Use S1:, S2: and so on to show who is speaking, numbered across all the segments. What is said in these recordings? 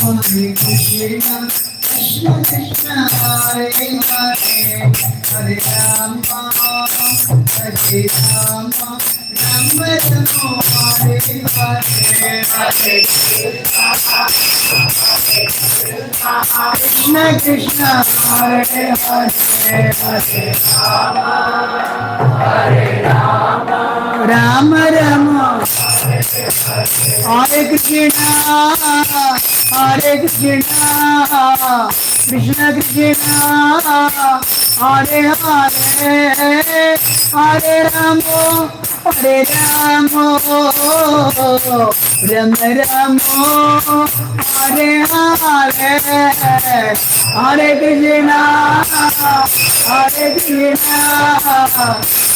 S1: Hare Krishna, Krishna Krishna, Hare Hare, Hare Rama, Hare Rama, Rama Rama, Hare Hare, Hare Krishna Krishna, Hare Hare, Hare Rama Rama, Hare Krishna, Hare Krishna,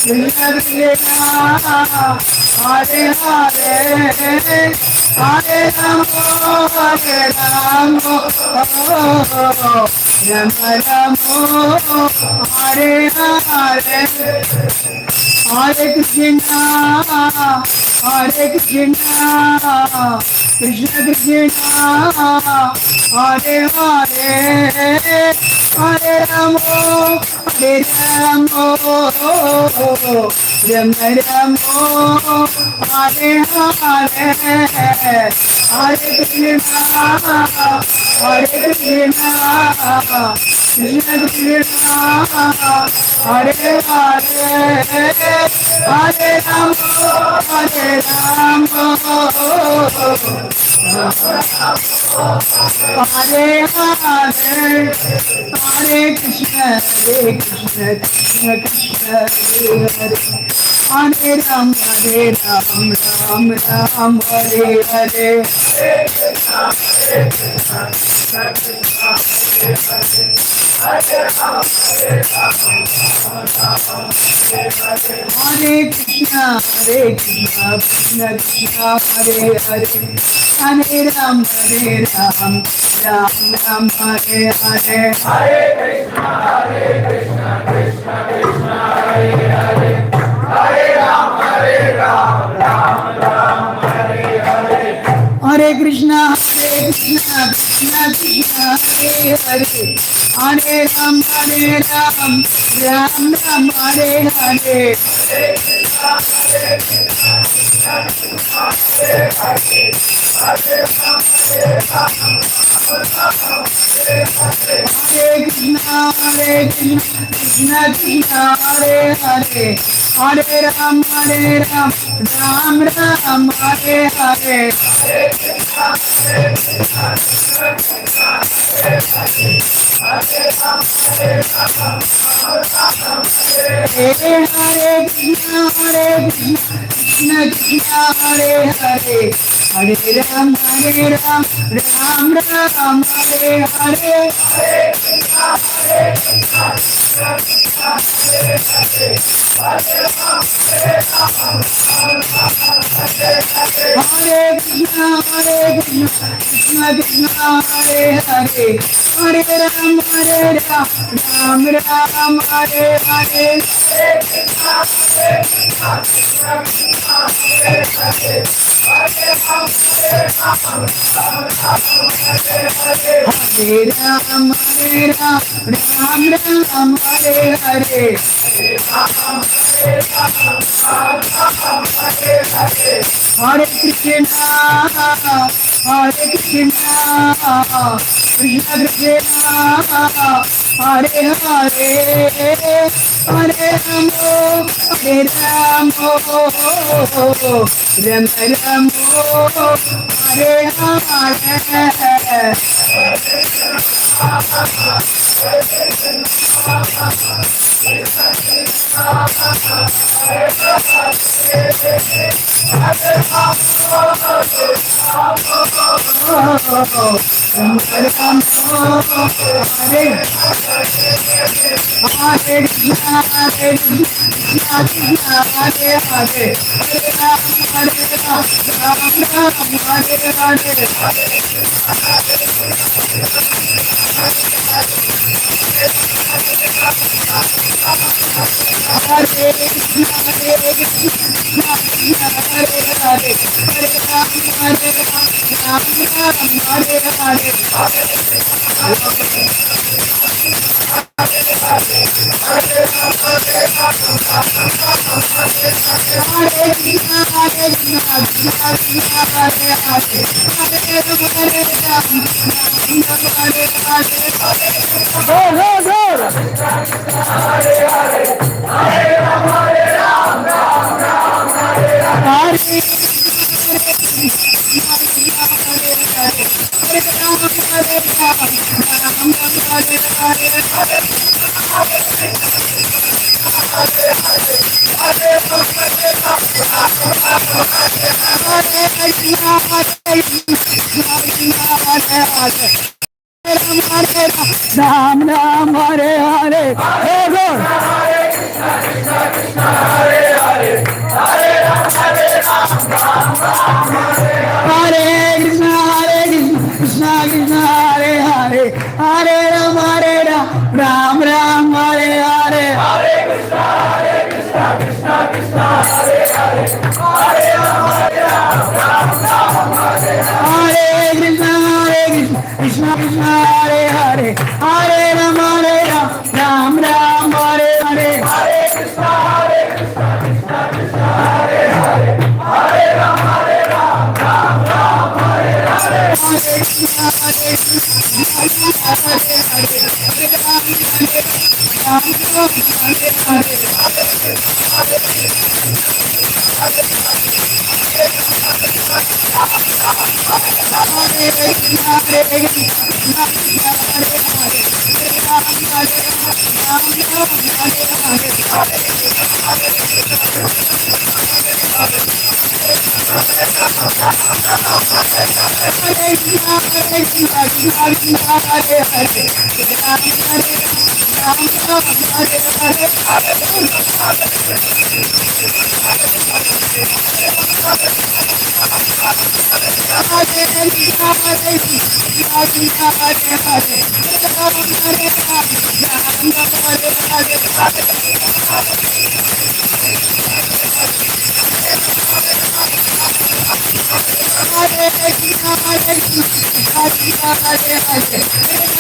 S1: Krishna Krishna, Hare Hare, Hare Rama, Hare Rama, Rama Rama, Hare Hare, Hare Krishna, Hare Krishna, Krishna Krishna, Hare Hare, Hare Rama, Hare Rama, Rama Rama, Hare Hare, Hare Krishna, Hare Krishna, Krishna Krishna, Hare Hare, Hare Rama, Hare Rama, Rama Rama, Hare Hare, Hare Krishna, Hare Krishna, Krishna Krishna, Hare Hare, Hare Rama, Hare Rama, Hare Hare, Hare Krishna, Krishna Krishna, Hare Ram, Ram Ram, Hare Hare, Hare Krishna, Krishna Krishna, Hare Hare, Hare Ram, Ram Ram, Hare Hare, Hare Krishna, Krishna Krishna, Hare Hare, Hare Ram, Ram Ram, Hare Hare, Hare Krishna, Krishna Krishna, Hare Hare, Hare Ram, Ram Ram, Hare Hare, Hare Krishna, Krishna Krishna, Hare Hare, Hare Ram, Ram Ram, Hare Hare, Hare Krishna, Hare Krishna, Krishna Krishna, Hare Hare, Hare Ram, Ram Ram, Hare Hare, Hare Krishna, Hare Krishna, Krishna Krishna, Hare Hare, Hare Ram, Ram Ram, Hare Hare, Hare Krishna, Hare Ram, Ram Ram, Hare Hare, Hare Krishna, Krishna Krishna, Hare Hare, Hare Rama, Hare Rama, Rama Rama, Hare Hare, Hare Ram Ram Hare Hare Hare Lord Hare Krishna Krishna Krishna Hare Hare Hare Ram Ram Ram Hare Hare Hare Krishna Krishna Krishna Hare Hare Hare Ram Ram Ram Hare Hare Krishna Krishna Krishna Hare Hare Hare Ram Ram Ram Hare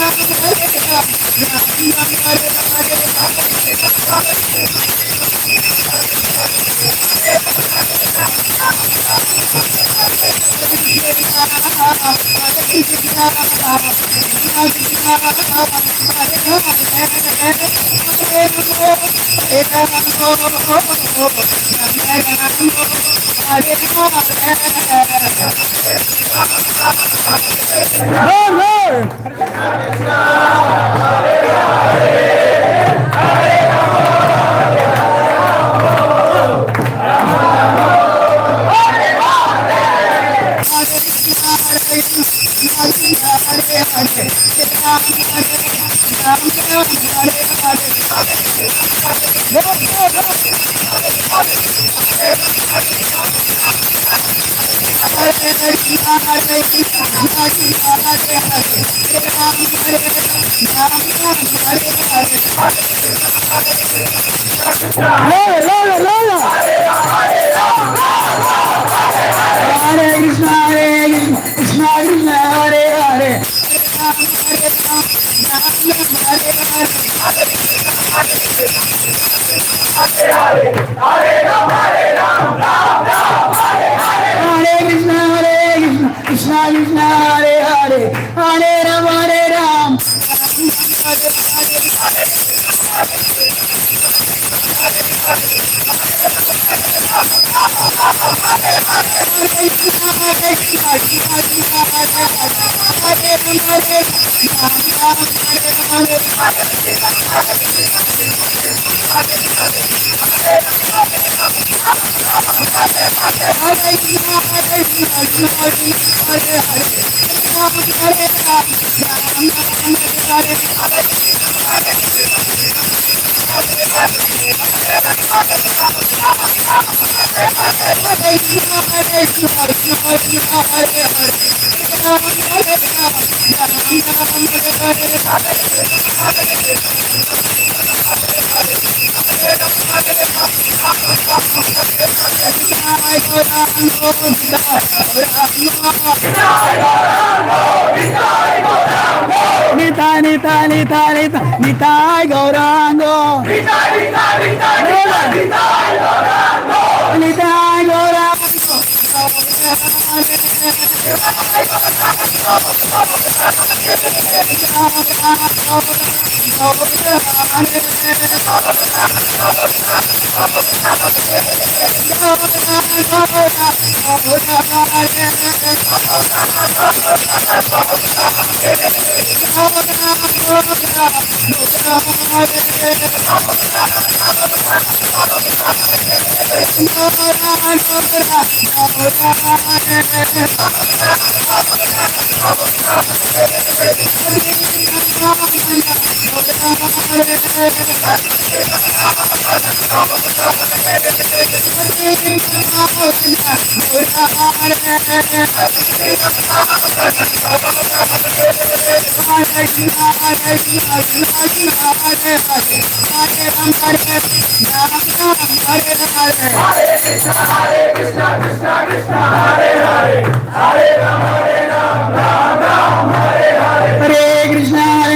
S1: Hare Hare Krishna Krishna Krishna Hare Hare Hare Ram Ram Ram Hare Hare Hare Krishna Krishna Hare Hare Hare Ram Ram Hare Hare Nitai Gaurango. Nitai Hare Krishna,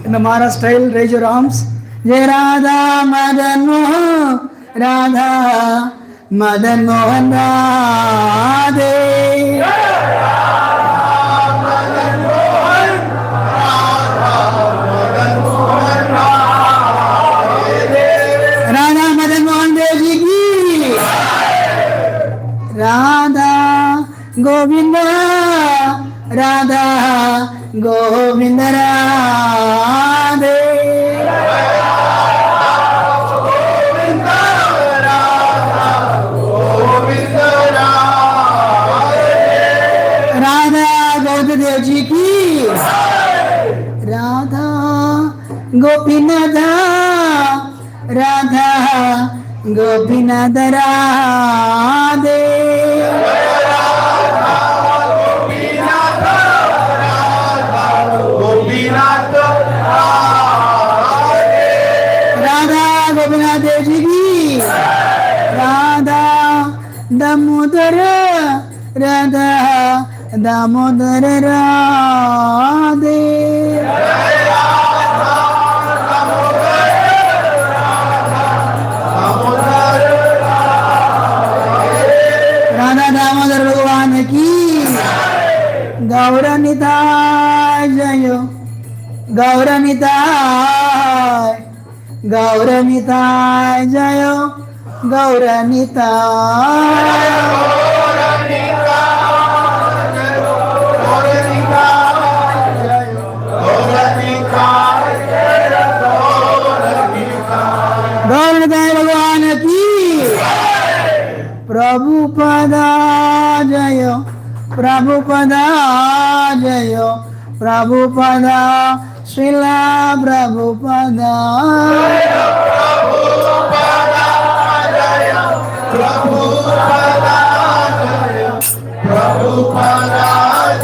S1: In the Maharaj style, raise your arms. Jai Radha Madan Mohan, Radha Madan Mohan Radhe. Radha Madan Mohan Devi ki. Radha Govinda Radha Govind Radhe Radha Govind Dev ji की राधा गोपीनाथ राधा गोपीनाथ राधे राधा गोपीनाथ देव जी की राधा दामोदर राधा दामोदर राधे राधा दामोदर भगवान की गौरनिताय जय गौरनिताय गौरनिताय जय गौरनिताय गौरनिताय भगवान की प्रभुपदा जय प्रभुपदा जय प्रभुपदा श्रीला प्रभुपदा प्रभुपदा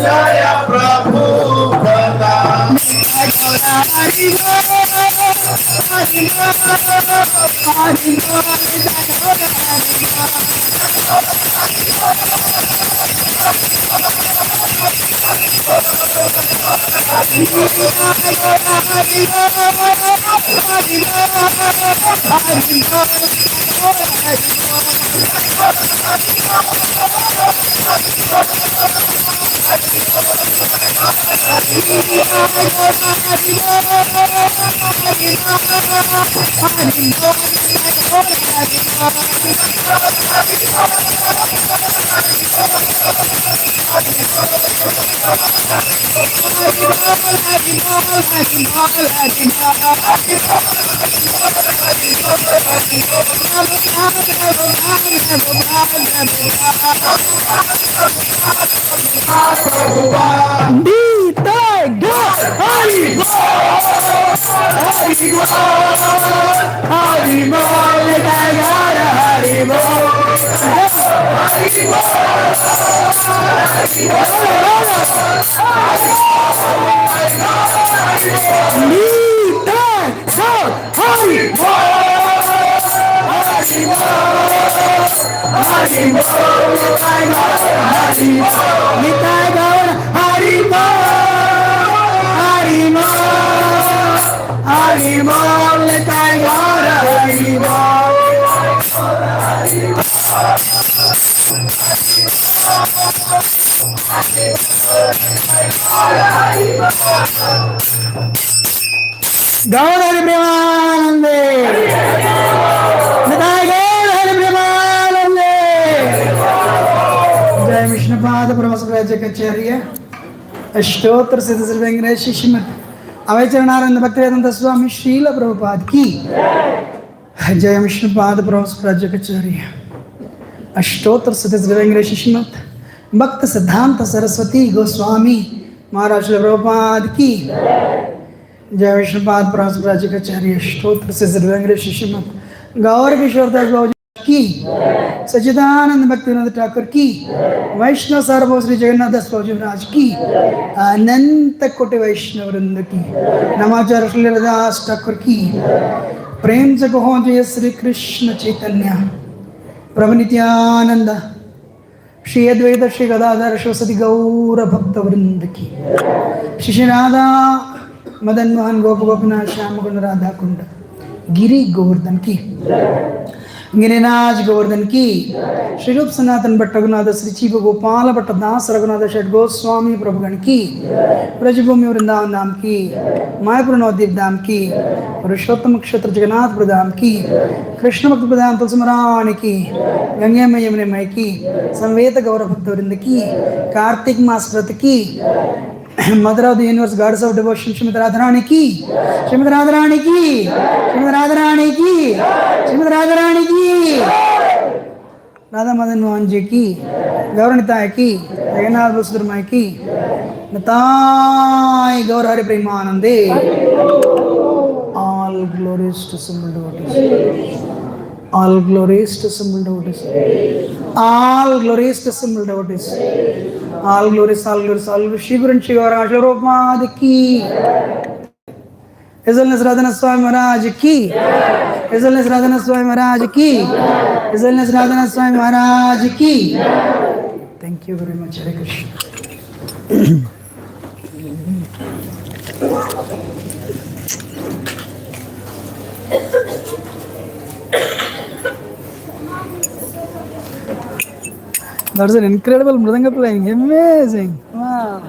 S1: जय प्रभुपदा गौर हरि प्रेमानंदे निताय गौर हरि प्रेमानंदे जय विष्णुपाद परमसुराज्य कचेर्य अष्टोत्तर सिद्ध श्री वेंकटेश श्रीमद अवैचरणानंद भक्तिवेदांत स्वामी श्रील प्रभुपाद की जय विष्णुपाद परमसुराज्य कचेर्य अष्टोत्तर सिद्ध श्री वेंकटेश श्रीमद भक्त सिद्धांत सरस्वती गोस्वामी महाराज प्रभुपाद की जय विष्णुपाद परमसुराज्य कचेर्य अष्टोत्तर सिद्ध वेंकटेश श्रीमद गौर किशोर दास बाबू की सच्चिदानंद भक्तिवेदांत ठाकुर की वैष्णव सार्वभौम श्री जगन्नाथ दास बाबू महाराज की अनंत कोटि वैष्णव वृंद की नमाचार्य श्री दास ठाकुर की प्रेम से कहो जय श्री कृष्ण चैतन्य प्रभु नित्यानंद श्री अद्वैत श्री गदाधर सरस्वती गौर भक्त वृंद की श्री राधा मदन मोहन गोप गोपनाथ श्याम कुंड राधा कुंड गिरी गोवर्धन की गिरिराज गोवर्धन की, श्री रूप सनातन भट्ट रघुनाथ श्री चीप गोपाल भट्ट दास रघुनाथ षट गोस्वामी प्रभुगण की, ब्रजभूमि वृंदावन धाम की, मायापुर नवद्वीप धाम की, पुरुषोत्तम क्षेत्र जगन्नाथ प्रधाम की, कृष्ण भक्त प्रधान तुलसी महारानी की, गंगे में यमुने मय की, संवेद गौरव भक्त वृंद की, कार्तिक मास व्रत की, mother of the universe God's of devotion Shrimati Radharani की, श्रीमती राधारानी की, श्रीमती राधारानी की, श्रीमती राधारानी की, राधा मदन मोहन जी की, गौरनिताय की, जगन्नाथ वसुधरमाय की, निताय गौर हरि प्रेमानंदे. All glories to simple devotees. All glories to simple devotees. All glories to simple devotees. All glories, all glories, all glories. Shri Guru and Shri Gaura Shri Prabhupada ki. His Holiness Radhanath Swami Maharaj ki. His Holiness Radhanath Swami Maharaj ki. His Holiness Radhanath Swami Maharaj ki. Thank you very much. Hare Krishna. That's an incredible mridanga playing. Amazing. Wow.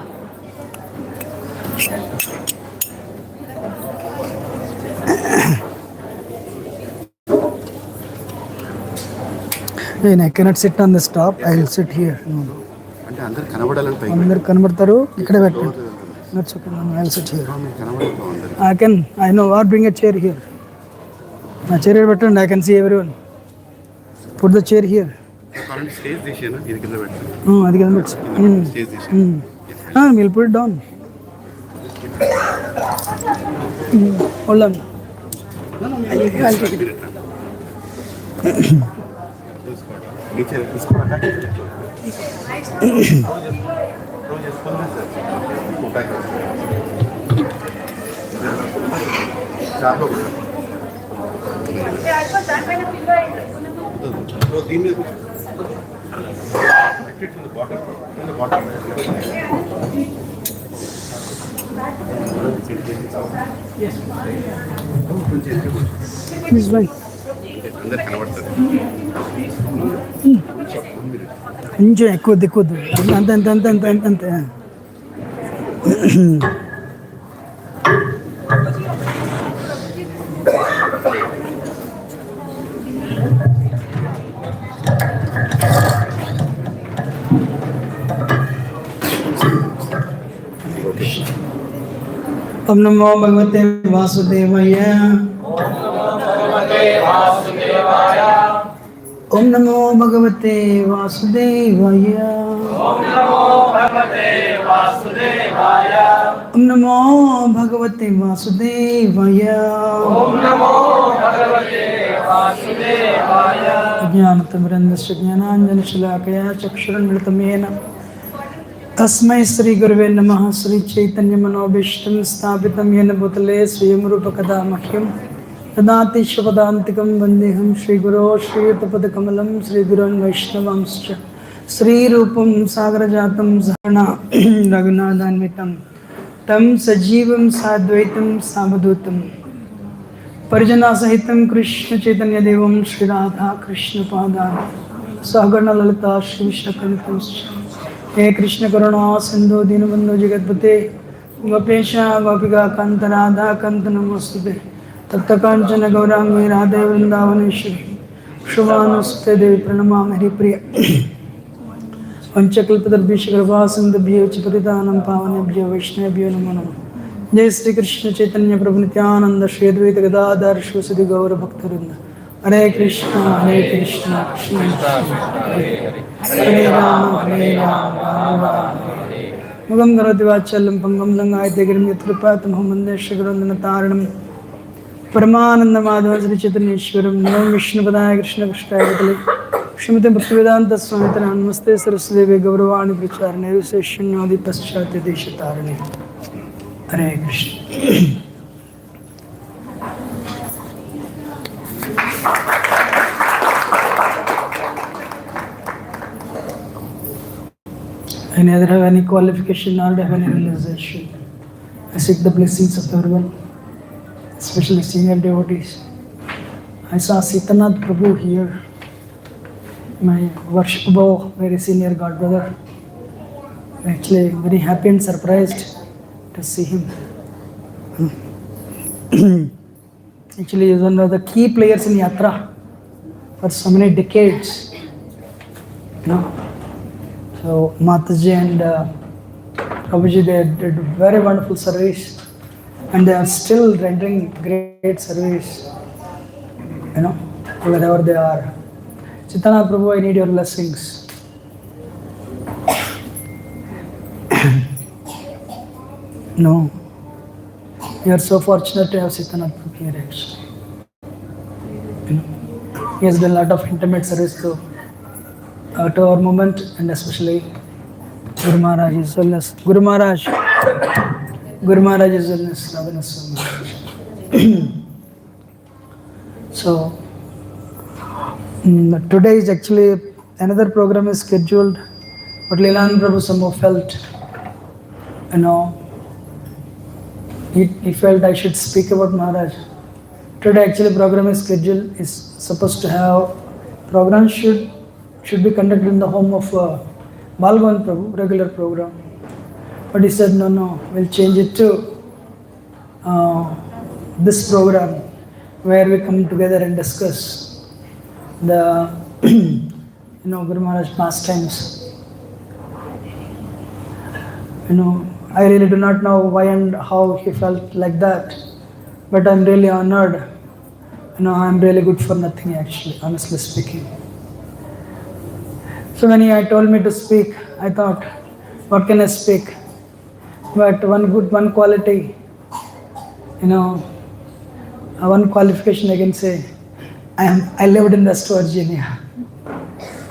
S1: I cannot sit on this top. I will sit here. No. అందరు కనబడతారు ఇక్కడే పెట్టండి. That's okay. I will sit here. I know what, bring a chair here. నా chair here పెట్టండి. I can see everyone. Put the chair here. అది కింద పెట్టు. We'll put it down. Hold on. I'll take it. This way. కొంచెం ఎక్కువ దిక్కుద్దు అంత అంత అంత అంత అంత అంత ఓం నమో భగవతే వాసుదేవాయ. ఓం నమో భగవతే వాసుదేవాయ. ఓం నమో భగవతే వాసుదేవాయ. ఓం నమో భగవతే వాసుదేవాయ. ఓం నమో భగవతే వాసుదేవాయ. జ్ఞానతిమిరంధస్య జ్ఞానాంజనశలాకయా చక్షురున్మిలితమేన తస్మై శ్రీ గురవే నమః. శ్రీ చైతన్య మనోభీష్టం స్థాపితం येन భూతలే స్వయం రూపకదా మహ్యం దదాతి శపదాంతికం వందేహం శ్రీగురో శ్రీయుతపదకమలం శ్రీగురున్ వైష్ణవాంశ్చ శ్రీరూపం సాగరజాతం సహన రఘునాథాన్వితం తం సజీవం సాద్వైతం సావధూతం పరిజనా సహితం కృష్ణ చైతన్య దేవం శ్రీ రాధా కృష్ణ పాదాన్ సహగణ లలితా శ్రీ విష్ణుకనితం. हे कृष्ण करुणा सिंधु दीनबंधु जगतपते गोपेश गोपिका कांत राधा कांत नमोस्तुते तप्त कांचन गौरांगी राधे वृंदावनेश्वरी शुभानुस्ते देवी प्रणमामि हरिप्रिय पंचकल्पतरुभ्यश्च कृपा सिन्धुभ्यो च पतितानां पावनेभ्यो वैष्णवेभ्यो नमो नमः. जय श्री कृष्ण चैतन्य प्रभु नित्यानंद श्री अद्वैत गदाधर शिवसुधि गौर भक्तवृंद. हरे कृष्ण कृष्ण हरे राम राम राम. मुगं करोति वाचाल्यं पंगं लंघयते गिरिं यत्कृपातमहं वन्दे श्रीगुरुवन्दनतारिणं परमानन्दमाधवं श्रीचैतन्येश्वरं. नमो विष्णुपदाय कृष्णकृष्णाय भूतले श्रीमते भक्तिवेदान्त स्वामिते नमस्ते सरस्वती गौरवाणी प्रचारिणे विशेषण्योदि पश्चात् देशतारिणे. हरे Krishna. I neither have any qualification nor have any realization. I seek the blessings of everyone, especially senior devotees. I saw Sitanath Prabhu here, my worshipable, very senior God brother. Actually, very happy and surprised to see him. Actually, he is one of the key players in Yatra for so many decades. So Mataji and Prabhuji, they did very wonderful service, and they are still rendering great service. Wherever they are. Chaitanya Prabhu, I need your blessings. No, you are so fortunate to have Chaitanya Prabhu here actually. He has done a lot of intimate service to our movement, and especially Guru Maharaj is wellness. Guru Maharaj is wellness, Radhanath Maharaj. So today is actually another program is scheduled, but Leelan Prabhu somehow felt, he felt I should speak about Maharaj. Today actually program is scheduled, is supposed to have, program should be conducted in the home of Balwan Prabhu, regular program. But he said, no, we'll change it to this program where we come together and discuss the Guru Maharaj pastimes. I really do not know why and how he felt like that, but I'm really honored. I'm really good for nothing actually, honestly speaking. So when he told me to speak, I thought, what can I speak? But one quality, one qualification I can say, I lived in West Virginia,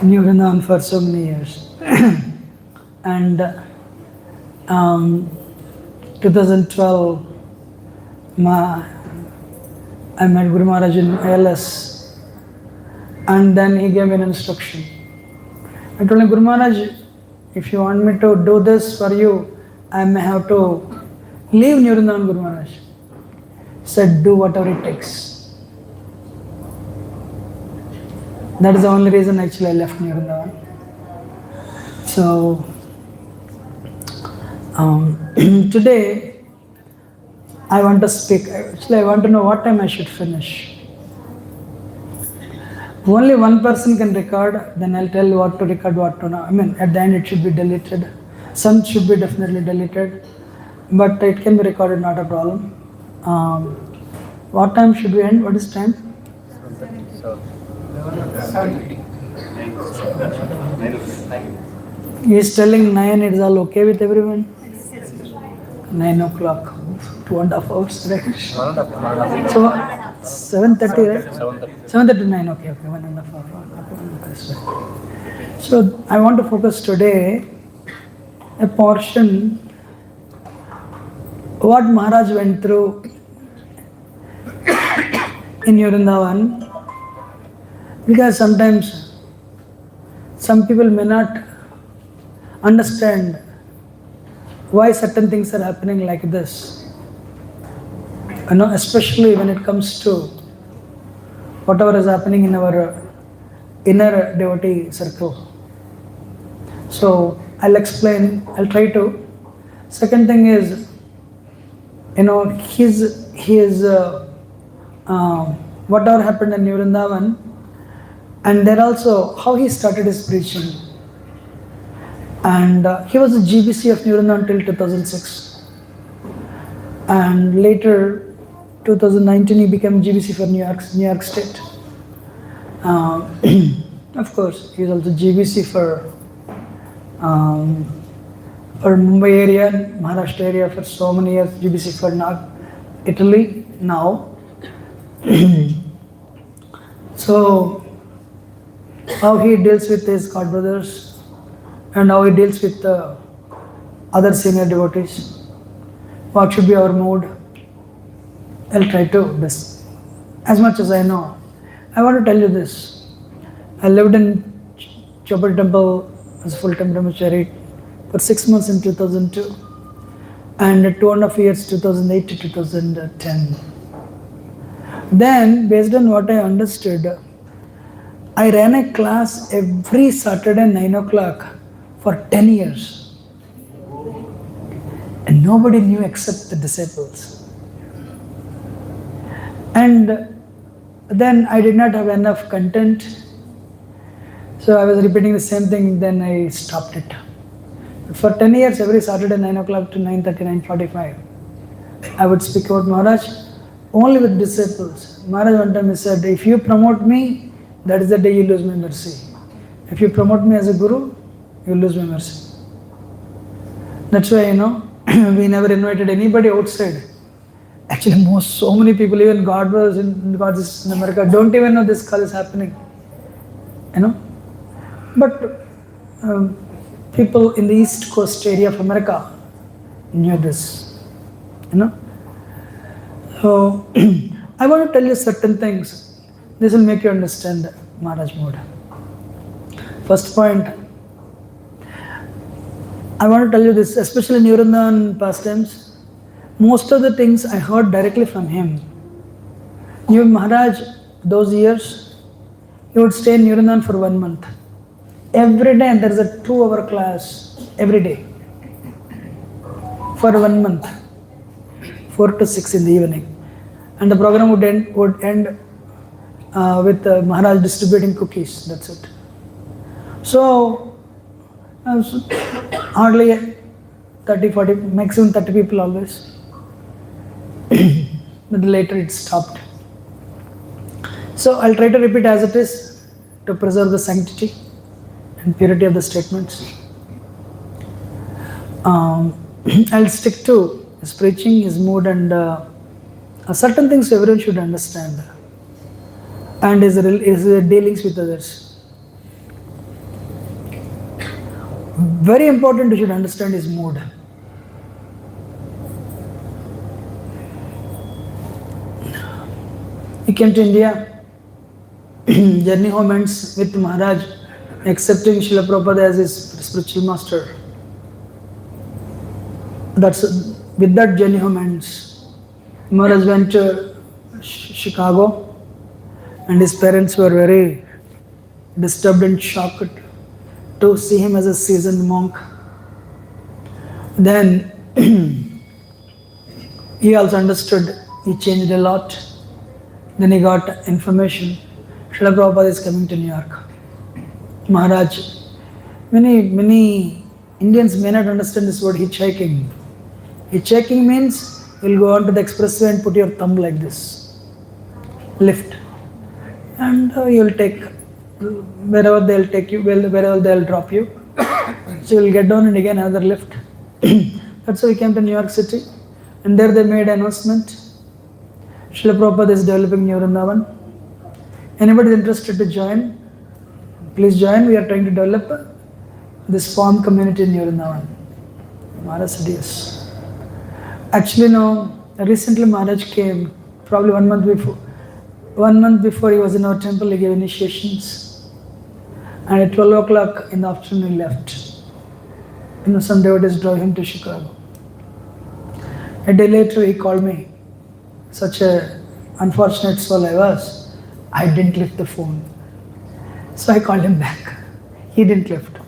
S1: in Vrindavan for so many years. And 2012, I met Guru Maharaj in ALS, and then he gave me an instruction. I told him, Guru Maharaj, if you want me to do this for you, I may have to leave Vrindavan, Guru Maharaj. He said, do whatever it takes. That is the only reason actually I left Vrindavan. So, today, I want to speak. Actually, I want to know what time I should finish. Only one person can record, then I'll tell you what to record, what to not. At the end it should be deleted. Some should be definitely deleted, but it can be recorded, not a problem. What time should we end? What is time? 7:30. He is telling 9, it is all okay with everyone? 9 o'clock, 2.5 hours, right? So, 7:30, right? 7:30 to 9, okay, 1.5 hours. So, I want to focus today a portion what Maharaj went through in Vrindavan, because sometimes some people may not understand why certain things are happening like this. Especially when it comes to whatever is happening in our inner devotee circle. So I'll explain, I'll try to. Second thing is, his whatever happened in Vrindavan, and then also how he started his preaching. And he was the GBC of Vrindavan until 2006. And later, 2019, he became GBC for New York State. Of course, he is also GBC for Mumbai area, Maharashtra area for so many years, GBC for Italy now. So, how he deals with his God brothers and how he deals with other senior devotees, what should be our mood, I'll try to this. As much as I know, I want to tell you this. I lived in Chopper Temple as a full-time brahmachari for 6 months in 2002 and 2.5 years 2008 to 2010. Then, based on what I understood, I ran a class every Saturday 9 o'clock for 10 years. And nobody knew except the disciples. And then I did not have enough content. So I was repeating the same thing, then I stopped it. For 10 years, every Saturday 9 o'clock to 9:30, 9:45, I would speak about Maharaj only with disciples. Maharaj one time he said, if you promote me, that is the day you lose my mercy. If you promote me as a guru, you lose my mercy. That's why, we never invited anybody outside. Actually, so many people, even God is in America, don't even know this call is happening. But people in the East Coast area of America knew this. So, I want to tell you certain things. This will make you understand Maharaj mode. First point, I want to tell you this, especially in Vrindavan pastimes, most of the things I heard directly from him. Maharaj, those years, he would stay in Vrindavan for 1 month. Every day there is a 2-hour class, every day, for 1 month, 4 to 6 in the evening. And the program would end with Maharaj distributing cookies, that's it. So, hardly 30, 40, maximum 30 people always. But later it stopped. So I'll try to repeat as it is to preserve the sanctity and purity of the statements. I'll stick to his preaching, his mood, and certain things everyone should understand, and his dealings with others. Very important, you should understand his mood. He came to India, journey home ends with Maharaj accepting Srila Prabhupada as his spiritual master. With that journey home ends. Maharaj went to Chicago, and his parents were very disturbed and shocked to see him as a seasoned monk. Then he also understood he changed a lot. Then he got information, Srila Prabhupada is coming to New York. Maharaj, many Indians may not understand this word hitchhiking. Hitchhiking means you'll go on to the expressway and put your thumb like this, lift, and you'll take wherever they'll take you, wherever they'll drop you. So you'll get down and again another lift. That's how we came to New York City, and there they made an announcement. Srila Prabhupada is developing New Vrindavan. Anybody interested to join, please join. We are trying to develop this farm community in New Vrindavan. Maharaj said yes. Actually, no, recently Maharaj came, probably 1 month before. 1 month before he was in our temple, he gave initiations. And at 12 o'clock in the afternoon, he left. Some devotees drove him to Chicago. A day later, he called me. Such a unfortunate soul I was, I didn't lift the phone. So I called him back. He didn't lift.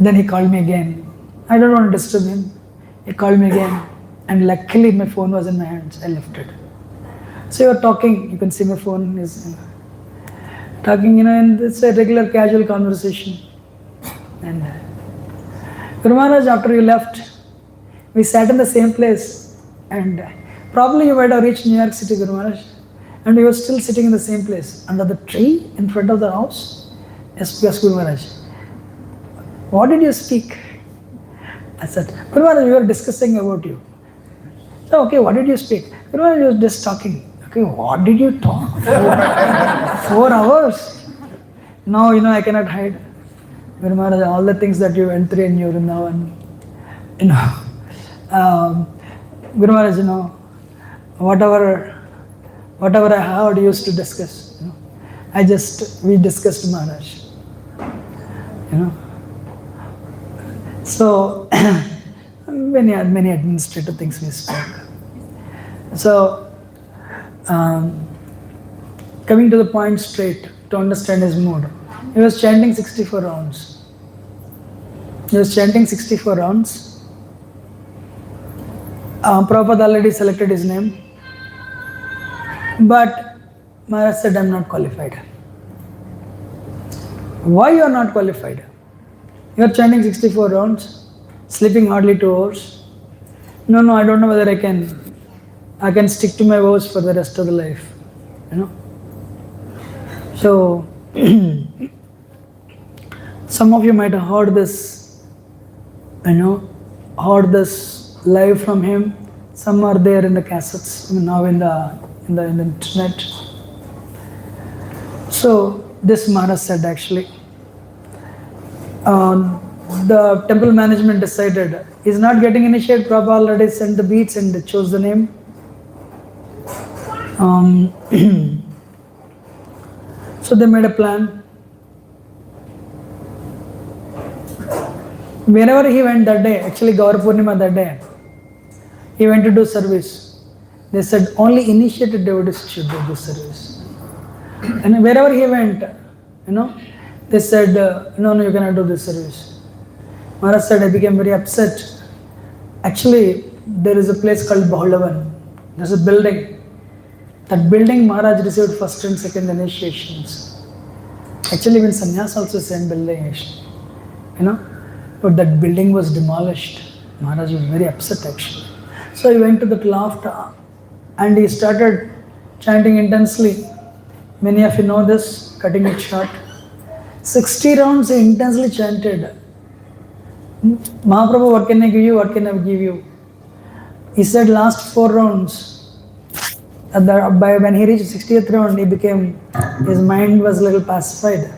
S1: Then he called me again. I don't want to disturb him. He called me again, and luckily my phone was in my hands. I lifted. So you are talking, you can see my phone is talking, and it's a regular casual conversation. And Guru Maharaj, after you left, we sat in the same place, and probably you might have reached New York City, Guru Maharaj, and we were still sitting in the same place, under the tree in front of the house. Yes, Guru Maharaj. What did you speak? I said, Guru Maharaj, we were discussing about you. So, okay, what did you speak? Guru Maharaj, you were just talking. Okay, what did you talk? 4 hours? No, I cannot hide. Guru Maharaj, all the things that you went through in your Vrindavan, Guru Maharaj, whatever I heard, used to discuss. We discussed Maharaj. So, many administrative things we spoke. So, Coming to the point straight to understand his mood. He was chanting 64 rounds. He was chanting 64 rounds. Prabhupada already selected his name. But Maharaj said, I'm not qualified. Why you are not qualified? You are chanting 64 rounds, sleeping hardly 2 hours. No, I don't know whether I can stick to my vows for the rest of the life. So, some of you might have heard this, heard this live from him. Some are there in the cassettes, now in the internet. So, this Maharaj said actually, the temple management decided he's not getting initiated. Prabhupada already sent the beads and chose the name. So they made a plan. Wherever he went that day, actually Gaur Purnima that day, he went to do service. They said only initiated devotees should do this service. And wherever he went, they said, no, you cannot do this service. Maharaj said, I became very upset. Actually, there is a place called Bahullavan. There's a building. That building Maharaj received first and second initiations. Actually, even sannyas also same building actually. But that building was demolished. Maharaj was very upset actually. So he went to that loft and he started chanting intensely. Many of you know this, cutting it short. 60 rounds he intensely chanted. Mahaprabhu, what can I give you? What can I give you? He said last 4 rounds. When he reached 60th round, his mind was a little pacified.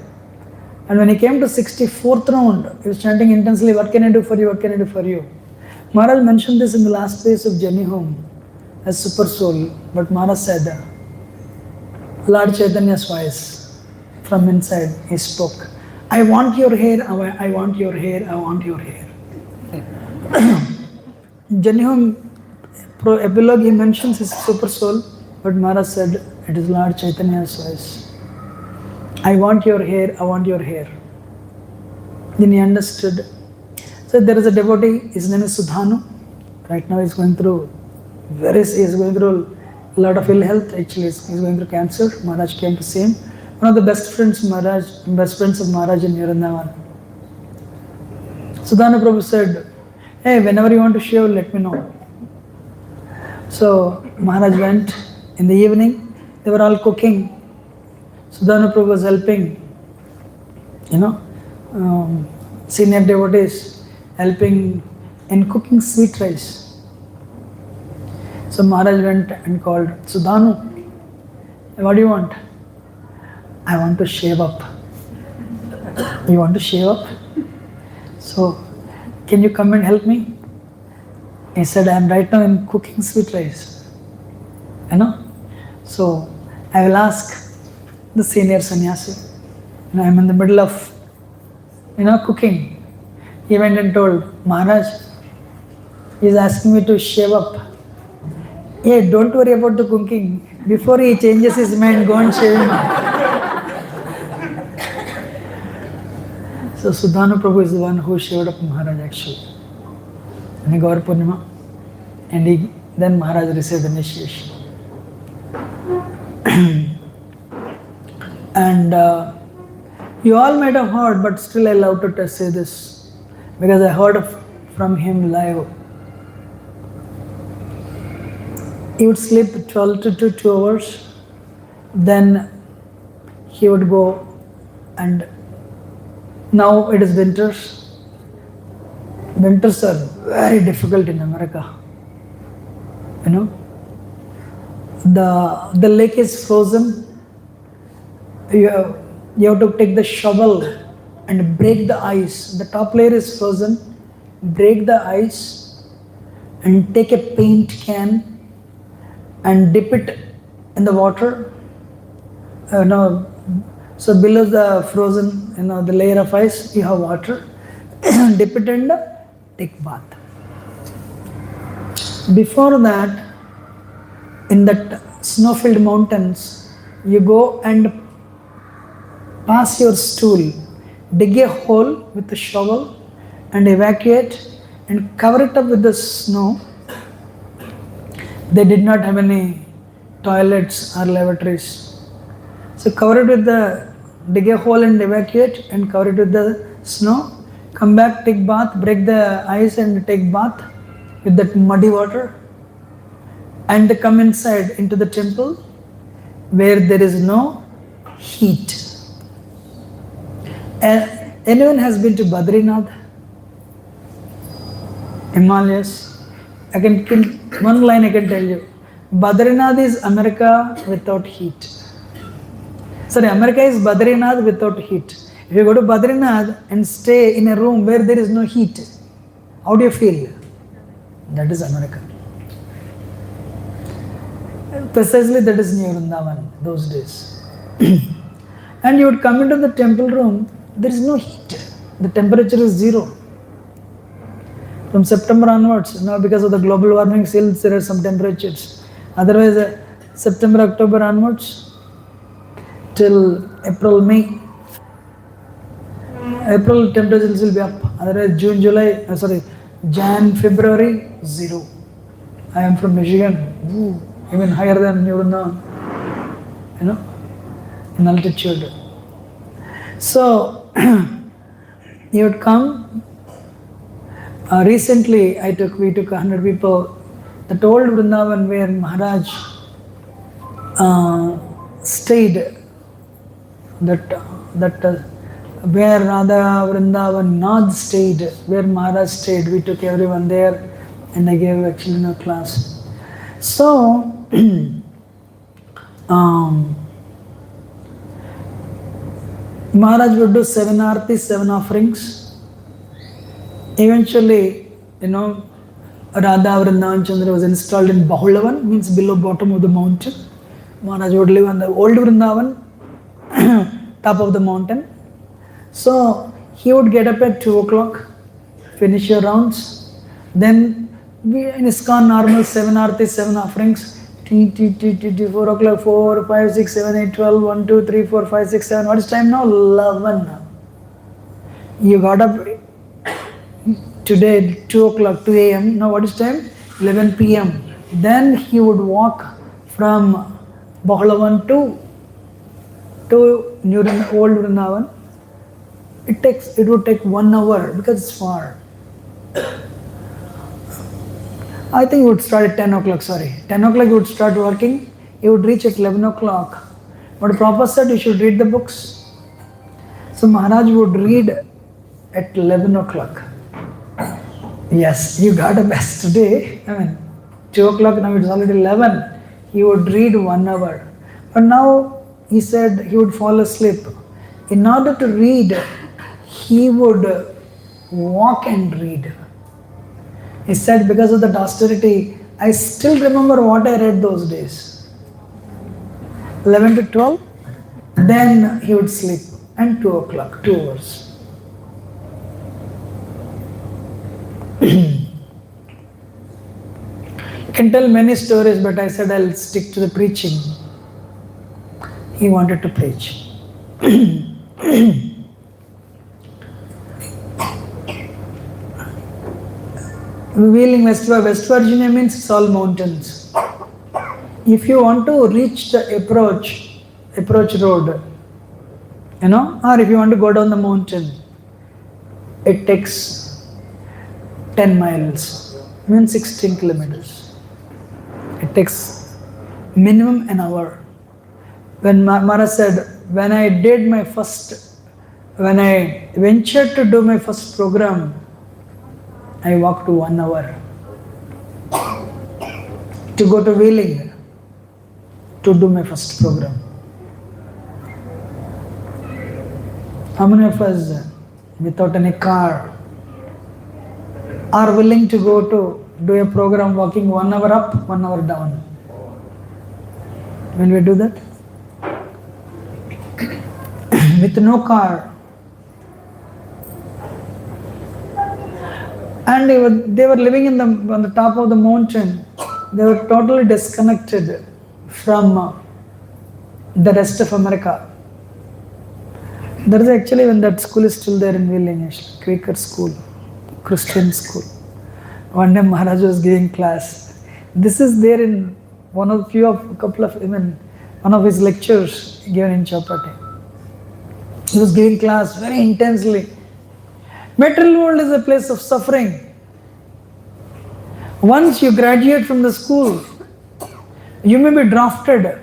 S1: And when he came to 64th round, he was chanting intensely, what can I do for you? What can I do for you? Maharaj mentioned this in the last phase of Journey Home as Super Soul. But Maharaj said, Lord Chaitanya's voice from inside, he spoke, I want your hair, I want your hair, I want your hair. Journey Home epilogue, he mentions his Super Soul, but Maharaj said, it is Lord Chaitanya's voice. I want your hair, I want your hair. Then he understood. So there is a devotee, his name is Sudhanu. Right now he's going through a lot of ill health. Actually, he's going through cancer. Maharaj came to see him. One of the best friends of Maharaj in Vrindavan. Sudhanu Prabhu said, hey, whenever you want to shave, let me know. So Maharaj went in the evening. They were all cooking. Sudhanu Prabhu was helping, senior devotees, helping in cooking sweet rice. So Maharaj went and called Sudhanu, what do you want? I want to shave up. You want to shave up? So, can you come and help me? He said, I am right now in cooking sweet rice. So, I will ask the senior sannyasi. I am in the middle of, cooking. He went and told Maharaj, he is asking me to shave up. Hey, don't worry about the cooking. Before he changes his mind, go and shave him up. So Sudhanu Prabhu is the one who shaved up Maharaj actually. And Gaur Purnima. And then Maharaj received initiation. And you all might have heard, but still I love to say this because I heard from him live. He would sleep 12 to 2 hours, then he would go, and now it is winters. Winters are very difficult in America. The lake is frozen. You have to take the shovel and break the ice. The top layer is frozen. Break the ice and take a paint can and dip it in the water. So below the frozen, the layer of ice, you have water. Dip it and take bath. Before that, in that snow-filled mountains, you go and pass your stool, dig a hole with a shovel and evacuate and cover it up with the snow. They did not have any toilets or lavatories. So cover it with the, dig a hole and evacuate and cover it with the snow. Come back, take bath, break the ice and take bath with that muddy water. And come inside into the temple where there is no heat. Anyone has been to Badrinath? Himalayas? I can one line I can tell you. Badrinath is America without heat. Sorry, America is Badrinath without heat. If you go to Badrinath and stay in a room where there is no heat, how do you feel? That is America. Precisely that is near Vrindavan those days. And you would come into the temple room, there is no heat. The temperature is 0. From September onwards, now because of the global warming, still there are some temperatures. Otherwise, September, October onwards, till April, May. April temperatures will be up. Otherwise, June, July, Jan, February, 0. I am from Michigan. Ooh, even higher than in altitude. So, you would come. Recently, we took 100 people. That old Vrindavan where Maharaj stayed, where Radha Vrindavan Nath stayed, where Maharaj stayed, we took everyone there and I gave actually no class. So, Maharaj would do 7 artis, 7 offerings. Eventually, Radha Vrindavan Chandra was installed in Bahulavan, means below bottom of the mountain. Maharaj would live on the old Vrindavan, top of the mountain. So he would get up at 2 o'clock, finish your rounds. Then we in ISKCON normal 7 artis, 7 offerings. 4 o'clock, 4, 5, 6, 7, 8, 12, 1, 2, 3, 4, 5, 6, 7. What is time now? 11 now. You got up today 2 o'clock, 2 a.m. Now what is time? 11 p.m. Then he would walk from Bahulavan to old Vrindavan. It would take 1 hour because it's far. I think he would start at 10 o'clock, 10 o'clock he would start working. He would reach at 11 o'clock. But Prabhupada said you should read the books. So Maharaj would read at 11 o'clock. Yes, you got a best today. 2 o'clock, now it's already 11. He would read 1 hour. But now he said he would fall asleep. In order to read, he would walk and read. He said because of that austerity, I still remember what I read those days. 11 to 12, then he would sleep. And 2 o'clock, 2 hours. You can tell many stories, but I said I'll stick to the preaching. He wanted to preach. Wheeling West Virginia means it's all mountains. If you want to reach the approach road, or if you want to go down the mountain, it takes 10 miles, means 16 kilometers. It takes minimum an hour. When Maharaj said, when I ventured to do my first program, I walked 1 hour to go to Wheeling to do my first program. How many of us, without any car, are willing to go to do a program walking 1 hour up, 1 hour down? Will we do that? With no car. And they were living on the top of the mountain. They were totally disconnected from the rest of America. There is actually, when that school is still there in Wheeling, actually, Quaker school, Christian school. One day Maharaj was giving class. This is there in one of one of his lectures given in Chapati. He was giving class very intensely. Material world is a place of suffering. Once you graduate from the school, you may be drafted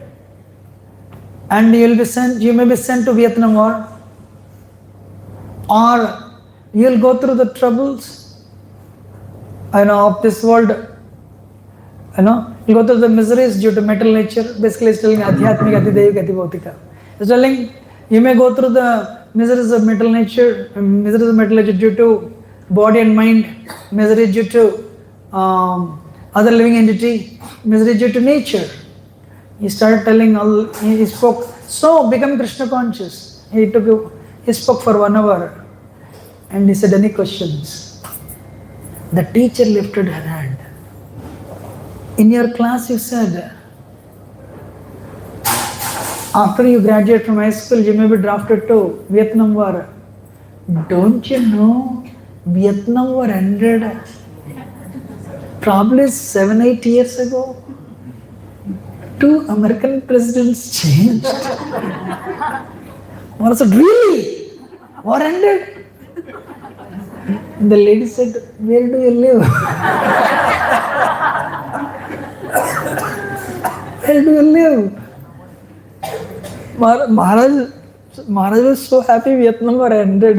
S1: and you may be sent to Vietnam War, or you'll go through the troubles of this world. You go through the miseries due to material nature. Basically, it's telling Adhyatmika, Adidevika, Adibhautika. It's telling you may go through the miseries of material nature due to body and mind, misery due to other living entity, misery due to nature. He started telling he spoke, so become Krishna conscious. He spoke for 1 hour and he said, any questions? The teacher lifted her hand. In your class you said, after you graduate from high school, you may be drafted to Vietnam War. Don't you know Vietnam War ended probably 7-8 years ago? 2 American presidents changed. One said, really? War ended? The lady said, where do you live? Where do you live? Maharaj was so happy Vietnam War ended.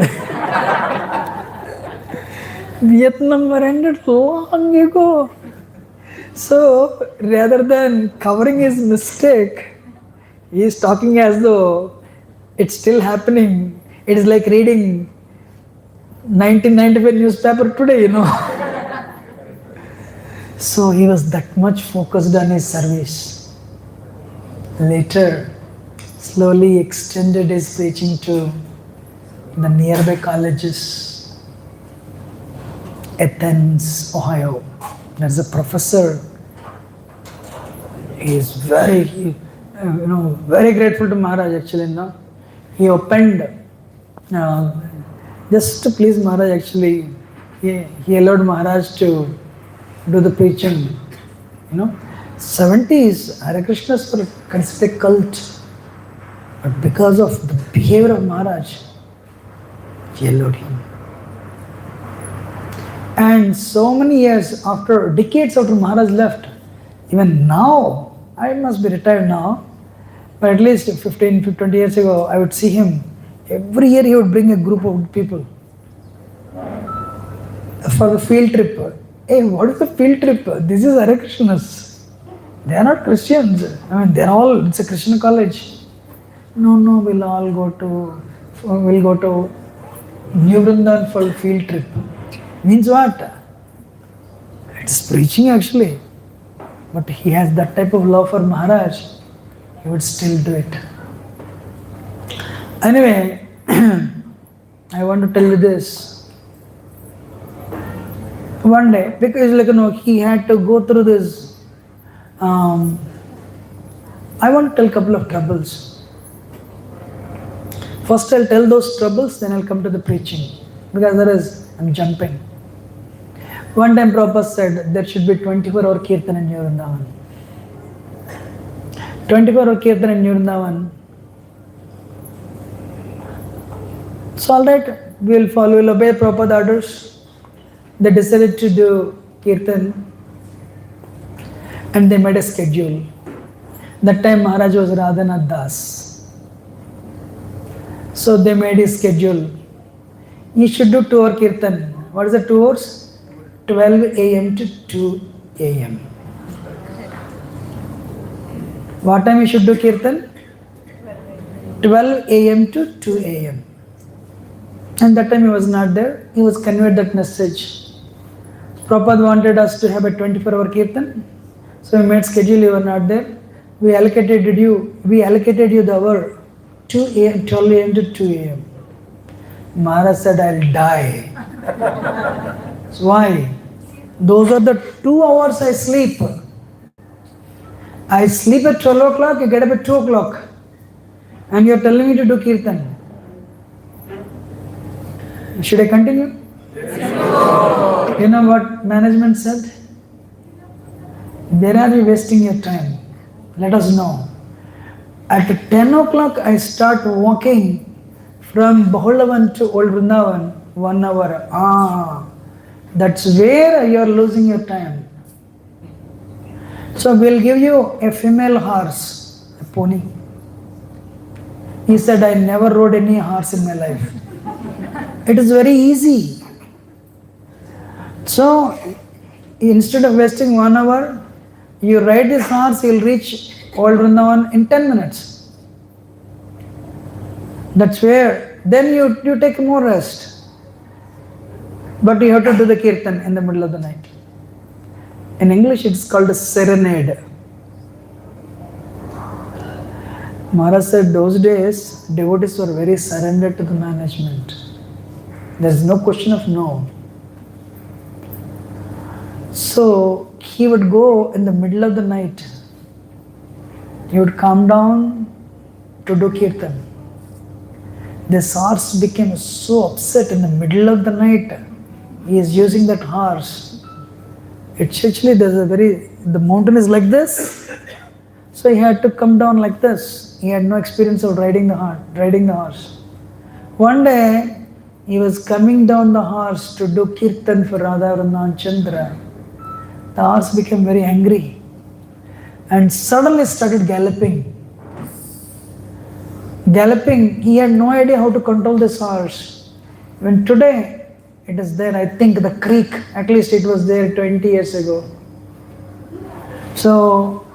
S1: Vietnam War ended long ago. So, rather than covering his mistake, he is talking as though it's still happening. It is like reading 1995 newspaper today, So he was that much focused on his service. Later, slowly extended his preaching to the nearby colleges. Athens, Ohio. There's a professor. He is very grateful to Maharaj actually. He opened, just to please Maharaj actually, he allowed Maharaj to do the preaching. 70s, Hare Krishnas were considered a cult. But because of the behavior of Maharaj, he allowed him. And so many years after, decades after Maharaj left, even now, I must be retired now, but at least 15, 20 years ago, I would see him. Every year he would bring a group of people for the field trip. Hey, what is the field trip? This is Hare Krishnas. They are not Christians. It's a Krishna college. No, we'll go to New Vrindavan for field trip. Means what? It's preaching actually. But he has that type of love for Maharaj, he would still do it. Anyway, I want to tell you this. One day, because he had to go through this, I want to tell a couple of troubles. First I'll tell those troubles, then I'll come to the preaching. Because I'm jumping. One time Prabhupada said there should be 24-hour Kirtan in New Vrindavan. 24-hour Kirtan in New Vrindavan. It's alright, we'll obey Prabhupada orders. They decided to do Kirtan and they made a schedule. That time Maharaj was Radhanath Das. So they made his schedule. He should do 2-hour Kirtan. What is the 2 hours? 12 a.m. to 2 a.m. What time he should do Kirtan? 12 a.m. to 2 a.m. And that time he was not there. He was conveyed that message. Prabhupada wanted us to have a 24-hour Kirtan. So we made schedule, you were not there. We allocated you the hour 12 a.m. to 2 a.m. Maharaj said, I'll die. So why? Those are the 2 hours I sleep. I sleep at 12 o'clock, you get up at 2 o'clock. And you're telling me to do kirtan. Should I continue? You know what management said? Where are you wasting your time? Let us know. At 10 o'clock, I start walking from Bahulavan to Old Vrindavan, 1 hour. That's where you're losing your time. So we'll give you a female horse, a pony. He said, I never rode any horse in my life. It is very easy. So instead of wasting 1 hour, you ride this horse, you'll reach Old Vrindavan in 10 minutes. That's where, then you take more rest. But you have to do the kirtan in the middle of the night. In English, it's called a serenade. Maharaj said those days, devotees were very surrendered to the management. There's no question of no. So he would go in the middle of the night. He would come down to do kirtan. This horse became so upset in the middle of the night. He is using that horse. It's actually, the mountain is like this. So he had to come down like this. He had no experience of riding the horse. One day, he was coming down the horse to do kirtan for Radhanath Chandra. The horse became very angry and suddenly started galloping. He had no idea how to control this horse. When today it is there, I think the creek, at least it was there 20 years ago. So,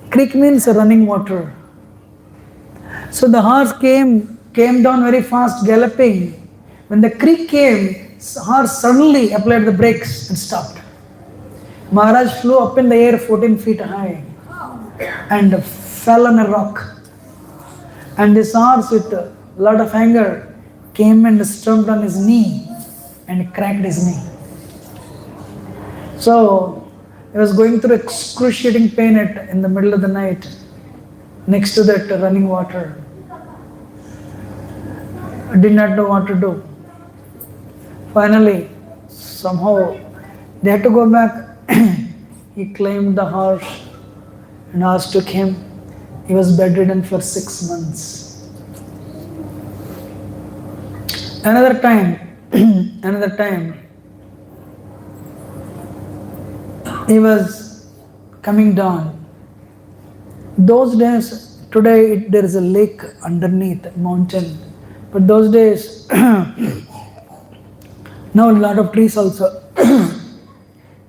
S1: creek means running water. So the horse came down very fast, galloping. When the creek came, the horse suddenly applied the brakes and stopped. Maharaj flew up in the air 14 feet high and fell on a rock. And this horse, with a lot of anger, came and stomped on his knee and cracked his knee. So he was going through excruciating pain in the middle of the night, next to that running water. I did not know what to do. Finally, somehow, they had to go back. He claimed the horse and horse took him. He was bedridden for 6 months. Another time, he was coming down. Those days, today there is a lake underneath a mountain. But those days, now a lot of trees also.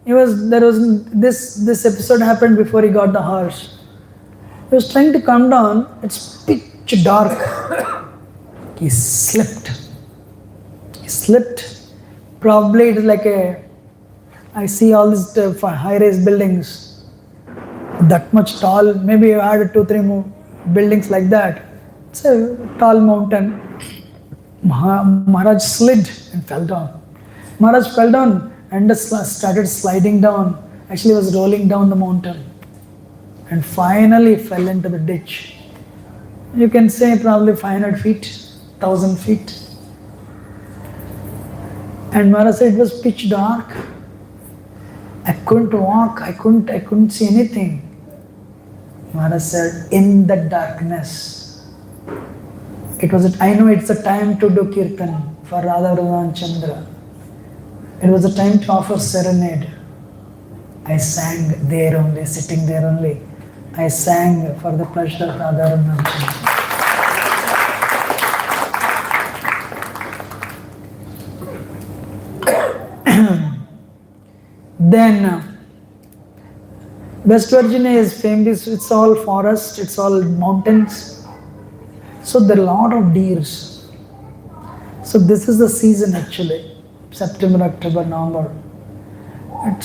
S1: This episode happened before he got the horse. He was trying to come down, it's pitch dark. He slipped. Probably it is like I see all these high-rise buildings, that much tall, maybe you add 2-3 more buildings like that. It's a tall mountain. Maharaj slid and fell down. Maharaj fell down and started sliding down. Actually, he was rolling down the mountain and finally fell into the ditch. You can say probably 500 feet, 1,000 feet. And Maharaj said it was pitch dark. I couldn't walk, I couldn't see anything. Maharaj said, in the darkness, I know it's a time to do kirtan for Radhanath Chandra. It was a time to offer serenade. I sang there only, sitting there only. I sang for the pleasure of Radhanath Chandra. Then West Virginia is famous, it's all forest, it's all mountains. So there are a lot of deers. So this is the season actually, September, October, November.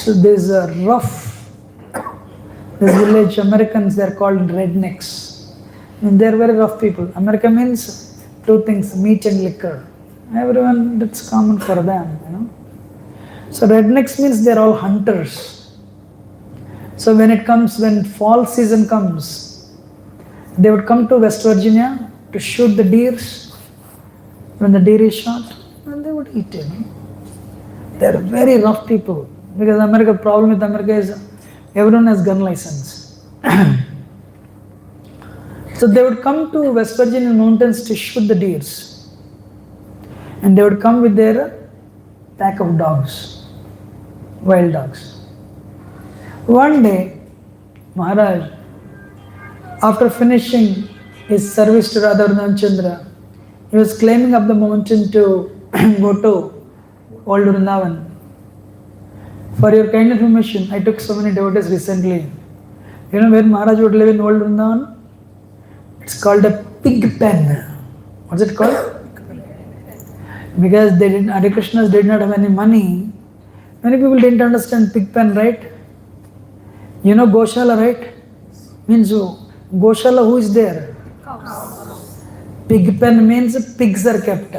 S1: There's a rough, this village, Americans, they're called rednecks. And they're very rough people. America means 2 things, meat and liquor. Everyone, that's common for them, you know. So rednecks means they're all hunters. So when fall season comes, they would come to West Virginia to shoot the deers. When the deer is shot, and they would eat it. They are very rough people, because America problem with America is everyone has gun license. So they would come to West Virginia mountains to shoot the deers, and they would come with their pack of dogs, wild dogs. One day, Maharaj, after finishing his service to Radhanath, he was climbing up the mountain to go to Old Vrindavan. For your kind information, I took so many devotees recently. You know where Maharaj would live in Old Vrindavan? It's called a pig pen. What's it called? Because Hare Krishnas did not have any money. Many people didn't understand pig pen, right? You know Goshala, right? Means Goshala, who is there? Pig pen means pigs are kept.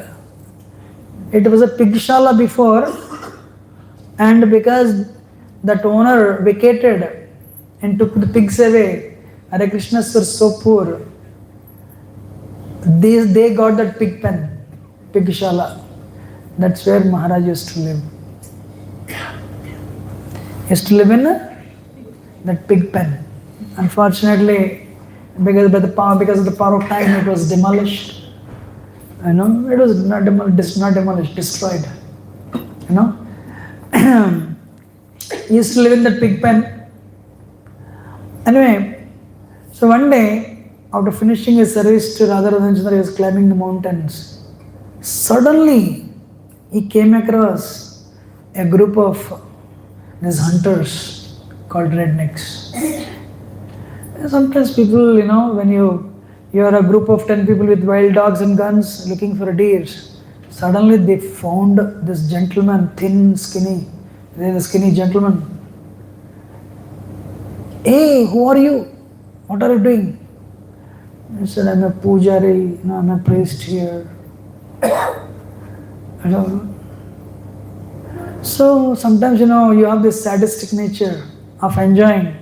S1: It was a pigshala before, and because that owner vacated and took the pigs away, Hare Krishnas were so poor. They got that pig pen, pigshala. That's where Maharaj used to live. He used to live in that pig pen. Unfortunately, because of the power of time, it was demolished. You know, it was not demolished, destroyed. You know, he used to live in that pig pen. Anyway, so one day, after finishing his service to Radhanath, he was climbing the mountains. Suddenly, he came across a group of these hunters called rednecks. Sometimes people, you know, when you are a group of 10 people with wild dogs and guns looking for a deer, suddenly they found this gentleman, thin, skinny, a skinny gentleman. Hey, who are you? What are you doing? He said, I'm a pujari, you know, I'm a priest here. So sometimes, you know, you have this sadistic nature of enjoying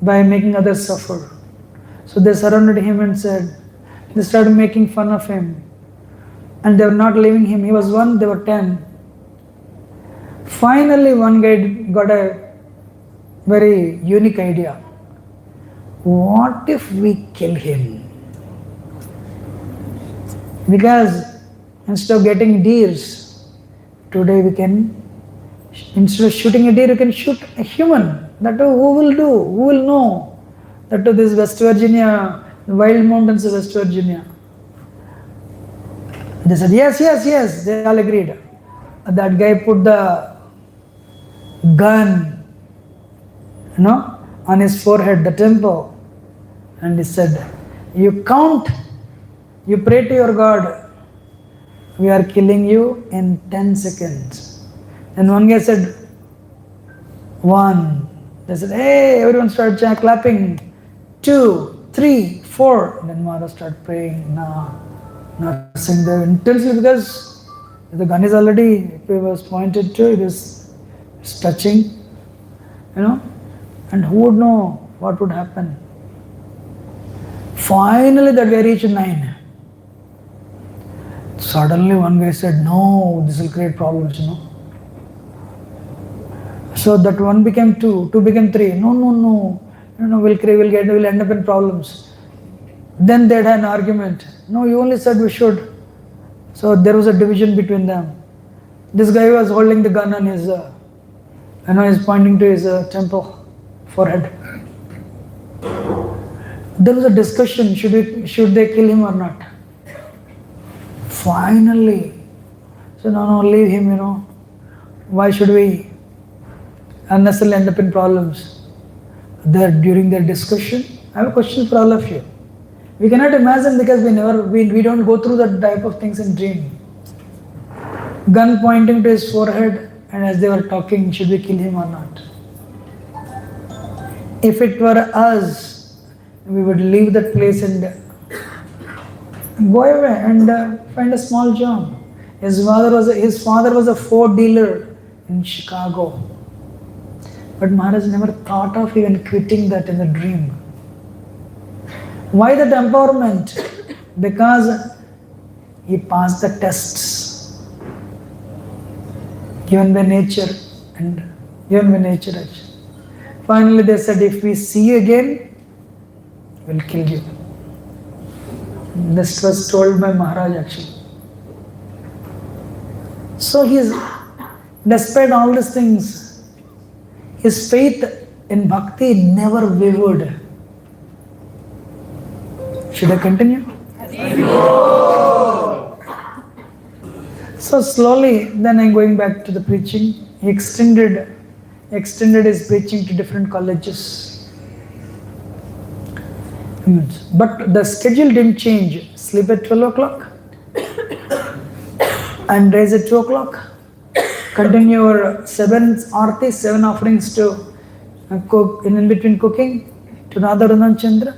S1: by making others suffer. So they surrounded him and they started making fun of him. And they were not leaving him. He was 1, they were 10. Finally, one guy got a very unique idea. What if we kill him? Because instead of getting deers, today we can, instead of shooting a deer, you can shoot a human. That who will do? Who will know? That this West Virginia, the wild mountains of West Virginia. They said, yes, they all agreed. That guy put the gun, you know, on his forehead, the temple, and he said, you count, you pray to your God, we are killing you in 10 seconds. And one guy said, 1. They said, hey, everyone started clapping. 2, 3, 4. Then Maharaj started praying, not saying there intensely, because the gun is already, it was pointed to, it is touching, you know, and who would know what would happen? Finally, that guy reached 9. Suddenly, one guy said, no, this will create problems, you know. So that 1 became 2, 2 became 3. No, we'll end up in problems. Then they had an argument. No, you only said we should. So there was a division between them. This guy was holding the gun on his, he's pointing to his temple, forehead. There was a discussion, should they kill him or not? Finally, so no, leave him, you know. Why should we unnecessarily end up in problems? During their discussion, I have a question for all of you. We cannot imagine, because we don't go through that type of things in dream. Gun pointing to his forehead, and as they were talking, should we kill him or not? If it were us, we would leave that place and go away and find a small job. His father was a Ford dealer in Chicago. But Maharaj never thought of even quitting that in the dream. Why that empowerment? Because he passed the tests given by nature and given by nature actually. Finally they said, if we see you again, we'll kill you. This was told by Maharaj actually. So despite all these things, his faith in bhakti never wavered. Should I continue? So slowly, then I'm going back to the preaching. He extended his preaching to different colleges. But the schedule didn't change. Sleep at 12 o'clock and rise at 2 o'clock. Continue your 7 artis, 7 offerings to cook, in between cooking to Radha Radhan Chandra.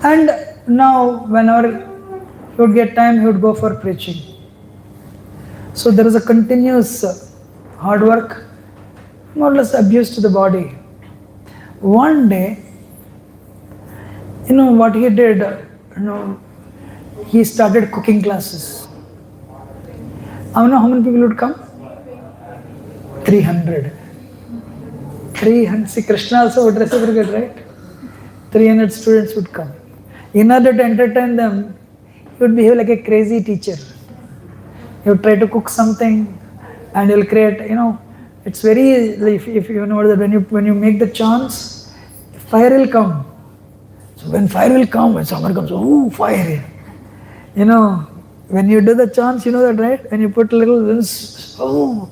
S1: And now whenever he would get time, he would go for preaching. So there is a continuous hard work, more or less abuse to the body. One day, what he did, he started cooking classes. I know how many people would come? 300. 300. See, Krishna also would reciprocate, right? 300 students would come. In order to entertain them, he would behave like a crazy teacher. He would try to cook something and he'll create, it's very, if you know that when you make the chants, fire will come. So when fire will come, when summer comes, oh, fire. When you do the chants, you know that, right? When you put a little, oh.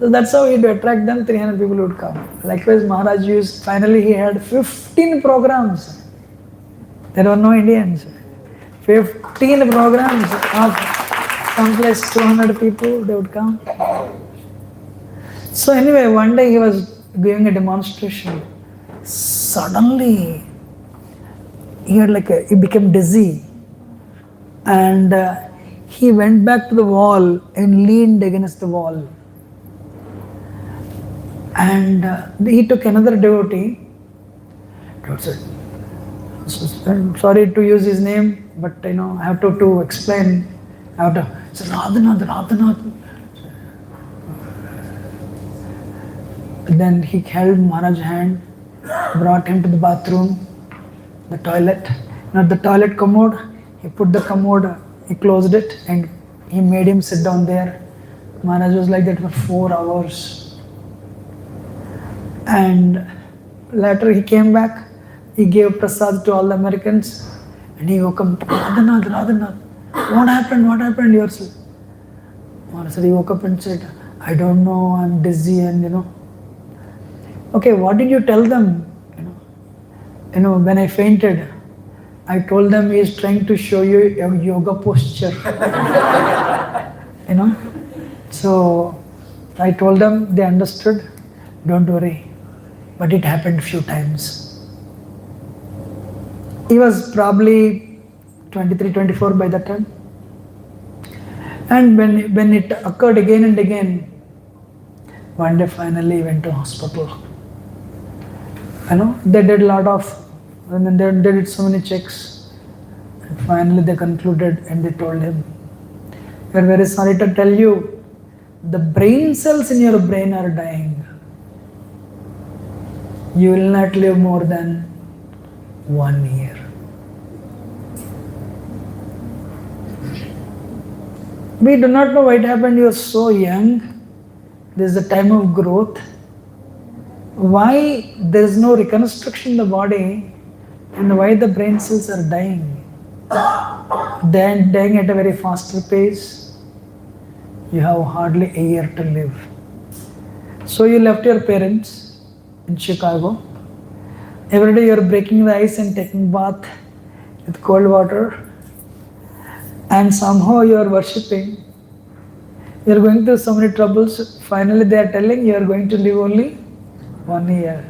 S1: So that's how he'd attract them, 300 people would come. Likewise, Maharaj finally he had 15 programs. There were no Indians. 15 programs of someplace 200 people, they would come. So anyway, one day he was giving a demonstration. Suddenly, he became dizzy. And he went back to the wall and leaned against the wall. And he took another devotee. I'm sorry to use his name, but I have to explain. I have to say, Radhanath. Then he held Maharaj's hand, brought him to the bathroom, the toilet. Not the toilet commode. He put the commode, he closed it, and he made him sit down there. Maharaj was like that for 4 hours. And later he came back. He gave prasad to all the Americans and he woke up, Radhanath, what happened yourself? Maharaj said, he woke up and said, I don't know, I'm dizzy and Okay, what did you tell them? When I fainted, I told them he is trying to show you a yoga posture. So I told them, they understood, don't worry. But it happened a few times. He was probably 23, 24 by that time. And when it occurred again and again, one day finally he went to hospital. They did a lot of, they did so many checks. And finally they concluded and they told him, we are very sorry to tell you, the brain cells in your brain are dying. You will not live more than 1 year. We do not know why it happened. You are so young. This is the time of growth. Why there is no reconstruction in the body and why the brain cells are dying? They are dying at a very faster pace. You have hardly a year to live. So you left your parents in Chicago. Every day you are breaking the ice and taking bath with cold water. And somehow you are worshipping. You are going through so many troubles. Finally they are telling you are going to live only 1 year.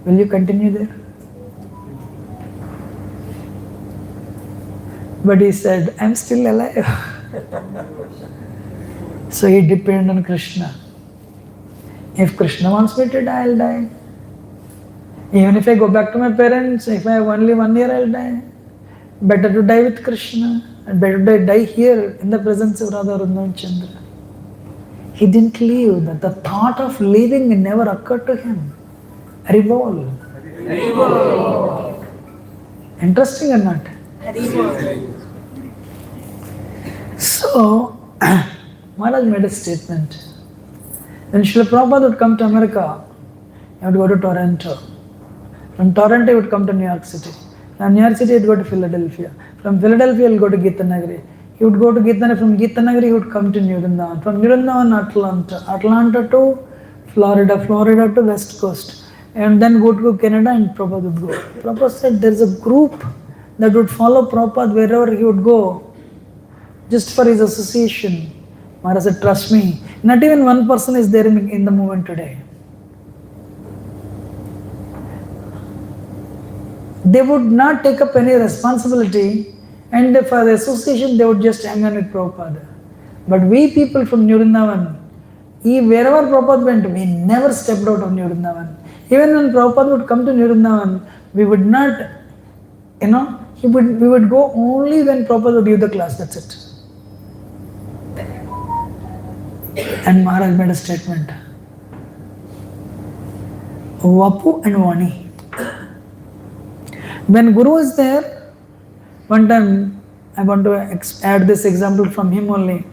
S1: Will you continue there? But he said, I am still alive. So he depended on Krishna. If Krishna wants me to die, I'll die. Even if I go back to my parents, if I have only 1 year, I'll die. Better to die with Krishna and better to die here in the presence of Radha Vrindavan Chandra. He didn't leave. The thought of leaving never occurred to him. Revolve. Interesting or not? So, Maharaj made a statement. When Srila Prabhupada would come to America, he would go to Toronto. From Toronto, he would come to New York City. From New York City, he would go to Philadelphia. From Philadelphia, he would go to Gitanagari. He would go to Gitanagari. From Gitanagari, he would come to New Vrindavan. From New Vrindavan, Atlanta. Atlanta to Florida. Florida to West Coast. And then go to Canada and Prabhupada would go. Prabhupada said there is a group that would follow Prabhupada wherever he would go, just for his association. Maharaj said, trust me, not even one person is there in the movement today. They would not take up any responsibility, and for the association they would just hang on with Prabhupada. But we people from New Vrindavan, wherever Prabhupada went, we never stepped out of New Vrindavan. Even when Prabhupada would come to New Vrindavan, we would not, we would go only when Prabhupada would give the class, that's it. And Maharaj made a statement. Vapu and Vani. When Guru is there, one time I want to add this example from him only.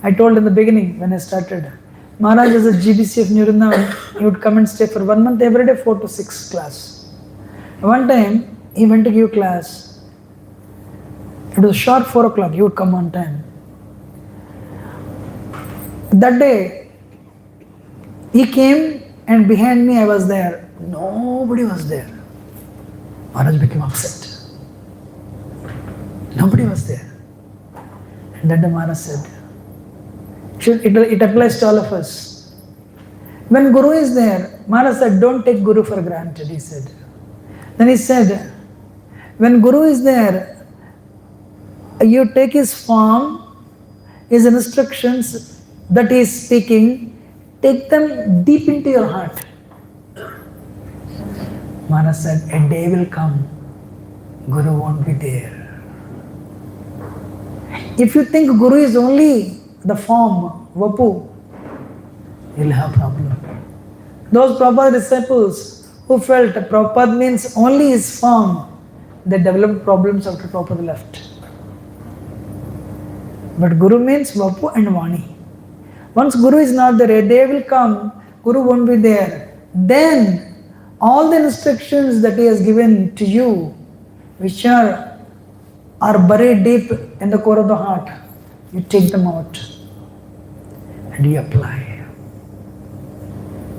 S1: I told in the beginning when I started, Maharaj is a GBC of New Vrindavan. He would come and stay for 1 month every day, 4 to 6 class. One time he went to give class. It was sharp 4 o'clock. He would come on time. That day he came and behind me I was there. Nobody was there. Maharaj became upset. Nobody was there. And then the Maharaj said, it applies to all of us. When Guru is there, Maharaj said, don't take Guru for granted, he said. Then he said, when Guru is there, you take his form, his instructions that he is speaking, take them deep into your heart. Maharaj said, a day will come, Guru won't be there. If you think Guru is only the form, Vapu, you'll have a problem. Those Prabhupada disciples who felt Prabhupada means only his form, they developed problems after Prabhupada left. But Guru means Vapu and Vani. Once Guru is not there, a day will come, Guru won't be there. Then all the instructions that he has given to you, which are buried deep in the core of the heart, you take them out and you apply.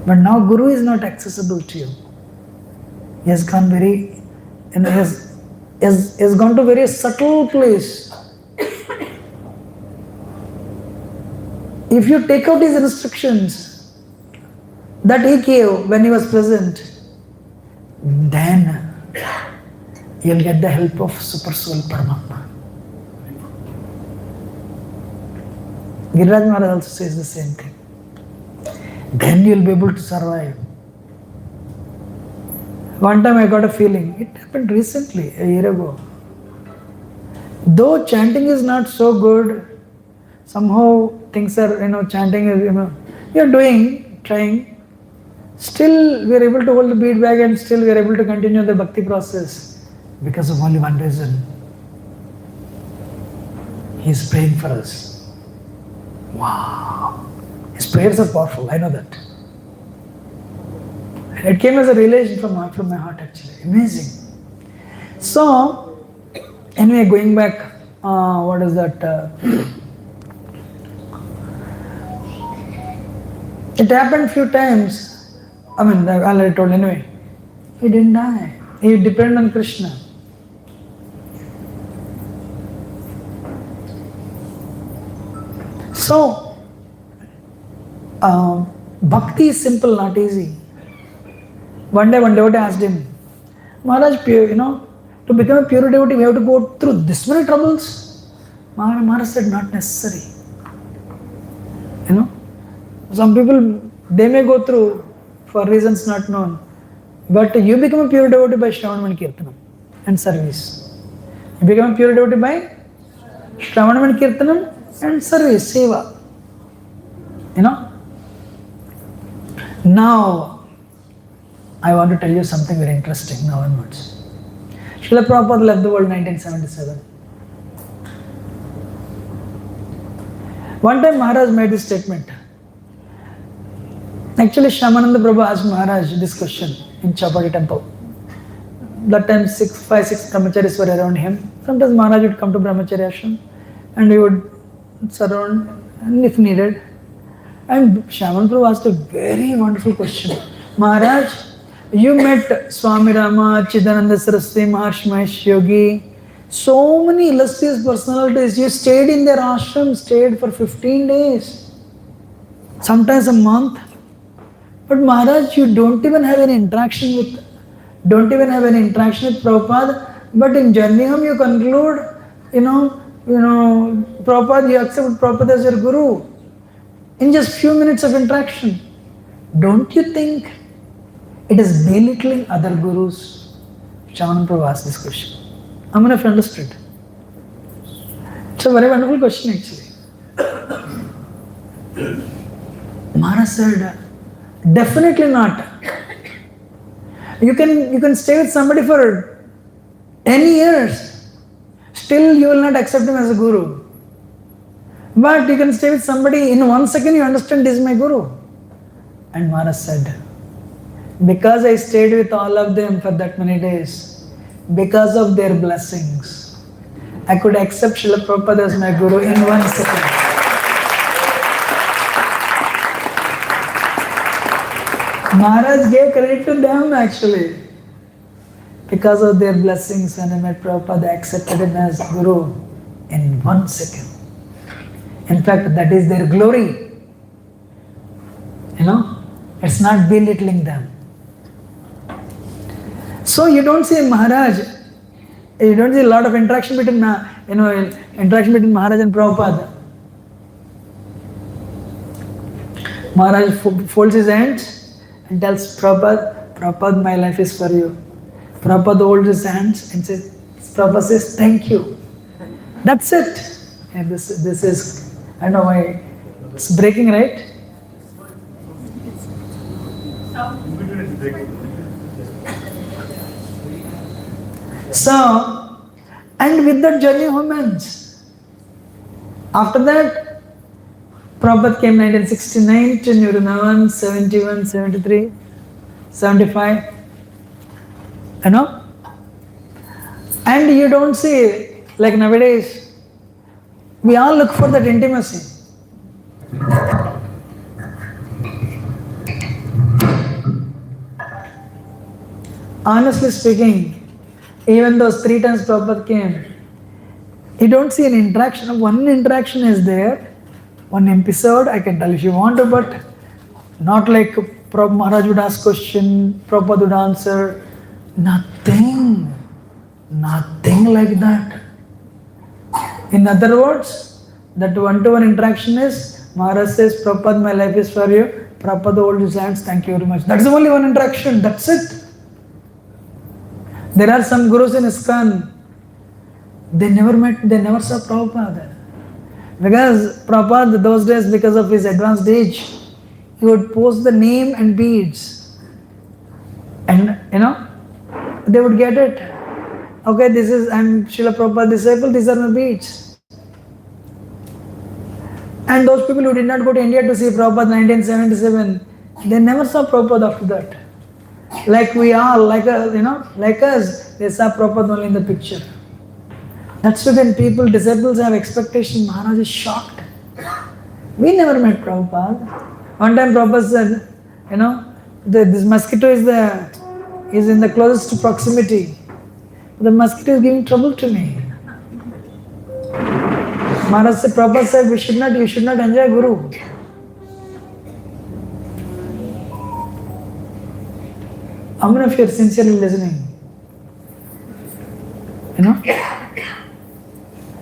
S1: But now Guru is not accessible to you. He has gone has gone to a very subtle place. If you take out his instructions that he gave when he was present, then you'll get the help of Super Soul Paramatma. Giriraj Maharaj also says the same thing. Then you'll be able to survive. One time I got a feeling, it happened recently, a year ago. Though chanting is not so good, somehow things are, chanting is, you're doing, trying. Still we are able to hold the beat back and still we are able to continue the bhakti process because of only one reason. He is praying for us. Wow! His prayers are powerful, I know that. And it came as a revelation from my heart actually. Amazing. So, anyway, going back, what is that? It happened few times. I already told anyway. He didn't die. He depended on Krishna. So, bhakti is simple, not easy. One day, one devotee asked him, Maharaj, to become a pure devotee, we have to go through this many troubles. Maharaj said, not necessary. Some people They may go through for reasons not known. But you become a pure devotee by Shravanam and Kirtanam and service. You become a pure devotee by Shravanam and Kirtanam and service, Seva. You know? Now, I want to tell you something very interesting now onwards. Srila Prabhupada left the world in 1977. One time Maharaj made this statement. Actually, Shyamananda Prabhu asked Maharaj this question in Chapati temple. That time 5-6 brahmacharis were around him. Sometimes Maharaj would come to brahmacharya ashram and he would surround and if needed. And Shyamananda Prabhu asked a very wonderful question. Maharaj, you met Swami Rama, Chidananda Saraswati, Maharshi Mahesh Yogi, so many illustrious personalities. You stayed in their ashram, stayed for 15 days, sometimes a month. But Maharaj, you don't even have any interaction with Prabhupada. But in journey home you conclude, Prabhupada, you accept Prabhupada as your guru. In just few minutes of interaction. Don't you think it is belittling other gurus? Shyamananda Prabhu asked this question. I mean, if you understood. It's a very wonderful question actually. Maharaj said, definitely not. You can stay with somebody for 10 years. Still you will not accept him as a guru. But you can stay with somebody, in 1 second you understand this is my guru. And Maharaj said, because I stayed with all of them for that many days, because of their blessings, I could accept Srila Prabhupada as my guru in 1 second. Maharaj gave credit to them actually. Because of their blessings, when I met Prabhupada, I accepted him as guru in 1 second. In fact, that is their glory. It's not belittling them. So you don't see Maharaj, you don't see a lot of interaction between Maharaj and Prabhupada. Maharaj folds his hands and tells Prabhupada, my life is for you. Prabhupada holds his hands and says, Prabhupada says, thank you. That's it. And this is, I don't know why, it's breaking, right? So, and with that journey home ends. After that, Prabhupada came 1969 to Nirvana, 71, 73, 75. And you don't see, like nowadays, we all look for that intimacy. Honestly speaking, even those 3 times Prabhupada came, you don't see an interaction. One interaction is there, one episode, I can tell if you want to, but not like Maharaj would ask question, Prabhupada would answer. Nothing like that. In other words, that one-to-one interaction is, Maharaj says, Prabhupada, my life is for you. Prabhupada holds his hands, thank you very much. That's the only one interaction, that's it. There are some gurus in ISKCON, they never saw Prabhupada. Because Prabhupada, those days, because of his advanced age, he would post the name and beads. And, they would get it. Okay, I'm Srila Prabhupada disciple, these are my beads. And those people who did not go to India to see Prabhupada in 1977, they never saw Prabhupada after that. Like we all, like us, they saw Prabhupada only in the picture. That's why when disciples have expectation, Maharaj is shocked. We never met Prabhupada. One time Prabhupada said, this mosquito is in the closest proximity. The mosquito is giving trouble to me. Maharaj said, Prabhupada said, you should not enjoy Guru. How many of you are sincerely listening?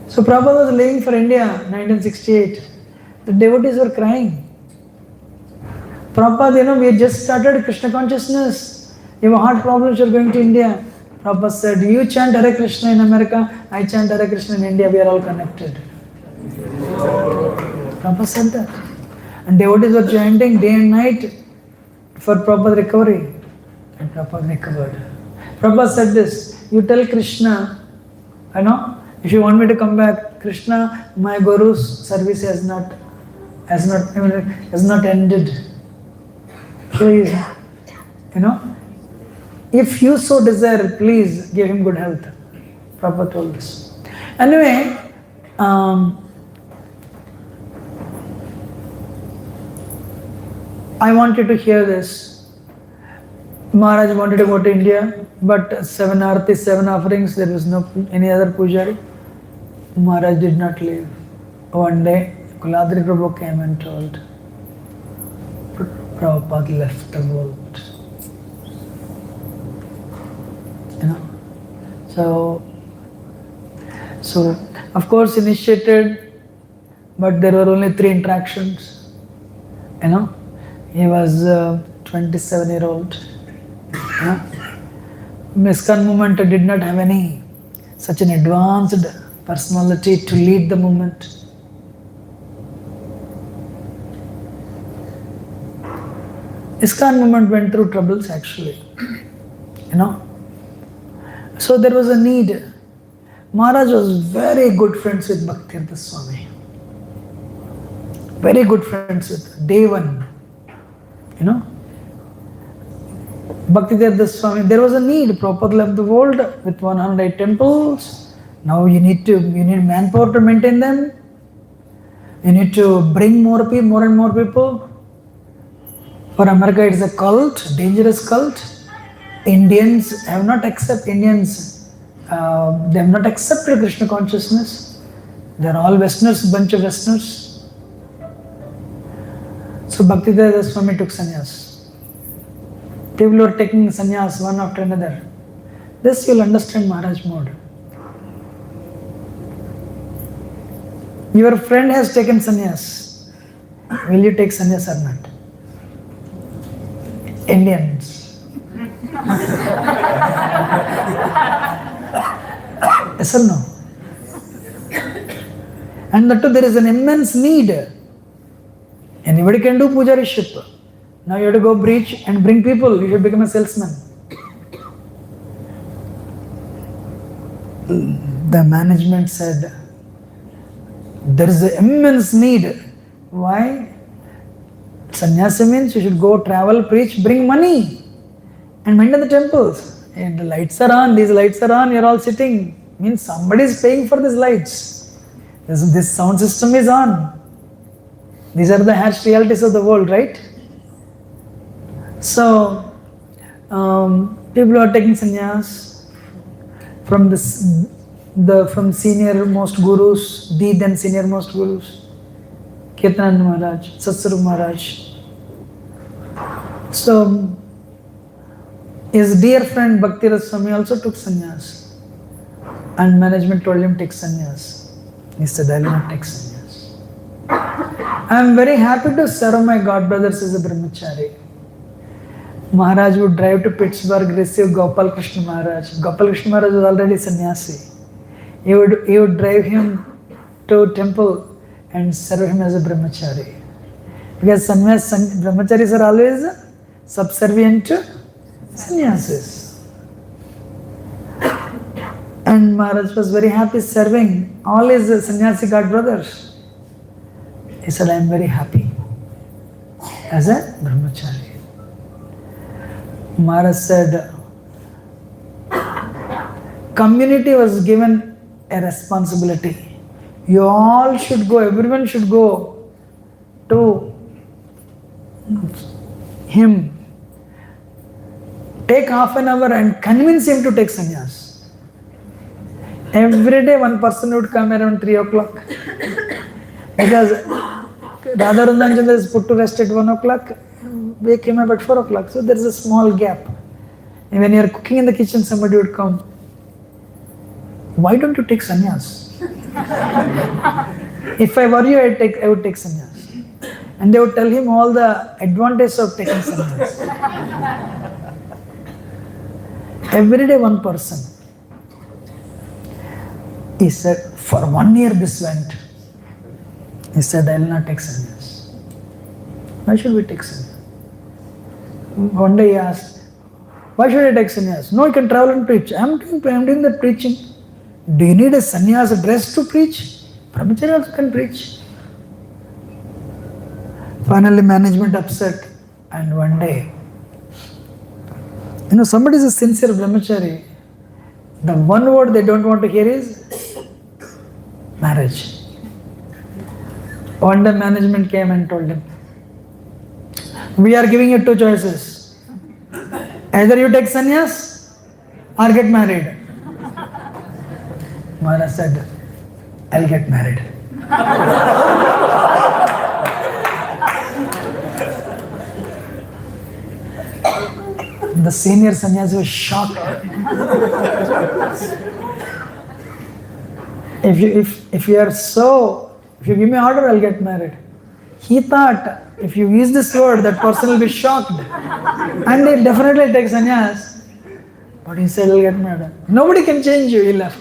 S1: So Prabhupada was leaving for India, 1968. The devotees were crying. Prabhupada, we just started Krishna consciousness. You have heart problems, you're going to India. Prabhupada said, you chant Hare Krishna in America, I chant Hare Krishna in India, we are all connected. Prabhupada said that. And devotees were chanting day and night for Prabhupada recovery. And Prabhupada recovered. Prabhupada said this, you tell Krishna, if you want me to come back, Krishna, my Guru's service has not ended. Please, if you so desire, please give him good health. Prabhupada told this. Anyway, I wanted to hear this. Maharaj wanted to go to India, but 7 artis, 7 offerings, there was no any other pujari. Maharaj did not leave. One day, Kuladri Prabhu came and told, Prabhupada left the world. So of course initiated, but there were only 3 interactions. He was 27-year-old. ISKCON movement did not have any such an advanced personality to lead the movement. ISKCON movement went through troubles actually. So there was a need. Maharaj was very good friends with Bhakti Swami. Very good friends with day one. Bhakti Swami, there was a need. Prabhupada left the world with 108 temples. Now you need manpower to maintain them. You need to bring more and more people. For America, it is a cult, dangerous cult. Indians have not accepted Krishna consciousness. They are all Westerners, bunch of Westerners. So Bhakti Swami took sannyas. People were taking sannyas one after another. This you'll understand Maharaj mode. Your friend has taken sannyas. Will you take sannyas or not? Indians. Yes or no? And that too, there is an immense need. Anybody can do pujariship. Now you have to go preach and bring people. You should become a salesman. The management said, there is an immense need. Why? Sannyasa means you should go travel, preach, bring money and maintain the temples. And the lights are on, these lights are on, you're all sitting. Means somebody is paying for these lights. This sound system is on. These are the harsh realities of the world, right? So, people are taking sannyas from from senior most gurus, the then senior most gurus, Kirtananda Maharaj, Satsvarup Maharaj. So, his dear friend Bhakti Swami also took sannyas. And management told him, take sannyas. He said, I will not take sannyas. I am very happy to serve my god brothers as a brahmachari. Maharaj would drive to Pittsburgh, receive Gopal Krishna Maharaj. Gopal Krishna Maharaj was already sannyasi. He would drive him to temple and serve him as a brahmachari. Because brahmacharis are always subservient to sannyasis. And Maharaj was very happy serving all his sannyasi god brothers. He said, I am very happy as a brahmachari. Maharaj said, community was given a responsibility. You all should go, everyone should go to him. Take half an hour and convince him to take sannyas. Every day one person would come around 3 o'clock. Because Radha Chandra is put to rest at 1 o'clock. Wake him up at 4 o'clock. So there is a small gap. And when you are cooking in the kitchen, somebody would come. Why don't you take sannyas? If I were you, I would take sannyas. And they would tell him all the advantages of taking sannyas. Every day one person. He said, for 1 year this went. He said, I will not take sannyas. Why should we take sannyas? One day he asked, why should I take sannyas? No, you can travel and preach. I am doing that preaching. Do you need a sannyas dress to preach? Brahmachari also can preach. Finally, management upset, and one day, somebody is a sincere brahmachari. The one word they don't want to hear is marriage. One day, management came and told him, we are giving you 2 choices. Either you take sannyas or get married. Maharaj said, I'll get married. The senior sannyasi was shocked. If you give me order, I'll get married. He thought, if you use this word, that person will be shocked. And he'll definitely take sannyas. But he said, I'll get married. Nobody can change you, he left.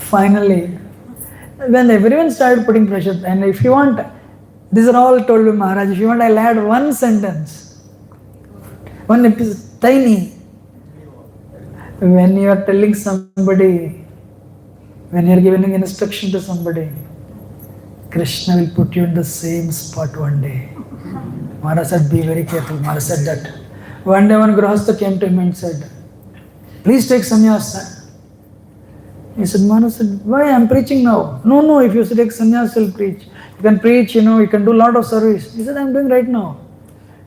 S1: Finally, when everyone started putting pressure, and if you want, these are all told by Maharaj, if you want, I'll add one sentence. One episode, tiny. When you are telling somebody, when you are giving an instruction to somebody, Krishna will put you in the same spot one day. Maharaj said, be very careful. Maharaj said that. One day one Grahastha came to him and said, please take sannyas. He said, Maharaj said, why? I am preaching now. No, if you take sannyas, you'll preach. You can preach, you can do a lot of service. He said, I am doing right now.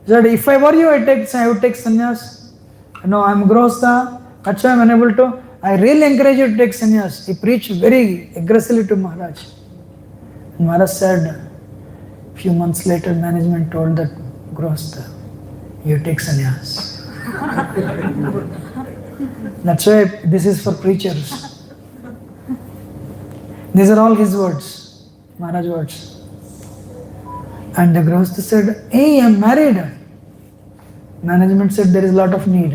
S1: He said, if I were you, I would take sannyas. No, I am Grahastha. That's why I am unable to. I really encourage you to take sannyas. He preached very aggressively to Maharaj. And Maharaj said, a few months later, management told that Grahastha, you take sannyas. That's why this is for preachers. These are all his words, Maharaj words. And the Grahastha said, hey, I am married. Management said, there is a lot of need.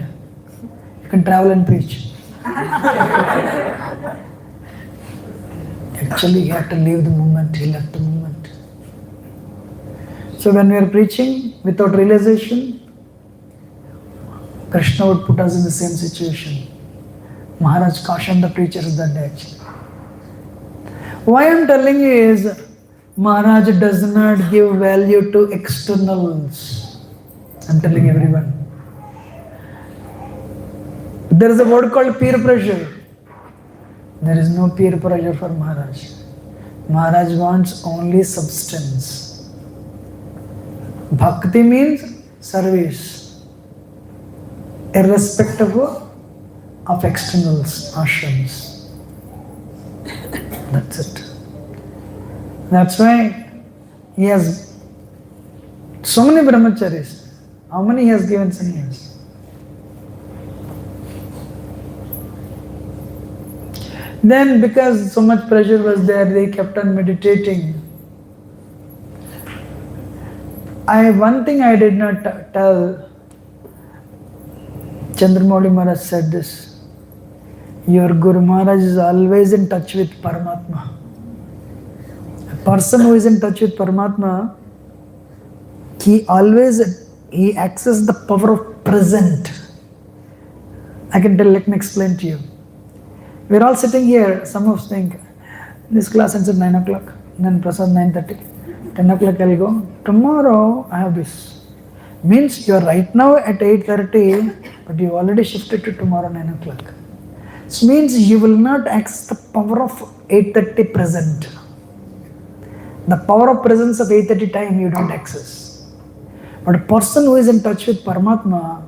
S1: You can travel and preach. Actually, he had to leave the movement. He left the movement. So when we are preaching without realization, Krishna would put us in the same situation. Maharaj cautioned the preachers that day actually. Why I am telling you is, Maharaj does not give value to externals. I am telling everyone. There is a word called peer pressure. There is no peer pressure for Maharaj. Maharaj wants only substance. Bhakti means service, irrespective of externals, ashrams. That's it. That's why he has so many brahmacharis. How many he has given sannyas? Then because so much pressure was there, they kept on meditating. One thing I did not tell, Chandramouli Maharaj said this, your Guru Maharaj is always in touch with Paramatma. A person who is in touch with Paramatma, he accesses the power of present. Let me explain to you. We're all sitting here, some of us think, this class ends at 9 o'clock, then Prasad 9:30, 10 o'clock I'll go, tomorrow I have this. Means you're right now at 8:30, but you already shifted to tomorrow 9 o'clock. It means you will not access the power of 8:30 present. The power of presence of 8:30 time you don't access. But a person who is in touch with Paramatma,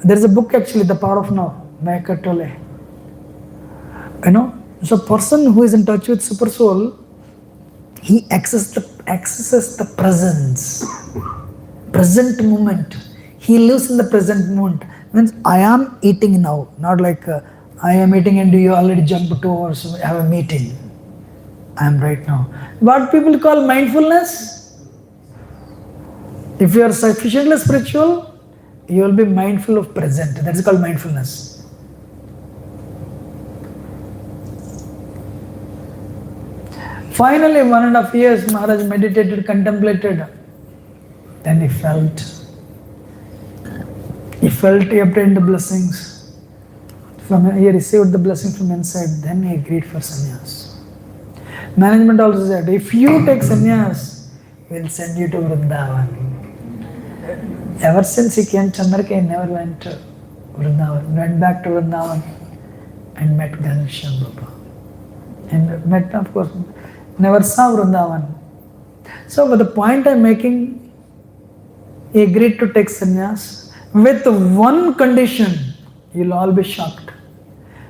S1: there is a book actually, The Power of Now, by Eckhart Tolle. So person who is in touch with Super Soul, he accesses the presence, present moment. He lives in the present moment. Means I am eating now, not like I am eating and you already jump to or have a meeting. I am right now. What people call mindfulness? If you are sufficiently spiritual, you will be mindful of present. That is called mindfulness. Finally, 1.5 years, Maharaj meditated, contemplated. Then he felt, he obtained the blessings. He received the blessing from inside. Then he agreed for sannyas. Management also said, if you take sannyas, we'll send you to Vrindavan. Ever since he came to America, he never went to Vrindavan. Went back to Vrindavan and met Ganesha Baba. And met, of course, never saw Vrindavan. So, but the point I'm making, he agreed to take sannyas with one condition. You'll all be shocked.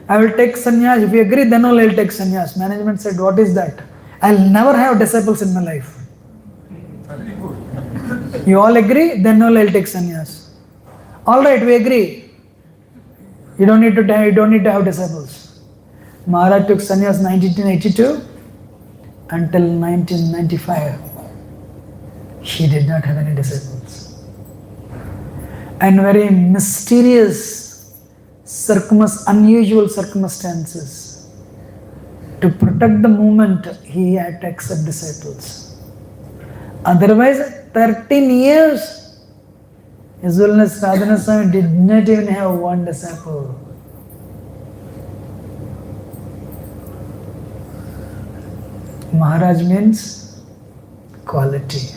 S1: I will take sannyas. If you agree, then only I'll take sannyas. Management said, what is that? I'll never have disciples in my life. You all agree? Then only I'll take sannyas. All right, we agree. You don't need to have disciples. Maharaj took sannyas 1982 until 1995. He did not have any disciples. And very mysterious, unusual circumstances. To protect the movement, he had to accept disciples. Otherwise, 13 years, His Holiness Radhanath Swami did not even have one disciple. Maharaj means quality.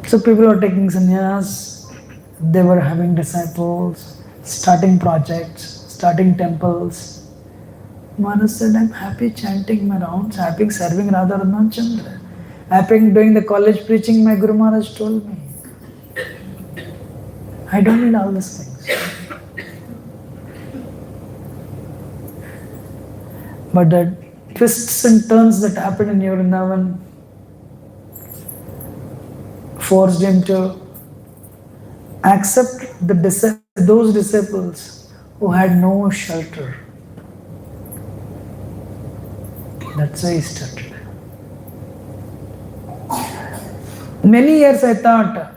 S1: So people were taking sannyas, they were having disciples, starting projects, starting temples. Maharaj said, I'm happy chanting my rounds, happy serving Radharanath Chandra, happy doing the college preaching my Guru Maharaj told me. I don't need all these things. But the twists and turns that happened in Vrindavan forced him to accept those disciples who had no shelter. That's why he started. Many years I thought,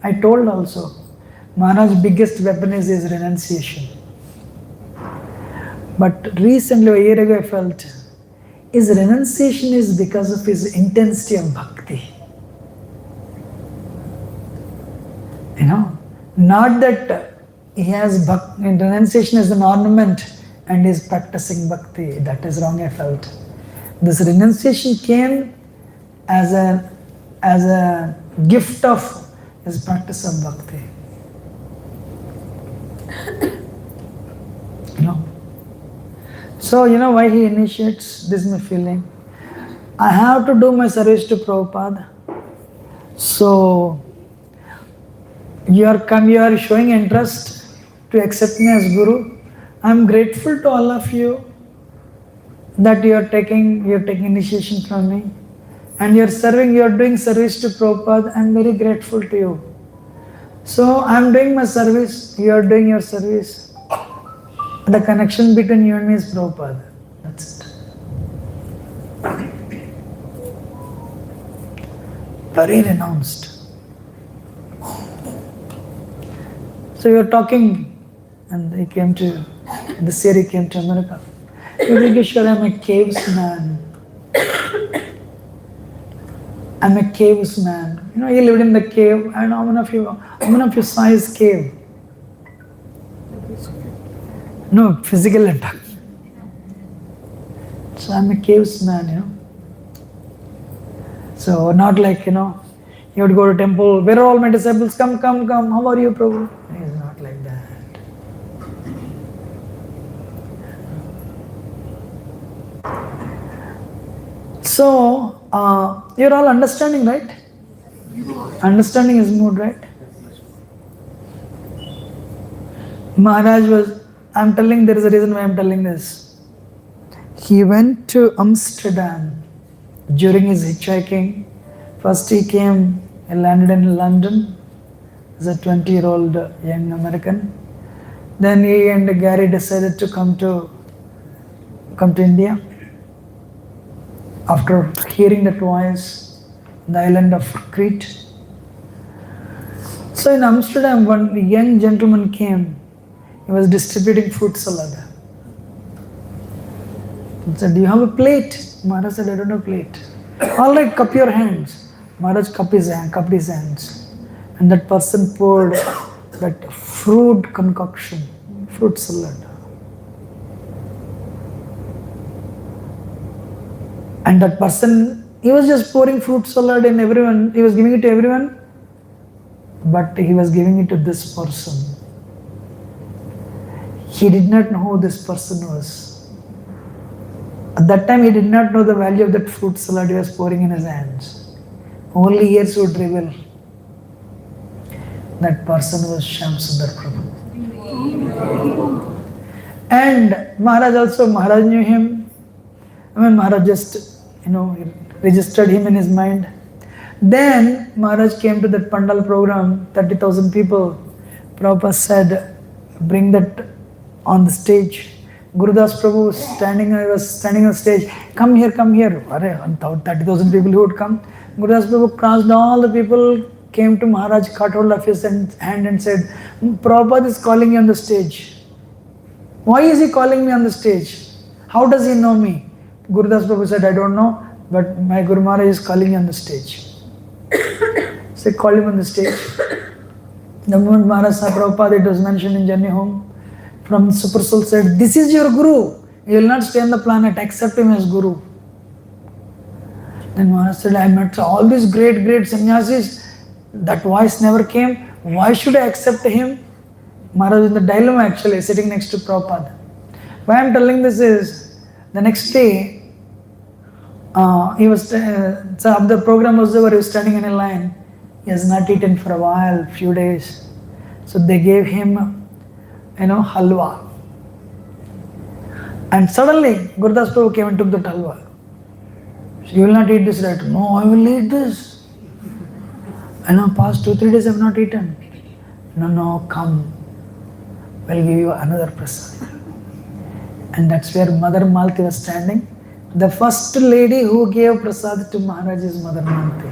S1: I told also, Maharaj's biggest weapon is his renunciation. But recently, a year ago, I felt his renunciation is because of his intensity of bhakti. You know, not that he has renunciation as an ornament and is practicing bhakti. That is wrong, I felt. This renunciation came as a gift of his practice of bhakti. You know. So, you know why he initiates? This is my feeling. I have to do my service to Prabhupada. So, you are showing interest to accept me as Guru. I am grateful to all of you that you are taking initiation from me. And you are doing service to Prabhupada. I am very grateful to you. So, I am doing my service, you are doing your service. The connection between you and me is Prabhupada. That's it. Very renounced. So we were talking, and this year he came to America. Kishore, I'm a caves man. I'm a caves man. You know, he lived in the cave. I don't know how many of you saw his cave. No, physical attack. So I'm a caves man, you know. So not like, you know, you would go to temple, where are all my disciples? Come, how are you, Prabhu? He's not like that. So, you're all understanding, right? Understanding is mood, right? Maharaj there is a reason why I'm telling this. He went to Amsterdam during his hitchhiking. First he landed in London as a 20-year-old young American. Then he and Gary decided to come to India. after hearing that voice in the island of Crete. So in Amsterdam, one young gentleman came. He was distributing fruit salad. He said, "Do you have a plate?" Maharaj said, "I don't have a plate." "All right, cup your hands." Maharaj cupped his hands. And that person poured that fruit concoction, fruit salad. And that person, he was just pouring fruit salad in everyone. He was giving it to everyone. But he was giving it to this person. He did not know who this person was. At that time, he did not know the value of that fruit salad he was pouring in his hands. Only years would reveal. That person was Shyam Sundar Prabhu. And Maharaj knew him. Maharaj just, registered him in his mind. Then Maharaj came to that Pandal program, 30,000 people. Prabhupada said, "Bring that on the stage." Gurudas Prabhu was standing on stage. "Come here. 30,000 people who would come." Gurudas Prabhu crossed all the people, came to Maharaj, caught hold of his hand and said, "Prabhupada is calling you on the stage." "Why is he calling me on the stage? How does he know me?" Gurudas Prabhu said, "I don't know, but my Guru Maharaj is calling you on the stage." So call him on the stage. The moment Maharaj saw Prabhupada, it was mentioned in Journey Home. From Super Soul said, "This is your Guru. You will not stay on the planet. Accept him as Guru." Then Maharaj said, "I met all these great sannyasis. That voice never came. Why should I accept him?" Maharaj was in the dilemma actually, sitting next to Prabhupada. Why I am telling this is, the next day, the program was over, he was standing in a line. He has not eaten for a while, few days. So they gave him, halwa. And suddenly, Gurudas Prabhu came and took that halwa. "You will not eat this, right?" "No, I will eat this. Past 2-3 days I have not eaten." No, come. We'll give you another prasad. And that's where Mother Malti was standing. The first lady who gave prasad to Maharaj is Mother Malti.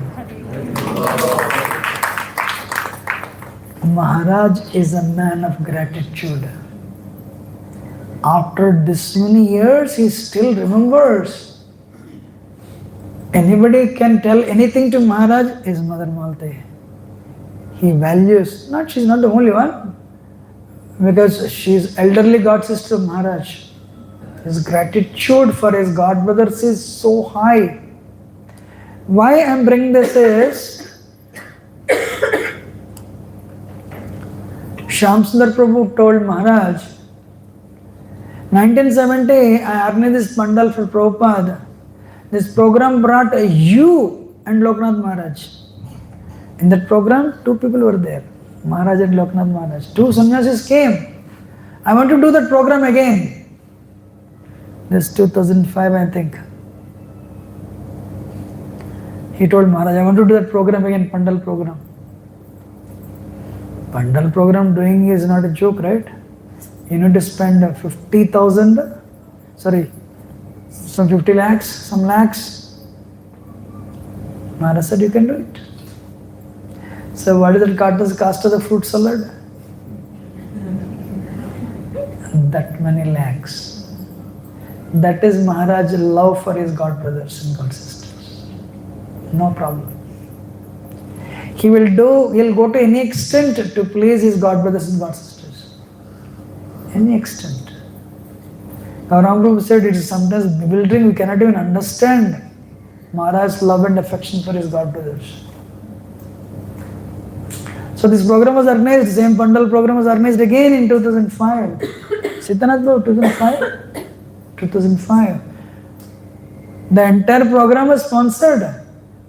S1: Maharaj is a man of gratitude. After this many years, he still remembers. Anybody can tell anything to Maharaj is Mother Malti. He values, she's not the only one, because she's elderly god sister of Maharaj. His gratitude for his god brothers is so high. Why I am bringing this is, Shyam Sundar Prabhu told Maharaj, 1970 I organized this Pandal for Prabhupada. This program brought you and Loknath Maharaj. In that program, 2 people were there, Maharaj and Loknath Maharaj. 2 sannyasis came. I want to do that program again. This 2005, I think. He told Maharaj, "I want to do that program again, Pandal program." Pandal program doing is not a joke, right? You need to spend 50,000, some 50 lakhs, some lakhs. Maharaj said, "You can do it." So what is the cost of the fruit salad? That many lakhs. That is Maharaj's love for his god brothers and god sisters. No problem. He'll go to any extent to please his god brothers and god sisters. Any extent. Gauranga Prabhu said it is sometimes bewildering, we cannot even understand Maharaj's love and affection for his god brothers. So this program was organized, the same Pandal program was organized again in 2005. Siddhanath Prabhu, 2005. The entire program was sponsored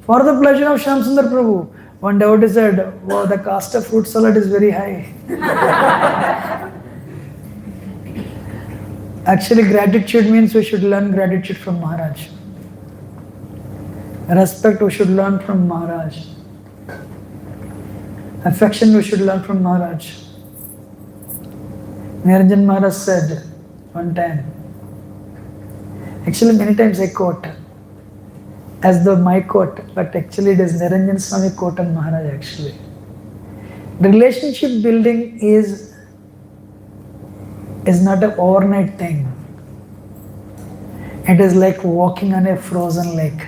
S1: for the pleasure of Shyam Sundar Prabhu. One devotee said, "Wow, the cost of fruit salad is very high." Actually, gratitude means we should learn gratitude from Maharaj. Respect we should learn from Maharaj. Affection we should learn from Maharaj. Niranjan Maharaj said one time, actually many times I quote, as though my quote, but actually it is Niranjan Swami quote on Maharaj actually. Relationship building is not an overnight thing. It is like walking on a frozen lake.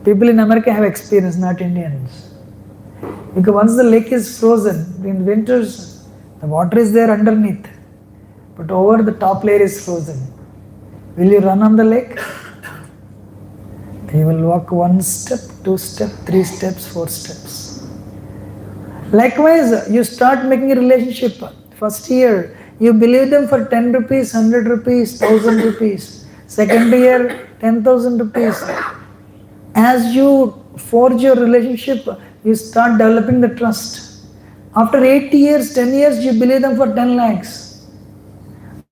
S1: People in America have experience, not Indians. Because once the lake is frozen, in winters, the water is there underneath, but over the top layer is frozen. Will you run on the lake? You will walk 1 step, 2 steps, 3 steps, 4 steps. Likewise, you start making a relationship. First year, you believe them for 10 rupees, 100 rupees, 1000 rupees. Second year, 10,000 rupees. As you forge your relationship, you start developing the trust. After 8 years, 10 years, you believe them for 10 lakhs.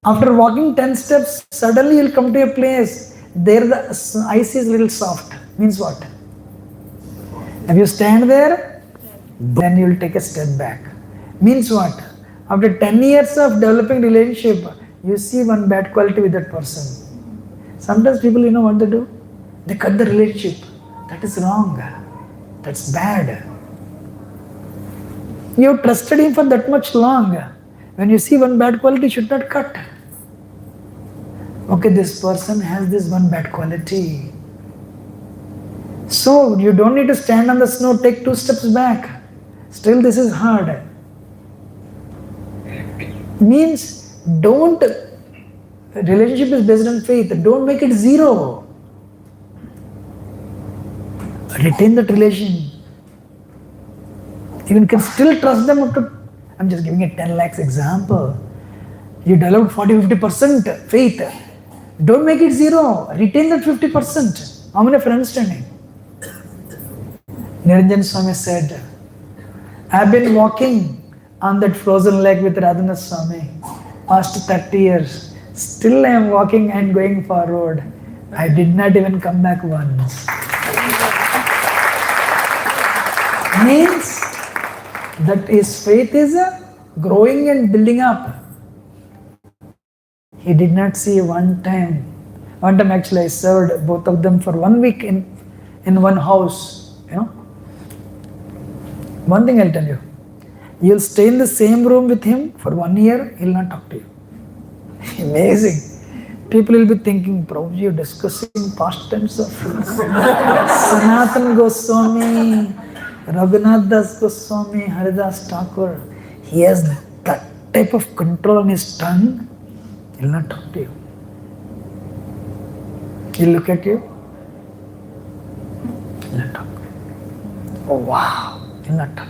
S1: After walking 10 steps, suddenly you'll come to a place, there the ice is little soft. Means what? If you stand there, then you'll take a step back. Means what? After 10 years of developing relationship, you see one bad quality with that person. Sometimes people, you know what they do? They cut the relationship. That is wrong. That's bad. You trusted him for that much long. When you see one bad quality, you should not cut. Okay, this person has this one bad quality. So you don't need to stand on the snow, take 2 steps back. Still this is hard. Means don't, relationship is based on faith. Don't make it zero. Retain that relation. You can still trust them up to, I'm just giving a 10 lakhs example. You developed 40-50% faith. Don't make it zero. Retain that 50%. How many friends standing? Niranjan Swami said, I've been walking on that frozen lake with Radhanath Swami past 30 years. Still I am walking and going forward. I did not even come back once. Means that his faith is growing and building up. He did not see one time. One time actually I served both of them for 1 week in one house. You know. One thing I'll tell you. You'll stay in the same room with him for 1 year, he'll not talk to you. Amazing. People will be thinking, Prabhuji, you're discussing past tense of Sanatan Goswami, Raghunath Das Goswami, Haridas Thakur. He has that type of control on his tongue. He'll not talk to you. He'll look at you. He'll not talk. Oh wow. He'll not talk.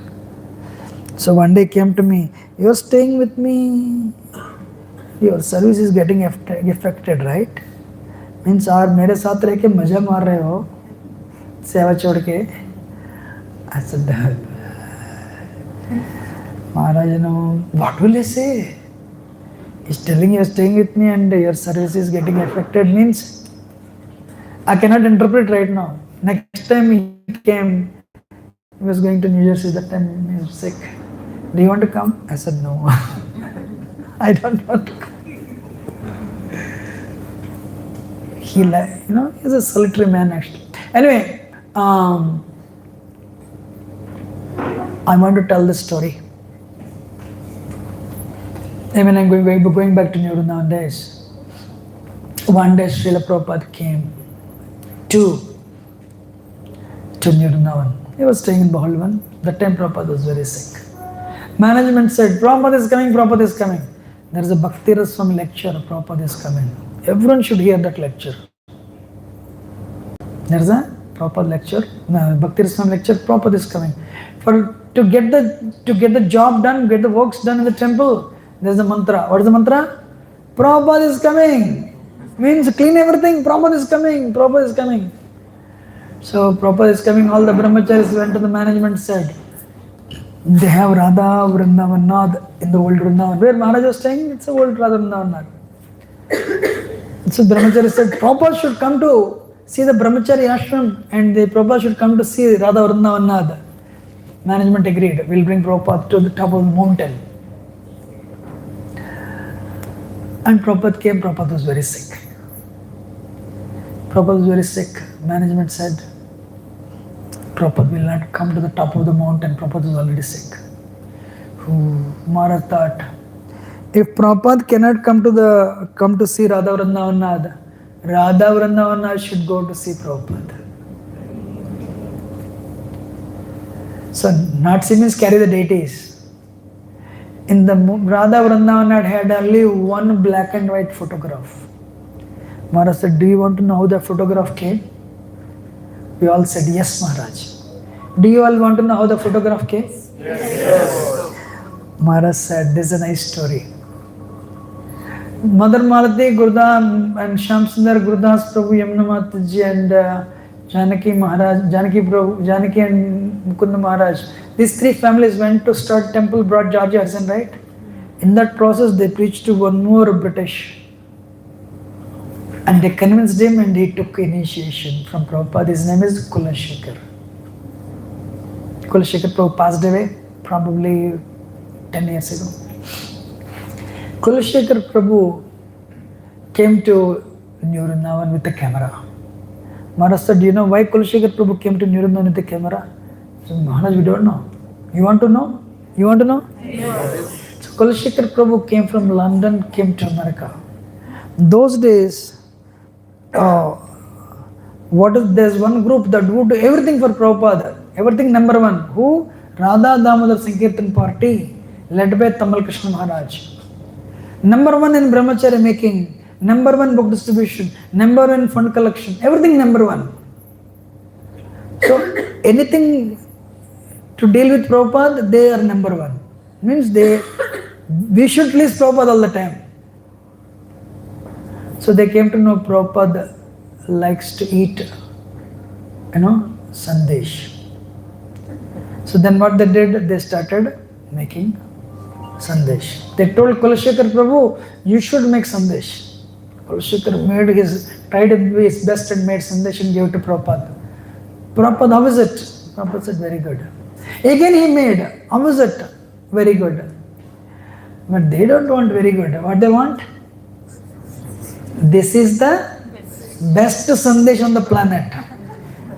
S1: So one day he came to me, you're staying with me. Your service is getting affected, right? Means आप मेरे साथ रह के मजा मार रहे हो सेवा छोड़ के. I said, Maharaj, you know, what will he say? He's telling you staying with me and your service is getting affected. Means I cannot interpret right now. Next time he came, he was going to New Jersey, that time he was sick. Do you want to come? I said, no. I don't want to come. He, you know, he's a solitary man actually. Anyway, I want to tell this story. When I'm going back to New Vrindavan days, one day Srila Prabhupada came to New Vrindavan. He was staying in Bahalwan. That time Prabhupada was very sick. Management said, Prabhupada is coming, Prabhupada is coming. There is a Bhakti Raswami lecture, Prabhupada is coming. Everyone should hear that lecture. There is a Prabhupada lecture, Bhakti Raswami lecture, Prabhupada is coming. To get the job done, get the works done in the temple, there is a mantra. What is the mantra? Prabhupada is coming. Means clean everything, Prabhupada is coming, Prabhupada is coming. So Prabhupada is coming, all the brahmacharis went to the management, said, they have Radha Vrindavan in the old Vrindavan. Where Maharaj was staying, it's the old Radha Vrindavan. So brahmachari said, Prabhupada should come to see the brahmachari ashram and the Prabhupada should come to see Radha Vrindavan. Management agreed, we'll bring Prabhupada to the top of the mountain. And Prabhupada came, Prabhupada was very sick. Prabhupada was very sick. Management said, Prabhupada will not come to the top of the mountain. Prabhupada was already sick. Maharaj thought, if Prabhupada cannot come to see Radha Vrindavanad, Radha Vrindavanad should go to see Prabhupada. So Natsi means carry the deities. In the Radha Vrindavanad had only one black and white photograph. Maharaj said, do you want to know how the photograph came? We all said, yes, Maharaj. Do you all want to know how the photograph came? Yes. Maharaj said, this is a nice story. Mother Malati, Gurudam and Shamsundar, Gurudas Prabhu, Yamuna Mataji and Janaki Maharaj, Janaki and Mukunda Maharaj. These three families went to start temple, brought George Harrison, right? In that process, they preached to one more British. And they convinced him and he took initiation from Prabhupada. His name is Kulashekar. Kulashekar Prabhu passed away probably 10 years ago. Kulashekar Prabhu came to New Vrindavan with a camera. Maharaj said, do you know why Kulashekar Prabhu came to New Vrindavan with a camera? I said, Maharaj, we don't know. You want to know? You want to know? Yes. So Kulashekar Prabhu came from London, came to America. Those days, there's one group that would do everything for Prabhupada, everything number one. Who? Radha Damodar Sankirtan Party, led by Tamal Krishna Maharaj. Number one in brahmacharya making, number one book distribution, number one fund collection, everything number one. So anything to deal with Prabhupada, they are number one. Means we should please Prabhupada all the time. So they came to know Prabhupada likes to eat, sandesh. So then what they did, they started making sandesh. They told Kulashekar Prabhu, you should make sandesh. Kulashekar tried his best and made sandesh and gave it to Prabhupada. Prabhupada, how is it? Prabhupada said, very good. Again he made, how is it? Very good. But they don't want very good. What they want? This is the best sandesh on the planet.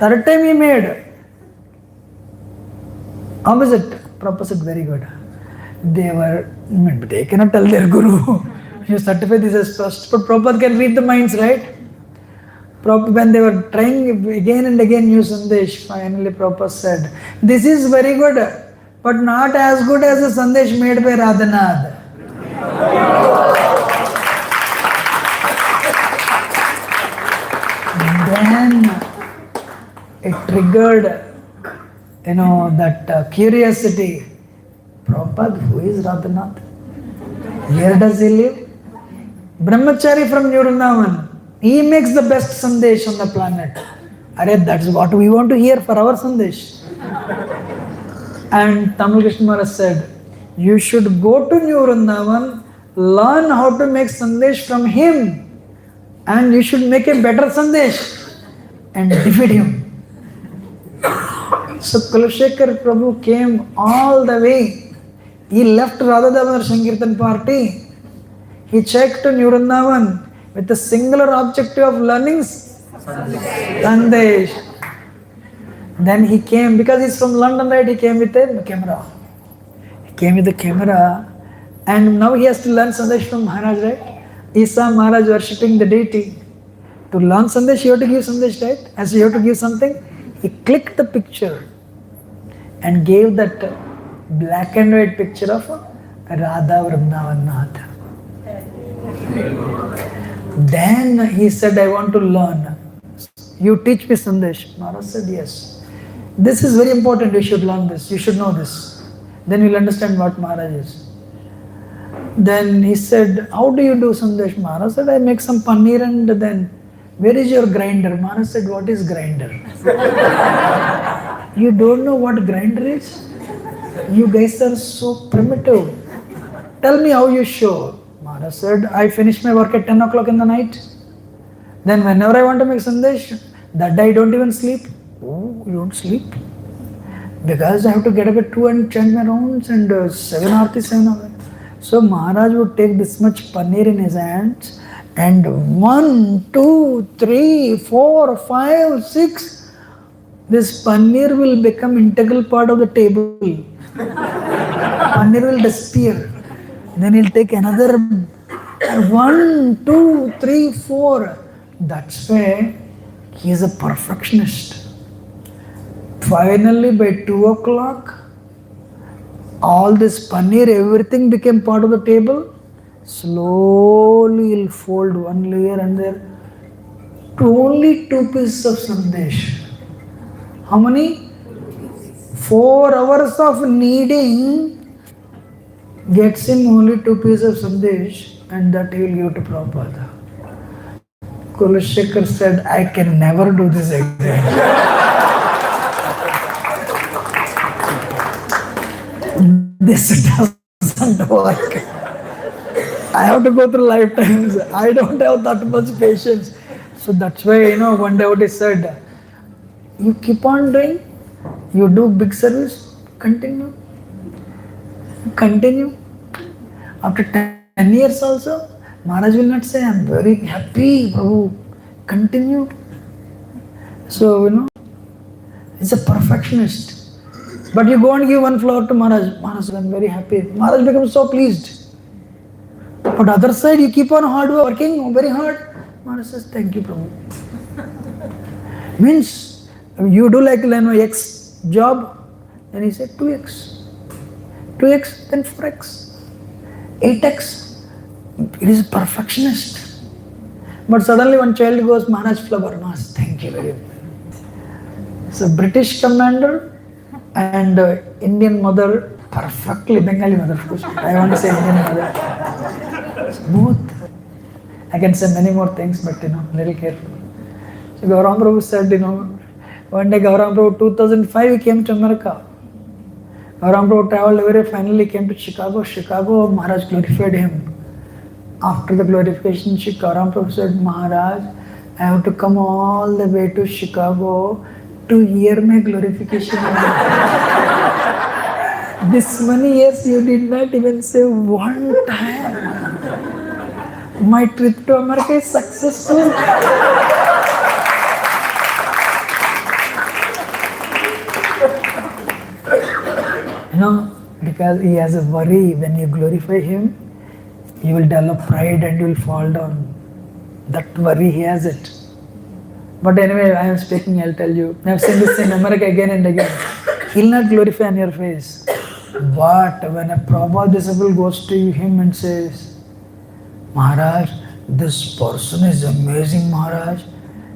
S1: Third time he made. How is it? Prabhupada said, very good. They cannot tell their guru, you certify this as first. But Prabhupada can read the minds, right? When they were trying again and again new sandesh, finally Prabhupada said, this is very good, but not as good as the sandesh made by Radhanath. Then it triggered, that curiosity. Prabhupada, who is Radhanath? Where does he live? Brahmachari from New Vrindavan. He makes the best sandesh on the planet. That's what we want to hear for our sandesh. And Tamal Krishna Maharaj said, you should go to New Vrindavan, learn how to make sandesh from him, and you should make a better sandesh and defeat him. So Kulashekar Prabhu came all the way. He left Radha Damodar Sankirtan Party. He checked to New Vrindavan with the singular objective of learning sandesh. Then he came, because he's from London, right? He came with a camera. He came with a camera, and now he has to learn sandesh from Maharaj, right? He saw Maharaj worshipping the deity. To learn sandesh, you have to give sandesh, right? As you have to give something, he clicked the picture and gave that black and white picture of Radha Vrindavannath. Then he said, I want to learn. You teach me sandesh. Maharaj said, yes. This is very important, you should learn this, you should know this. Then you'll understand what Maharaj is. Then he said, how do you do sandesh? Maharaj said, I make some paneer and then, where is your grinder? Maharaj said, what is grinder? You don't know what grinder is? You guys are so primitive. Tell me how you show. Maharaj said, I finish my work at 10 o'clock in the night. Then whenever I want to make sandesh, that day I don't even sleep. Oh, you don't sleep? Because I have to get up at 2 and chant my rounds and 7 aarti, 7 hours. So Maharaj would take this much paneer in his hands And 1, 2, 3, 4, 5, 6, this paneer will become integral part of the table. Paneer will disappear. Then he'll take another 1, 2, 3, 4. That's why he is a perfectionist. Finally, by 2 o'clock, all this paneer, everything became part of the table. Slowly he'll fold one layer and there only 2 pieces of sandesh. How many? 4 hours of kneading gets him only 2 pieces of sandesh, and that he will give to Prabhupada. Kulashekar said, I can never do this again. This doesn't work. I have to go through lifetimes. I don't have that much patience. So that's why, one devotee said, you keep on doing, you do big service, continue. After 10 years also, Maharaj will not say, I'm very happy, Prabhu. Continue. So, he's a perfectionist. But you go and give 1 flower to Maharaj. Maharaj says, I'm very happy. Maharaj becomes so pleased. But other side, you keep on working very hard. Maharaj says, thank you, Prabhu. Means, you do like X job, then he said 2X. 2X, then 4X. 8X. It is a perfectionist. But suddenly one child goes, Maharaj flower, Maharaj, thank you very much. So British commander and Indian mother, perfectly, Bengali mother, of course. I want to say Indian mother. Smooth. I can say many more things, but little careful. So Gauram Prabhu said, one day Gauram Prabhu, 2005, he came to America. Gauram Prabhu traveled very, finally came to Chicago. Chicago, Maharaj glorified him. After the glorification, Gauram Prabhu said, Maharaj, I have to come all the way to Chicago to hear my glorification. This many years you did not even say one time. My trip to America is successful. Because he has a worry. When you glorify him, you will develop pride and you will fall down. That worry, he has it. But anyway, I am speaking, I'll tell you. I have seen this in America again and again. He'll not glorify on your face. But when a Prabhupada disciple goes to him and says, Maharaj, this person is amazing, Maharaj.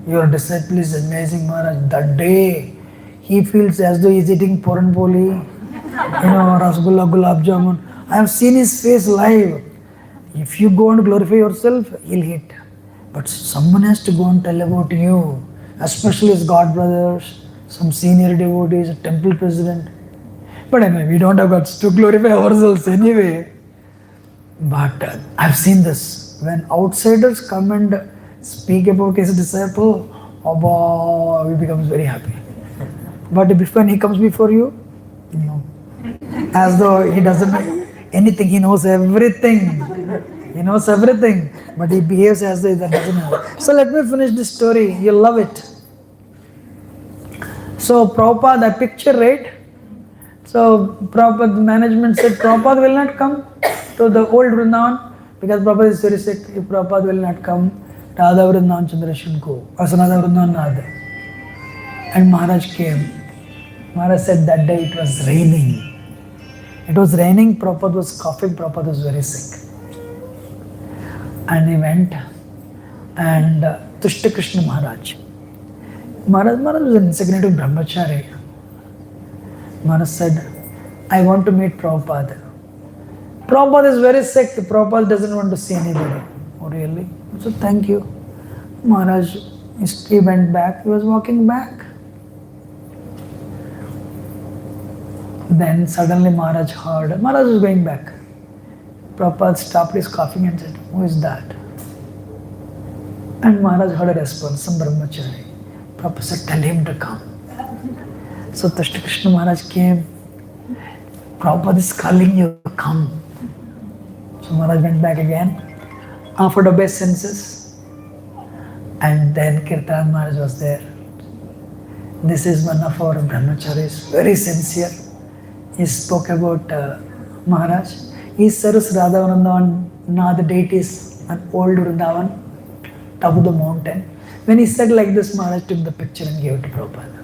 S1: Your disciple is amazing, Maharaj. That day, he feels as though he's eating puran poli, rasgulla, gulab jamun. I have seen his face live. If you go and glorify yourself, he'll hit. But someone has to go and tell about you, especially his God brothers, some senior devotees, a temple president. But anyway, we don't have guts to glorify ourselves anyway. But I've seen this. When outsiders come and speak about his disciple, he becomes very happy. But when he comes before you, as though he doesn't know anything, he knows everything. He knows everything, but he behaves as though he doesn't know. So let me finish this story. You'll love it. So Prabhupada, that picture, right? So Prabhupada management said Prabhupada will not come to the old Vrindavan because Prabhupada is very sick. If Prabhupada will not come, Radha Vrindavan Chandra should go. Asanada Vrindavan Radha. And Maharaj came. Maharaj said that day it was raining. It was raining, Prabhupada was coughing, Prabhupada was very sick. And he went and Tushta Krishna Maharaj. Maharaj was an insignificant brahmachari. Maharaj said, I want to meet Prabhupada. Prabhupada is very sick. Prabhupada doesn't want to see anybody. Oh, really? So thank you. Maharaj, he went back. He was walking back. Then suddenly Maharaj heard. Maharaj was going back. Prabhupada stopped his coughing and said, who is that? And Maharaj heard a response, some brahmachari. Prabhupada said, tell him to come. So Tushta Krishna Maharaj came. Prabhupada is calling you, come. So Maharaj went back again. offered obeisances, and then Kirtan Maharaj was there. This is one of our brahmacharis, very sincere. He spoke about Maharaj. He serves Radha Vrindavan, now the deities, an old Vrindavan, top of the mountain. When he said like this, Maharaj took the picture and gave it to Prabhupada.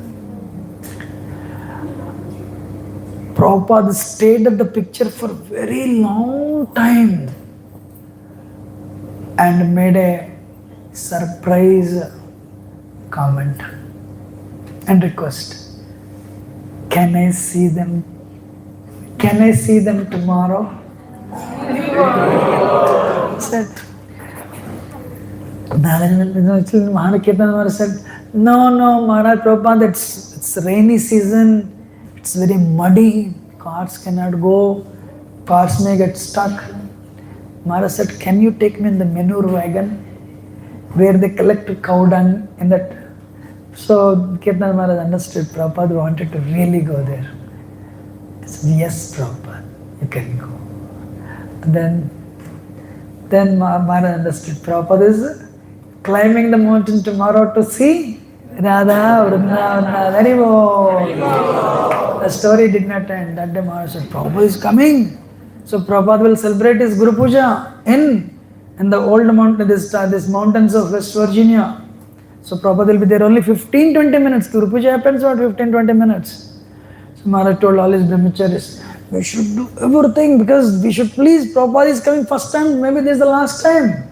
S1: Prabhupada stayed at the picture for a very long time and made a surprise comment and request. Can I see them? Can I see them tomorrow? Said. Maharaj said, no, Maharaj Prabhupada, it's rainy season, it's very muddy, cars cannot go, cars may get stuck. Maharaj said, can you take me in the manure wagon where they collect cow dung in that? So Kirtan Maharaj understood Prabhupada wanted to really go there. He said, yes, Prabhupada, you can go. And then Maharaj understood Prabhupada is climbing the mountain tomorrow to see Radha Vrindavan. The story did not end. That day Maharaj said, Prabhupada is coming. So Prabhupada will celebrate his Guru Puja in the old mountain, this mountains of West Virginia. So Prabhupada will be there only 15-20 minutes. Guru Puja happens about 15-20 minutes. So Maharaj told all his brahmacharis, we should do everything because we should please. Prabhupada is coming first time, maybe this is the last time.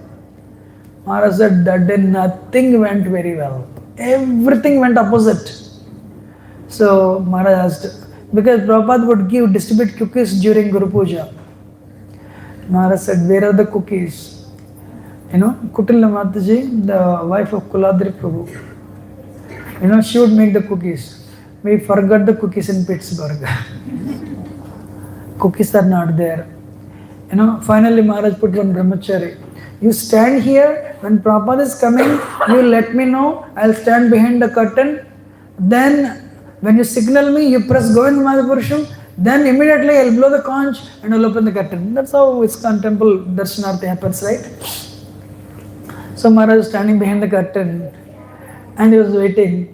S1: Maharaj said that day nothing went very well. Everything went opposite. So Maharaj asked, because Prabhupada would distribute cookies during Guru Puja. Maharaj said, where are the cookies? Kutilla Mataji, the wife of Kuladri Prabhu, she would make the cookies. We forgot the cookies in Pittsburgh. Cookies are not there. Finally Maharaj put one brahmachari. You stand here, when Prabhupada is coming, you let me know, I'll stand behind the curtain. Then when you signal me, you press Govinda Madhapurusham, then immediately I'll blow the conch and I'll open the curtain. That's how ISKCON temple darshanarthi happens, right? So Maharaj was standing behind the curtain and he was waiting.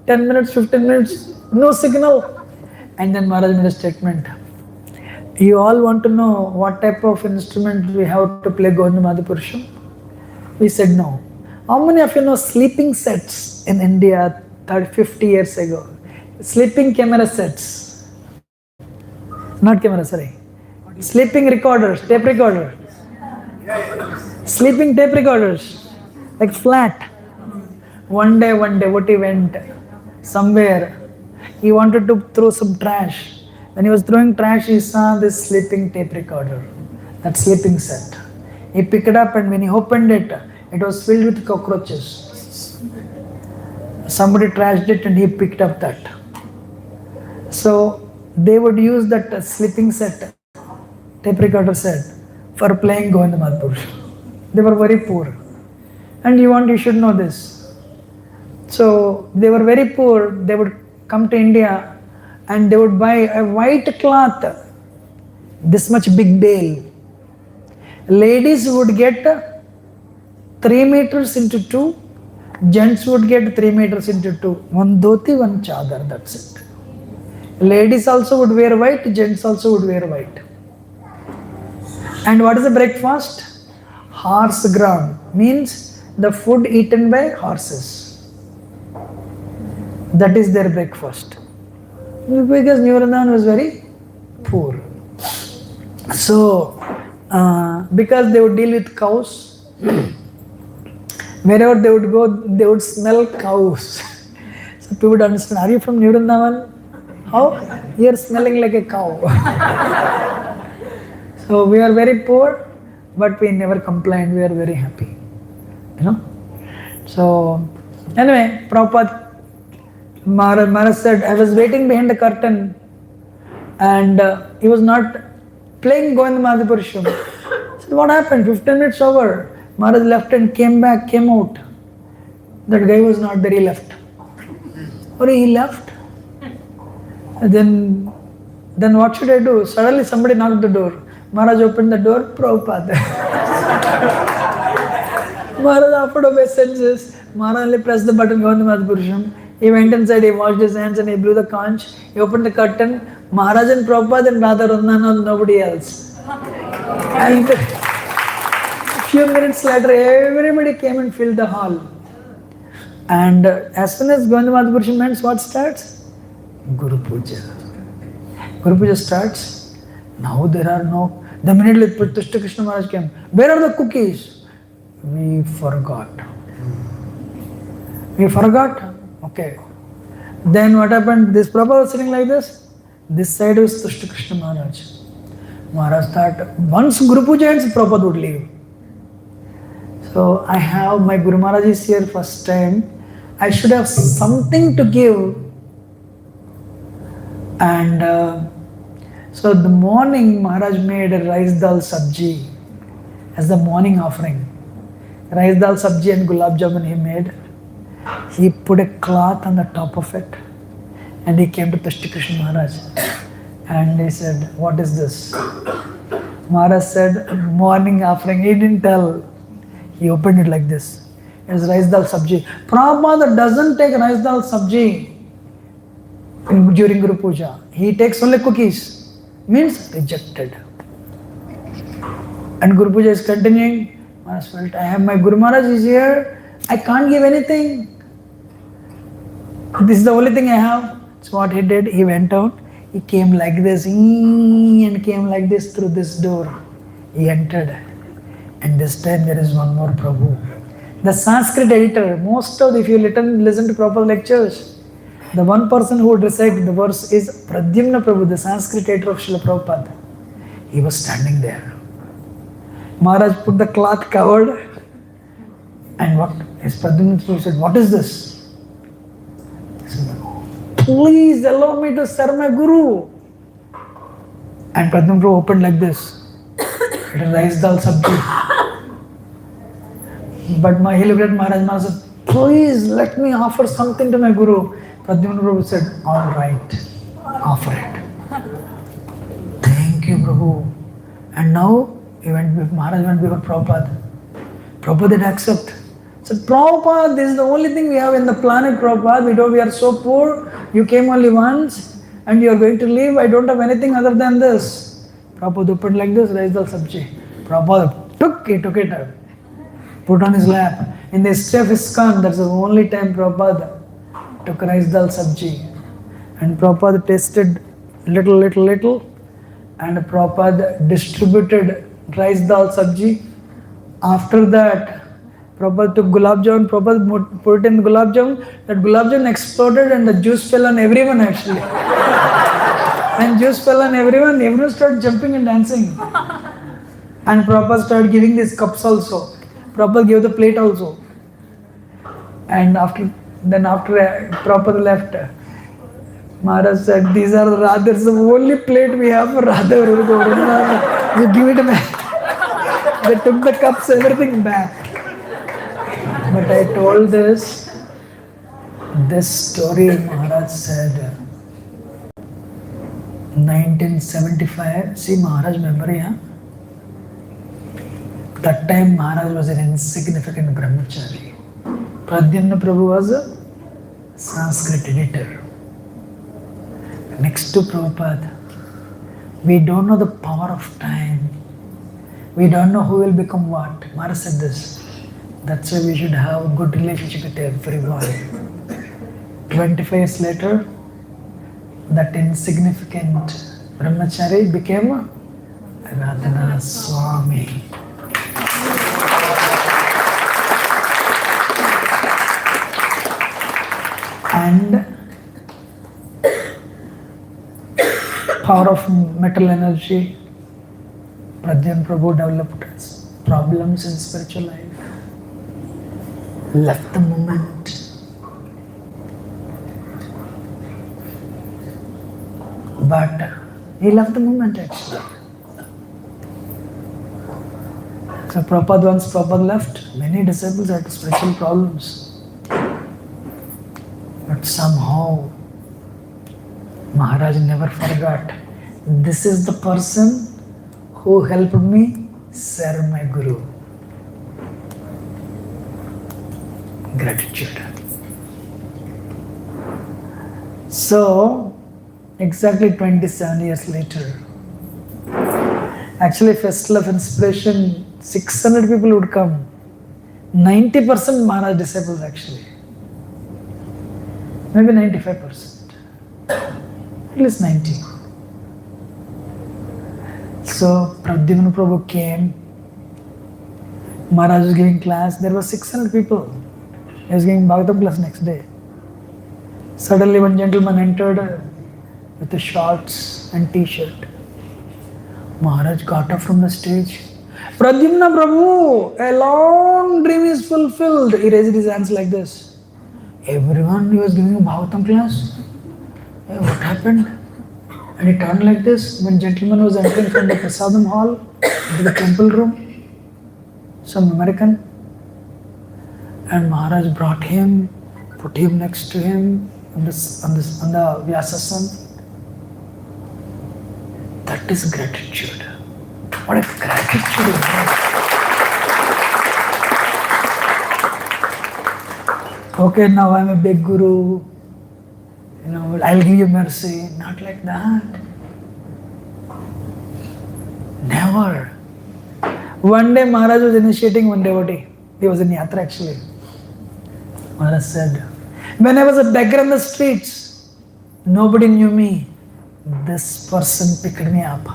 S1: 10 minutes, 15 minutes, no signal. And then Maharaj made a statement. You all want to know what type of instrument we have to play Govinda Madhapurusham? We said no. How many of you know sleeping sets in India 50 years ago? Sleeping camera sets. Not camera, sorry. Sleeping recorders, tape recorder. Sleeping tape recorders, like flat. One day, Devotee went somewhere. He wanted to throw some trash. When he was throwing trash, he saw this sleeping tape recorder, that sleeping set. He picked it up and when he opened it, it was filled with cockroaches. Somebody trashed it and he picked up that. So they would use that sleeping set, tape recorder set, for playing Govinda Madhapurusham. They were very poor. And you should know this. So they were very poor. They would come to India and they would buy a white cloth, this much big bale. Ladies would get 3 meters into 2, gents would get 3 meters into 2. One dhoti, one chadar, that's it. Ladies also would wear white, gents also would wear white. And what is the breakfast? Horse ground, means the food eaten by horses. That is their breakfast. Because New Vrindavan was very poor. So, because they would deal with cows, wherever they would go, they would smell cows. So people would understand, are you from New Vrindavan? How? You are smelling like a cow. So we are very poor, but we never complained, we are very happy. So, anyway, Prabhupada, Maharaj said, I was waiting behind the curtain and he was not playing Govinda Madhapurusham. I said, what happened? 15 minutes over. Maharaj left and came out. That guy was not there, he left. Or he left. And then what should I do? Suddenly somebody knocked the door. Maharaj opened the door, Prabhupada. Maharaj offered obeisances. Maharaj only pressed the button, Gautam Purusham. He went inside, he washed his hands and he blew the conch. He opened the curtain. Maharaj and Prabhupada and Radharanath, nobody else. And a few minutes later, everybody came and filled the hall. And as soon as Gautam Purusham ends, what starts? Guru Puja. Guru Puja starts. Now there are no. The minute Tushta Krishna Maharaj came, where are the cookies? We forgot. We forgot? Okay. Then what happened? This Prabhupada was sitting like this. This side was Tushta Krishna Maharaj. Maharaj thought, once Guru Puja ends, Prabhupada would leave. So I have, my Guru Maharaj is here first time. I should have something to give. And so the morning Maharaj made a rice dal sabji as the morning offering. Rice dal sabji and gulab jamun he made. He put a cloth on the top of it and he came to Tushta Krishna Maharaj and he said, what is this? Maharaj said, morning offering. He didn't tell. He opened it like this. It's rice dal sabji. Prabhupada doesn't take rice dal sabji during Guru Puja. He takes only cookies. Means rejected. And Guru Puja is continuing. Maharaj felt, I have my Guru Maharaj is here. I can't give anything. This is the only thing I have. So what he did, he went out. He came like this and came like this through this door. He entered. And this time there is one more Prabhu. The Sanskrit editor, most of, if you listen to proper lectures, the one person who would recite the verse is Pradyumna Prabhu, the Sanskrit editor of Srila Prabhupada. He was standing there. Maharaj put the cloth covered and what? His Pradyumna Prabhu said, what is this? He said, please allow me to serve my Guru. And Pradyumna Prabhu opened like this. It is rice dal sabji. But he looked at Maharaj. Maharaj said, please let me offer something to my Guru. Pradyumna Prabhu said, all right, offer it. Thank you, Prabhu. And now Maharaj went before Prabhupada. Prabhupada did accept. Said, Prabhupada, this is the only thing we have in the planet, Prabhupada. We are so poor. You came only once and you are going to leave. I don't have anything other than this. Prabhupada opened like this, rice dal sabji. Prabhupada took it, put on his lap. In the history of ISKCON, that's the only time Prabhupada took rice dal sabji. And Prabhupada tasted little. And Prabhupada distributed rice dal sabji. After that, Prabhupada took gulab jamun. Prabhupada put it in gulab jamun. That gulab jamun exploded and the juice fell on everyone actually. And juice fell on everyone. Everyone started jumping and dancing. And Prabhupada started giving these cups also. Prabhupada gave the plate also. And after Prabhupada left, Maharaj said, these are Radha's the only plate we have for Radha. You give it back. They took the cups, everything back. But I told this story Maharaj said, 1975, see Maharaj memory, huh? That time Maharaj was an insignificant brahmachari. Pradyumna Prabhu was a Sanskrit editor. Next to Prabhupada, we don't know the power of time. We don't know who will become what. Maharaj said this. That's why we should have a good relationship with everyone. 25 years later, that insignificant brahmachari became Radhanath Swami. And power of metal energy, Pradyumna Prabhu developed problems in spiritual life. Left the movement. But he left the movement actually. So once Prabhupada left, many disciples had spiritual problems. But somehow Maharaj never forgot. This is the person who helped me serve my Guru. Gratitude. So, exactly 27 years later, actually Festival of Inspiration, 600 people would come. 90% Maharaj disciples actually. Maybe 95%. At least 90. So Pradyumna Prabhu came. Maharaj was giving class. There were 600 people. He was giving Bhagavatam class next day. Suddenly one gentleman entered with the shorts and t-shirt. Maharaj got up from the stage. Pradyumna Prabhu, a long dream is fulfilled. He raised his hands like this. Everyone, he was giving a Bhagavatam class. Hey, what happened? And he turned like this when gentleman was entering from the Prasadam hall into the temple room. Some American. And Maharaj brought him, put him next to him on the Vyasasana. That is gratitude. What a gratitude is that? Okay, now I'm a big guru. I'll give you mercy. Not like that. Never. One day Maharaj was initiating one devotee. He was in Yatra actually. Maharaj said, when I was a beggar on the streets, nobody knew me. This person picked me up.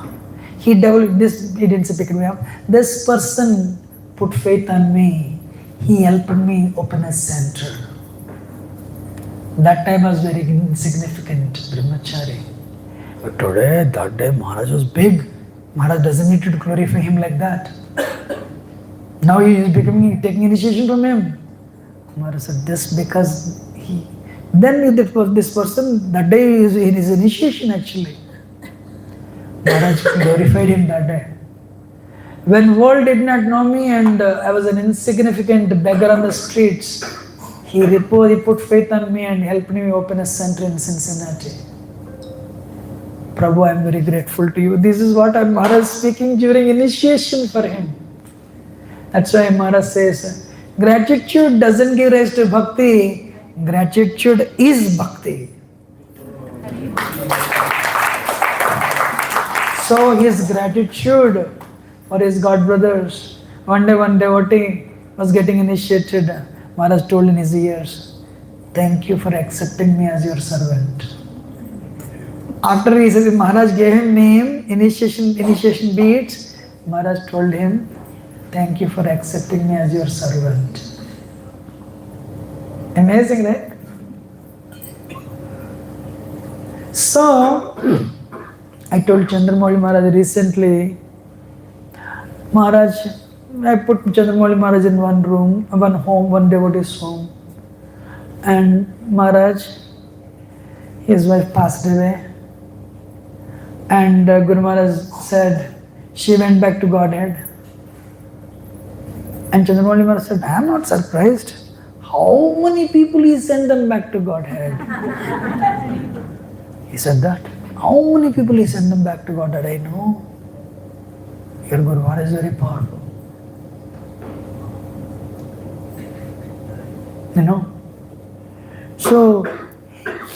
S1: He didn't say picked me up. This person put faith on me. He helped me open a center. That time I was very insignificant, brahmachari. But today, that day, Maharaj was big. Maharaj doesn't need to glorify him like that. Now he is taking initiation from him. Maharaj said this because this person, that day is in his initiation actually. Maharaj glorified him that day. When world did not know me and I was an insignificant beggar on the streets, he put faith on me and helped me open a center in Cincinnati. Prabhu, I am very grateful to you. This is what Maharaj is speaking during initiation for him. That's why Maharaj says, gratitude doesn't give rise to bhakti. Gratitude is bhakti. So his gratitude for his god brothers. One day one devotee was getting initiated. Maharaj told in his ears, thank you for accepting me as your servant. After he said, Maharaj gave him name, initiation beads, Maharaj told him, thank you for accepting me as your servant. Amazing, right? So, I told Chandramouli Maharaj recently, Maharaj, I put Chandramouli Maharaj in one room, one home, one devotee's home. And Maharaj, his wife passed away. And Guru Maharaj said, she went back to Godhead. And Chandramouli Maharaj said, I am not surprised. How many people he sent them back to Godhead? He said that. How many people he sent them back to Godhead? I know. Your Guru Maharaj is very powerful. So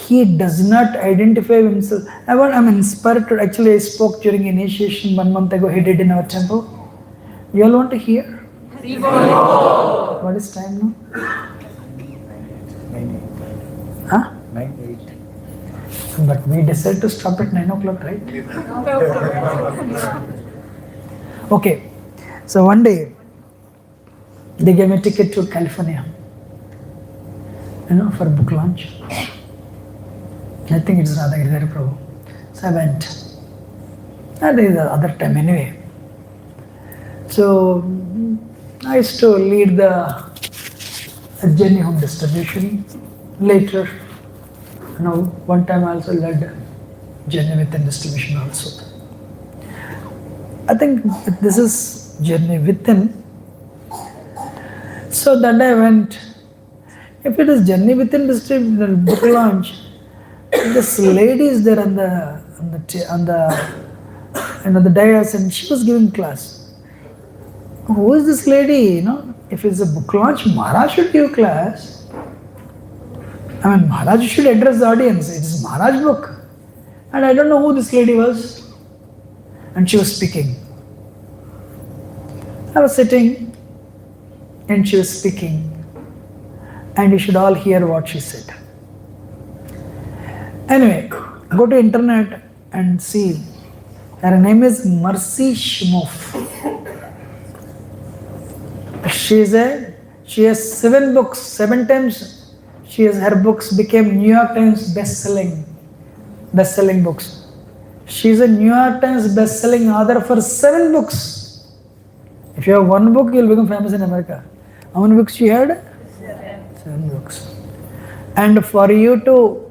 S1: he does not identify himself. I'm inspired to, actually I spoke during initiation 1 month ago, he did in our temple. You all want to hear? What is time now? 9:08. Huh? 9:08. But we decided to stop at 9 o'clock, right? Okay. So one day, they gave me a ticket to California. For book launch. I think it's Radhanath Prabhu. So I went. That is the other time anyway. So I used to lead the journey home distribution. Later, one time I also led journey within distribution also. I think this is journey within. So that day I went. If it is journey within distribution book launch, this lady is there on the dais and she was giving class. Who is this lady? If it's a book launch, Maharaj should give class. I mean, Maharaj should address the audience. It is Maharaj book. And I don't know who this lady was. And she was speaking. I was sitting and she was speaking. And you should all hear what she said. Anyway, go to internet and see. Her name is Mercy Shmoff. She has 7 books. 7 times her books became New York Times best-selling books. She is a New York Times best-selling author for 7 books. If you have 1 book, you will become famous in America. How many books she had? 7 books. And for you to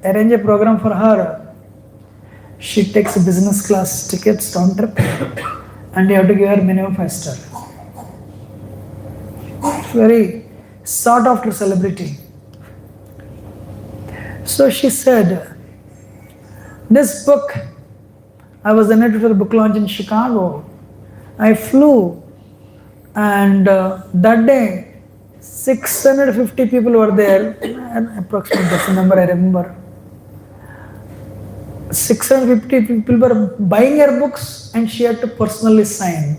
S1: arrange a program for her, she takes business class tickets round trip, and you have to give her minimum 5-star. Very sought after celebrity. So she said, this book, I was invited for a book launch in Chicago. I flew, and that day 650 people were there, and approximately that's the number I remember. 650 people were buying her books, and she had to personally sign.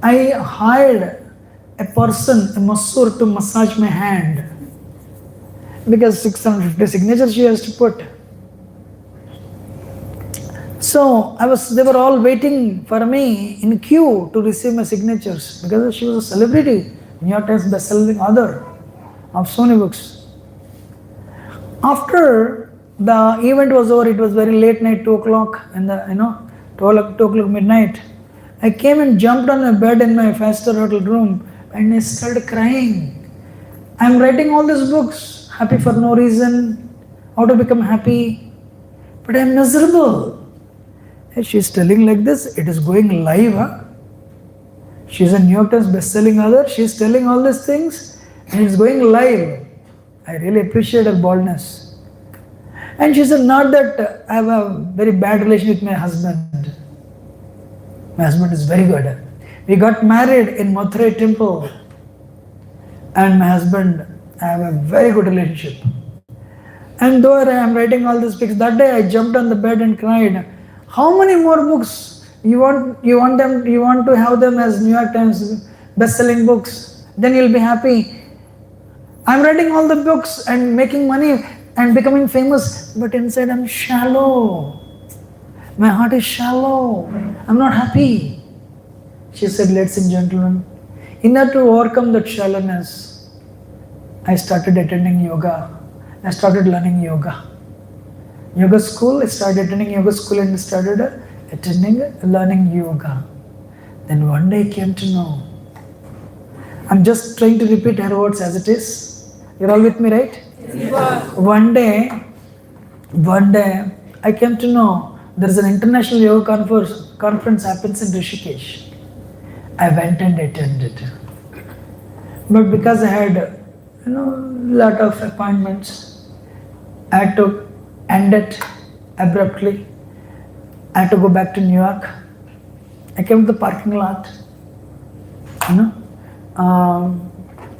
S1: I hired a person, a masseur, to massage my hand because 650 signatures she has to put. So they were all waiting for me in queue to receive my signatures because she was a celebrity, New York Times best-selling author of so many books. After the event was over, it was very late night, 2 o'clock, in the 2 o'clock midnight. I came and jumped on my bed in my 5-star hotel room, and I started crying. I'm writing all these books, happy for no reason, how to become happy, but I'm miserable. And she's telling like this, it is going live. Huh? She's a New York Times best-selling author, she's telling all these things, and it's going live. I really appreciate her boldness. And she said, not that I have a very bad relation with my husband. My husband is very good. We got married in Mathura temple, and my husband, I have a very good relationship. And though I am writing all these books, that day I jumped on the bed and cried. How many more books you want to have them as New York Times best-selling books? Then you'll be happy. I'm writing all the books and making money and becoming famous, but inside I'm shallow. My heart is shallow. I'm not happy. She said, ladies and gentlemen, in order to overcome that shallowness, I started attending yoga. I started learning yoga. Yoga school, I started attending yoga school and started learning yoga. Then one day I came to know. I'm just trying to repeat her words as it is. You're all with me, right? Yes. One day I came to know there is an international yoga conference happens in Rishikesh. I went and attended. But because I had lot of appointments, I had to end it abruptly. I had to go back to New York. I came to the parking lot,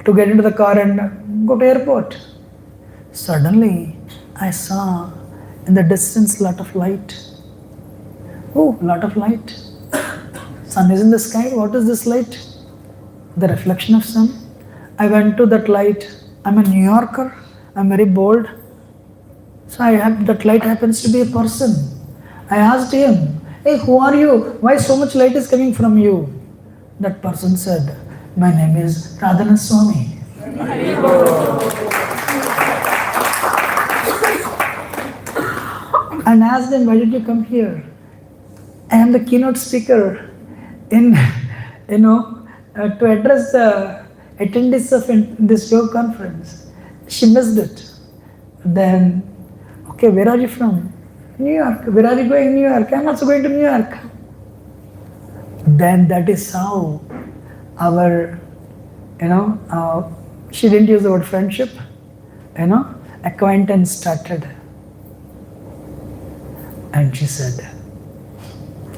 S1: to get into the car and go to airport. Suddenly, I saw in the distance lot of light. Oh, lot of light. Sun is in the sky. What is this light? The reflection of sun. I went to that light. I'm a New Yorker. I'm very bold. So that light happens to be a person. I asked him, hey, who are you? Why so much light is coming from you? That person said, my name is Radhanath Swami. And asked him, why did you come here? I am the keynote speaker to address the attendees of this yoga conference. She missed it. Then, okay, where are you from? New York. Where are you going? New York. I'm also going to New York. Then that is how our, she didn't use the word friendship, acquaintance started. And she said,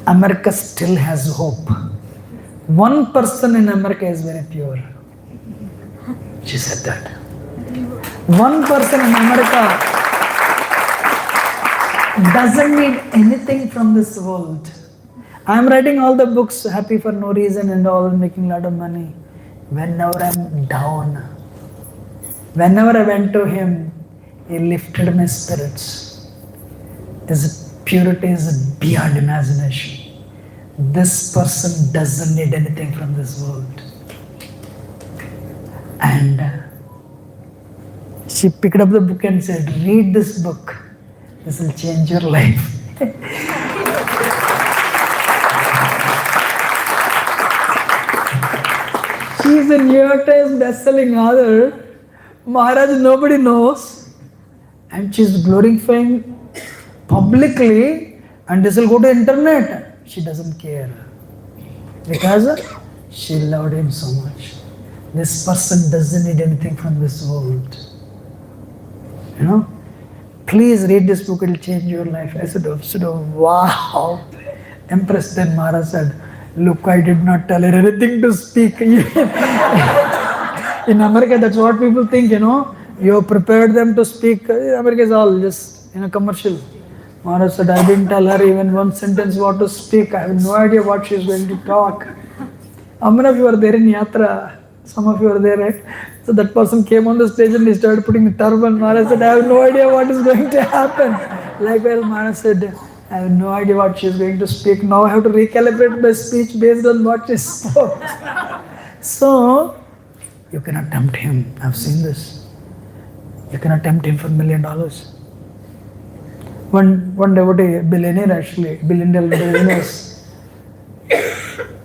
S1: America still has hope. One person in America is very pure. She said that. One person in America doesn't need anything from this world. I'm writing all the books, happy for no reason and all, making a lot of money. Whenever I'm down, whenever I went to him, he lifted my spirits. His purity is beyond imagination. This person doesn't need anything from this world. And she picked up the book and said, read this book. This will change your life. She's a New York Times best-selling author. Maharaj nobody knows. And she's glorifying publicly, and this will go to internet. She doesn't care. Because she loved him so much. This person doesn't need anything from this world. You know? Please read this book, it will change your life. I said, wow. Impressed. Then Maharaj said, look, I did not tell her anything to speak. In America, that's what people think, you know. You prepared them to speak. America is all just, commercial. Maharaj said, I didn't tell her even one sentence what to speak. I have no idea what she is going to talk. How many of you are there in Yatra? Some of you are there, right? So that person came on the stage and he started putting the turban. Maharaj said, I have no idea what is going to happen. Likewise, Maharaj said, I have no idea what she is going to speak. Now I have to recalibrate my speech based on what she spoke. So, you cannot tempt him. I've seen this. You cannot tempt him for $1 million. One devotee, billionaire actually, billionaire,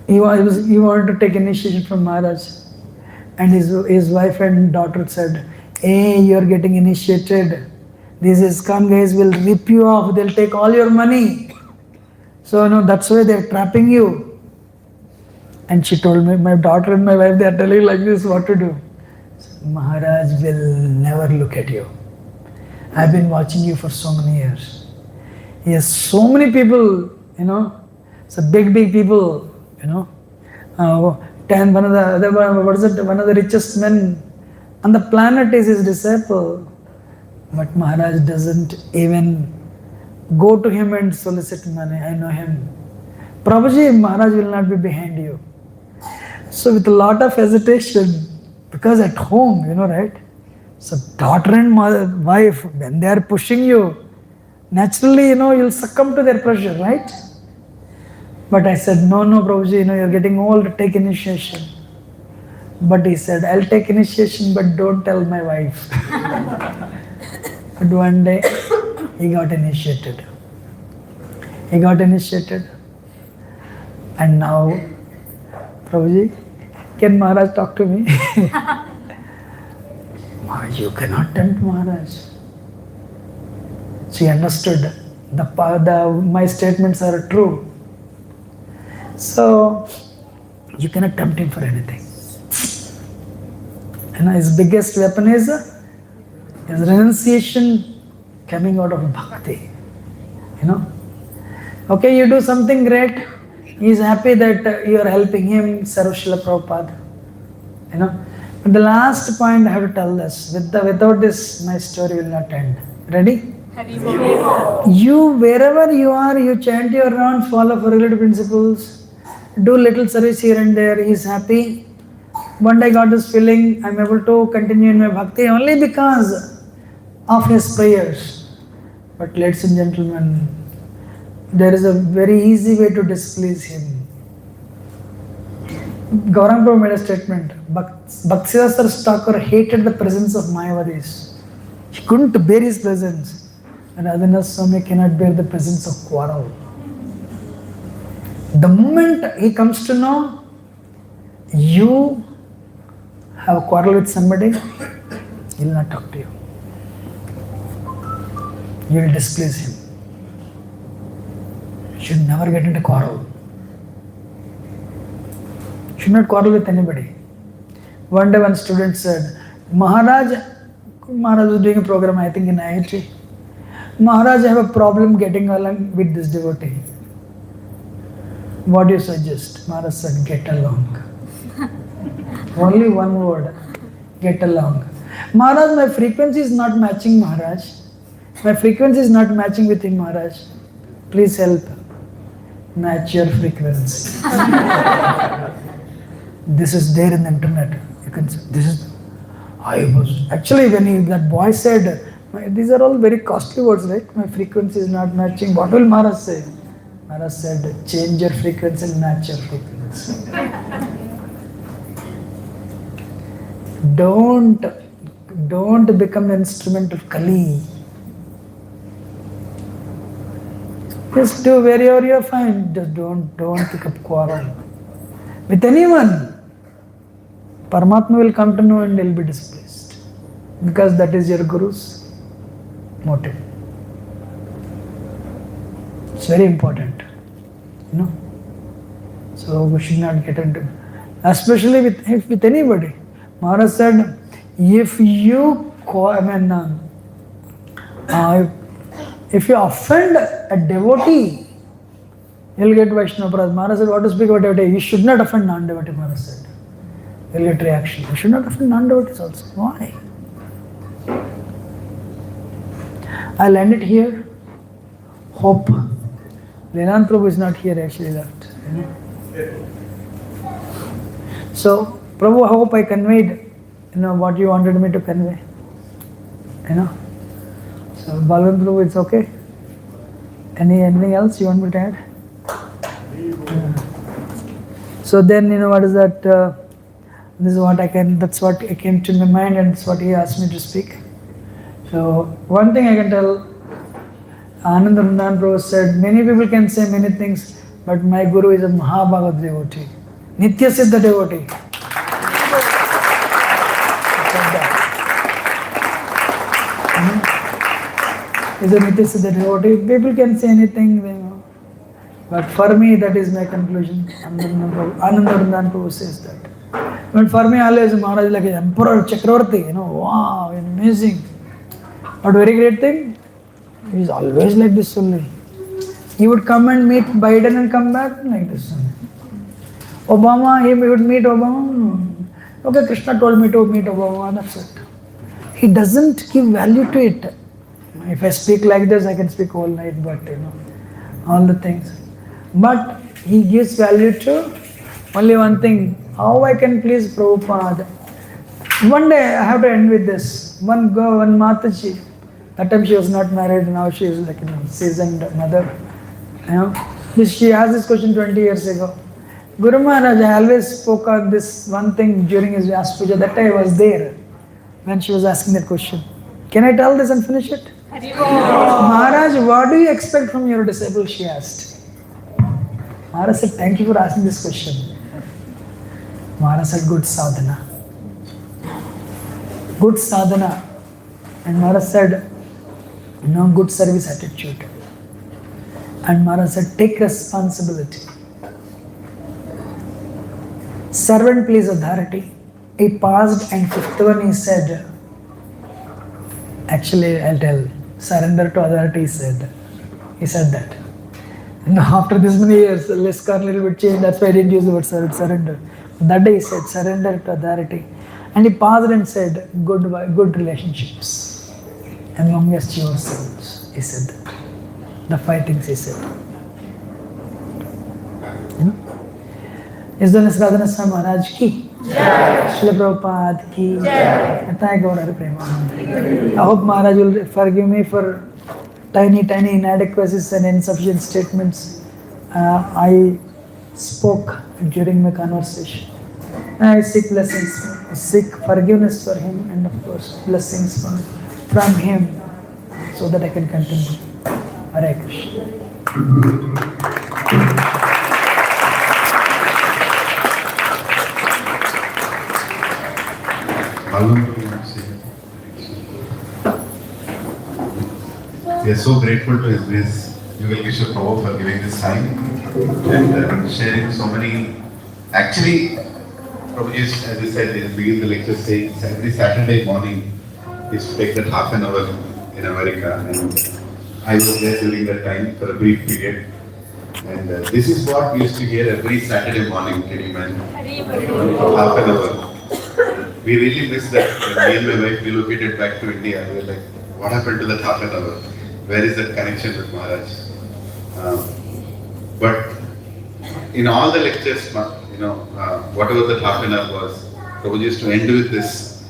S1: he wanted to take initiation from Maharaj. And his wife and daughter said, hey, you're getting initiated. These ISKCON guys will rip you off. They'll take all your money. So, that's why they're trapping you. And she told me, my daughter and my wife, they're telling like this, what to do. So, Maharaj will never look at you. I've been watching you for so many years. He has so many people, so big people, one of the richest men on the planet is his disciple. But Maharaj doesn't even go to him and solicit money. I know him. Prabhuji, Maharaj will not be behind you. So with a lot of hesitation, because at home, right? So daughter and wife, when they are pushing you, naturally, you'll succumb to their pressure, right? But I said, no, Prabhuji, you're getting old, take initiation. But he said, I'll take initiation, but don't tell my wife. But one day, he got initiated. And now, Prabhuji, can Maharaj talk to me? Maharaj, you cannot tempt Maharaj. She understood my statements are true. So, you cannot tempt him for anything. And his biggest weapon is renunciation coming out of bhakti. Okay, you do something great. He is happy that you are helping him, Sarva Srila Prabhupada. But the last point I have to tell this. Without this, my story will not end. Ready? You, wherever you are, you chant your rounds, follow for relative principles. Do little service here and there, he is happy. One day I got this feeling, I am able to continue in my bhakti only because of his prayers. But ladies and gentlemen, there is a very easy way to displease him. Gauranga Prabhu made a statement, Bhaktisiddhanta Thakur hated the presence of Mayavadis. He couldn't bear his presence. And Radhanath Swami cannot bear the presence of quarrel. The moment he comes to know you have a quarrel with somebody, he will not talk to you. You will displease him. You should never get into quarrel. You should not quarrel with anybody. One day one student said, Maharaj was doing a program, I think in IIT. Maharaj, I have a problem getting along with this devotee. What do you suggest? Maharaj said, get along. Only one word, get along. Maharaj, my frequency is not matching, Maharaj. My frequency is not matching with him, Maharaj. Please help. Match your frequency. This is there in the internet. You can say, this is. I was actually that boy said, these are all very costly words, right? My frequency is not matching. What will Maharaj say? Maharaj said, change your frequency and match your frequency. Don't become an instrument of Kali. Just do wherever you're fine. Just don't pick up quarrel with anyone. Paramatma will come to know and he'll be displaced, because that is your Guru's motive. It's very important, you know. So we should not get into, especially with anybody. Maharaj said, if you if you offend a devotee, you'll get Vaishnava Prasad. Maharaj said, what to speak about devotee? You should not offend non-devotee, Maharaj said. You'll get reaction. You should not offend non-devotees also. Why? I'll end it here. Hope. Radhanath Prabhu is not here, actually left. You know? So, Prabhu, I hope I conveyed, what you wanted me to convey. So, Balwant Prabhu, it's okay? Anything else you want me to add? So then, what is that? This is what that's what came to my mind, and it's what he asked me to speak. So, one thing I can tell, Ananda Vrindavan Prabhu said, many people can say many things, but my Guru is a Mahabhagavad devotee, Nitya Siddha devotee. Is a Nitya Siddha devotee. People can say anything, but for me, that is my conclusion. Ananda Vrindavan Prabhu says that. But for me, always Maharaj is like an emperor, Chakravarti, wow, amazing. But very great thing, he is always like this only. He would come and meet Biden and come back like this only. Obama, he would meet Obama. Okay, Krishna told me to meet Obama, that's it. He doesn't give value to it. If I speak like this, I can speak all night, but all the things. But he gives value to only one thing, how I can please Prabhupada. One day, I have to end with this. One Mataji, that time she was not married, now she is like seasoned mother. She asked this question 20 years ago. Guru Maharaj, I always spoke on this one thing during his Vyas Puja. That time I was there when she was asking that question. Can I tell this and finish it? Maharaj, what do you expect from your disciple? She asked. Maharaj said, thank you for asking this question. Maharaj said, good sadhana. Good sadhana. And Maharaj said, good service attitude. And Maharaj said, take responsibility. Servant please authority. He paused, and fifth one he said, actually I'll tell, surrender to authority, he said that. And after this many years, the list got a little bit changed, that's why I didn't use the word surrender. That day he said, surrender to authority. And he paused and said, good relationships amongst yourselves, he said that. The 5 things he said. Is the Radhanath Swami Maharaj ki? Srila Prabhupada ki? I hope Maharaj will forgive me for tiny inadequacies and insufficient statements I spoke during my conversation. I seek blessings, seek forgiveness for him, and of course blessings from him, so that I can continue. Hare Krishna.
S2: We are so grateful to His Grace, Yugal Kishore Prabhu, for giving this time and sharing so many. Actually, Prabhuji, as you said, in the beginning of the lecture, saying every Saturday morning he used to take that half an hour in America, and I was there during that time for a brief period. And this is what we used to hear every Saturday morning, can you imagine? For half an hour. we really miss that. When me and my wife relocated back to India, we were like, what happened to that half an hour? Where is that connection with Maharaj? But in all the lectures, whatever that half an hour was, Prabhuji used to end with this,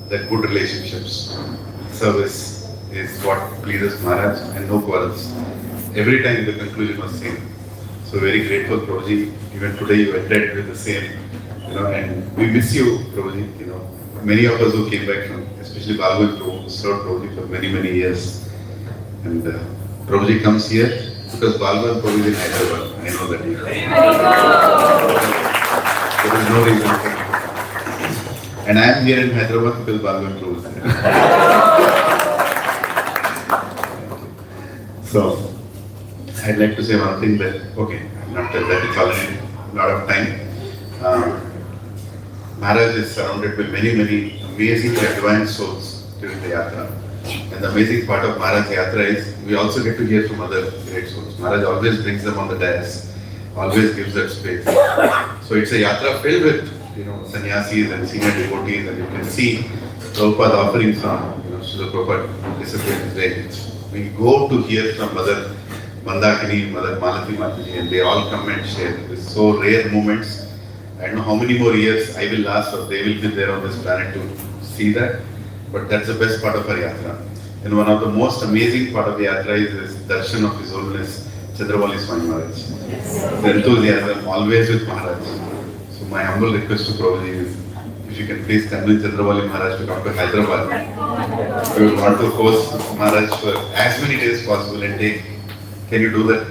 S2: that good relationships, service is what pleases Maharaj and no quarrels. Every time the conclusion was same. So very grateful, Prabhuji. Even today you ended with the same, and we miss you, Prabhuji. Many of us who came back from, especially Bhagavan Prabhu, who served Prabhuji for many, many years. And Prabhuji comes here because Bhagavan Prabhu is in Hyderabad. I know that. There is no reason for it. And I am here in Hyderabad because Bhagavan Prabhu is there. So, I'd like to say one thing that, okay, not that it's already a lot of time. Maharaj is surrounded by many, many amazing advanced souls during the yatra. And the amazing part of Maharaj yatra is we also get to hear from other great souls. Maharaj always brings them on the dais, always gives that space. So it's a yatra filled with, sannyasis and senior devotees, and you can see Prabhupada offering from, Srila Prabhupada discipline today. We go to hear from Mother Mandakini, Mother Malati Mataji, and they all come and share. It's so rare moments. I don't know how many more years I will last or they will be there on this planet to see that. But that's the best part of our yatra. And one of the most amazing part of the yatra is this darshan of His Holiness Chandravalli Swami Maharaj. The enthusiasm always with Maharaj. So my humble request to Prabhuji is, if you can please convince Chandravalli Maharaj to come to Hyderabad. We would want to host Maharaj for as many days possible and take. Can you do that?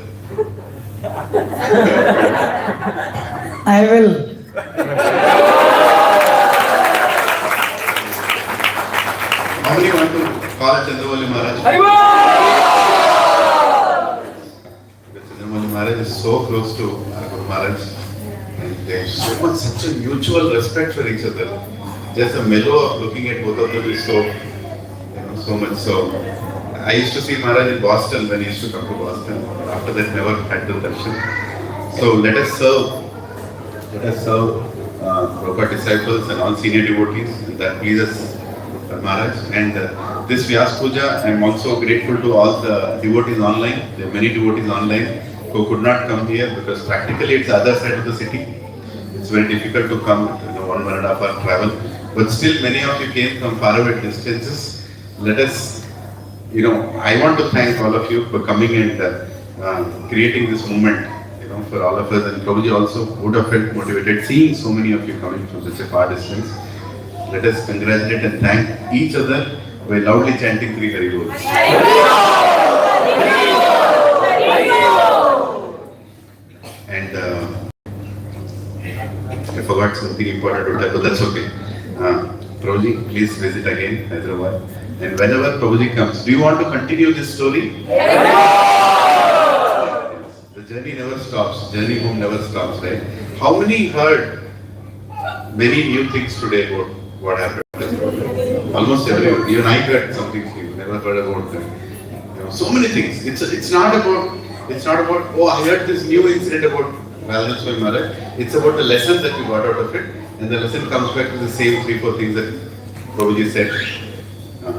S1: I will.
S2: How many want to call Chandravalli Maharaj? Chandravalli Maharaj is so close to Guru Maharaj, and there is such a mutual respect for each other. Just a mellow of looking at both of them is so much so. I used to see Maharaj in Boston when he used to come to Boston. After that, never had the darshan. So let us serve Prabhupada disciples and all senior devotees, and that pleases Maharaj. And this Vyas Puja, I am also grateful to all the devotees online. There are many devotees online who could not come here because practically it's the other side of the city. It's very difficult to come, 1.5 hour travel. But still many of you came from faraway distances. Let us, I want to thank all of you for coming and creating this moment, for all of us. And Prabhuji also would have felt motivated seeing so many of you coming from such a far distance. Let us congratulate and thank each other by loudly chanting 3 Hari Bols. And I forgot something important to tell, but that's okay. Prabhuji, please visit again Hyderabad. And whenever Prabhuji comes, do you want to continue this story? The journey never stops. Journey home never stops, right? How many heard many new things today about what happened? Almost everyone. Even I heard something new. Never heard about them. So many things. It's not about. Oh, I heard this new incident about Radhanath Swami Maharaj. It's about the lesson that we got out of it, and the lesson comes back to the same 3-4 things that Prabhuji said.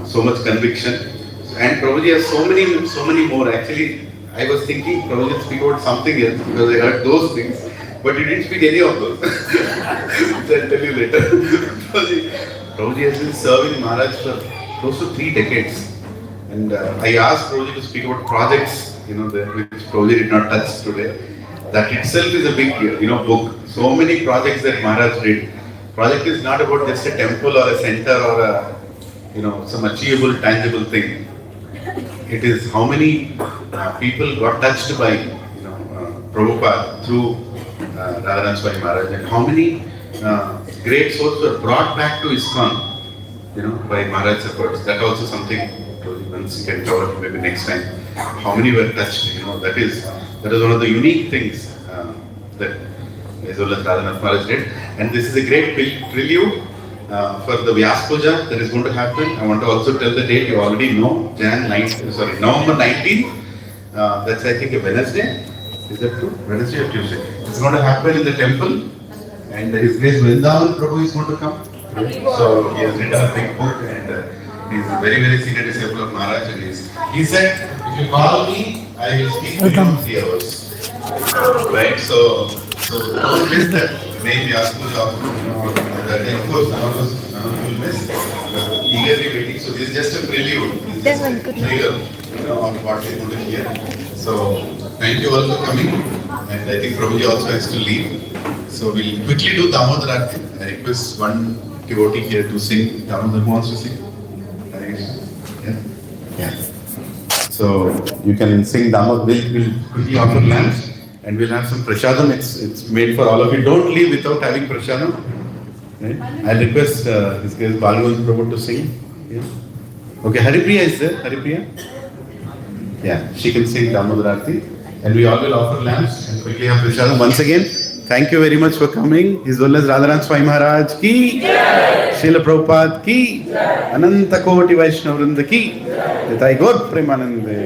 S2: So much conviction, and Prabhuji has so many more. Actually, I was thinking Prabhuji speak about something else because I heard those things, but he didn't speak any of those. I'll tell you later. Prabhuji has been serving Maharaj for close to 3 decades, and I asked Prabhuji to speak about projects, which Prabhuji did not touch today. That itself is a big, book. So many projects that Maharaj did. Project is not about just a temple or a center or a some achievable, tangible thing. It is how many people got touched by, Prabhupada through Radhanath Swami Maharaj, and how many great souls were brought back to ISKCON, by Maharaj's efforts. That also something once you can cover maybe next time. How many were touched? That is one of the unique things that as well as Radhanath Maharaj did. And this is a great prelude for the Vyas Puja that is going to happen. I want to also tell the date. You already know, November 19th. That's I think a Wednesday. Is that true? Wednesday or Tuesday? It's going to happen in the temple, and His Grace Vrindavan Prabhu is going to come. So he has written a big book and he's a very, very senior disciple of Maharaj. And he said, if you call me, I will speak to you for 3 hours. Right? So don't miss that. Maybe ask you that. Of course, none of you will miss. But eagerly waiting. So this is just a prelude. This is just a trailer, of what we're going to hear. So thank you all for coming. And I think Prabhuji also has to leave. So we'll quickly do Damodar Arati. I request one devotee here to sing. Damodar, who wants to sing? Yeah. So you can sing Damodar. We'll quickly offer lamps and we'll have some prasadam. It's made for all of you. Don't leave without having prasadam. Right? I'll request His Grace Balgandh Prabhu to sing. Yeah. Okay, Haripriya is there. Haripriya? Yeah, she can sing Damodar Arati. And we all will offer lamps and quickly have prasadam. Once again, thank you very much for coming. His Holiness Radhanath Swami Maharaj ki, Srila Prabhupada ki, Ananta Koti Vaishnava Vrinda ki, Nitai Gaur Premanande.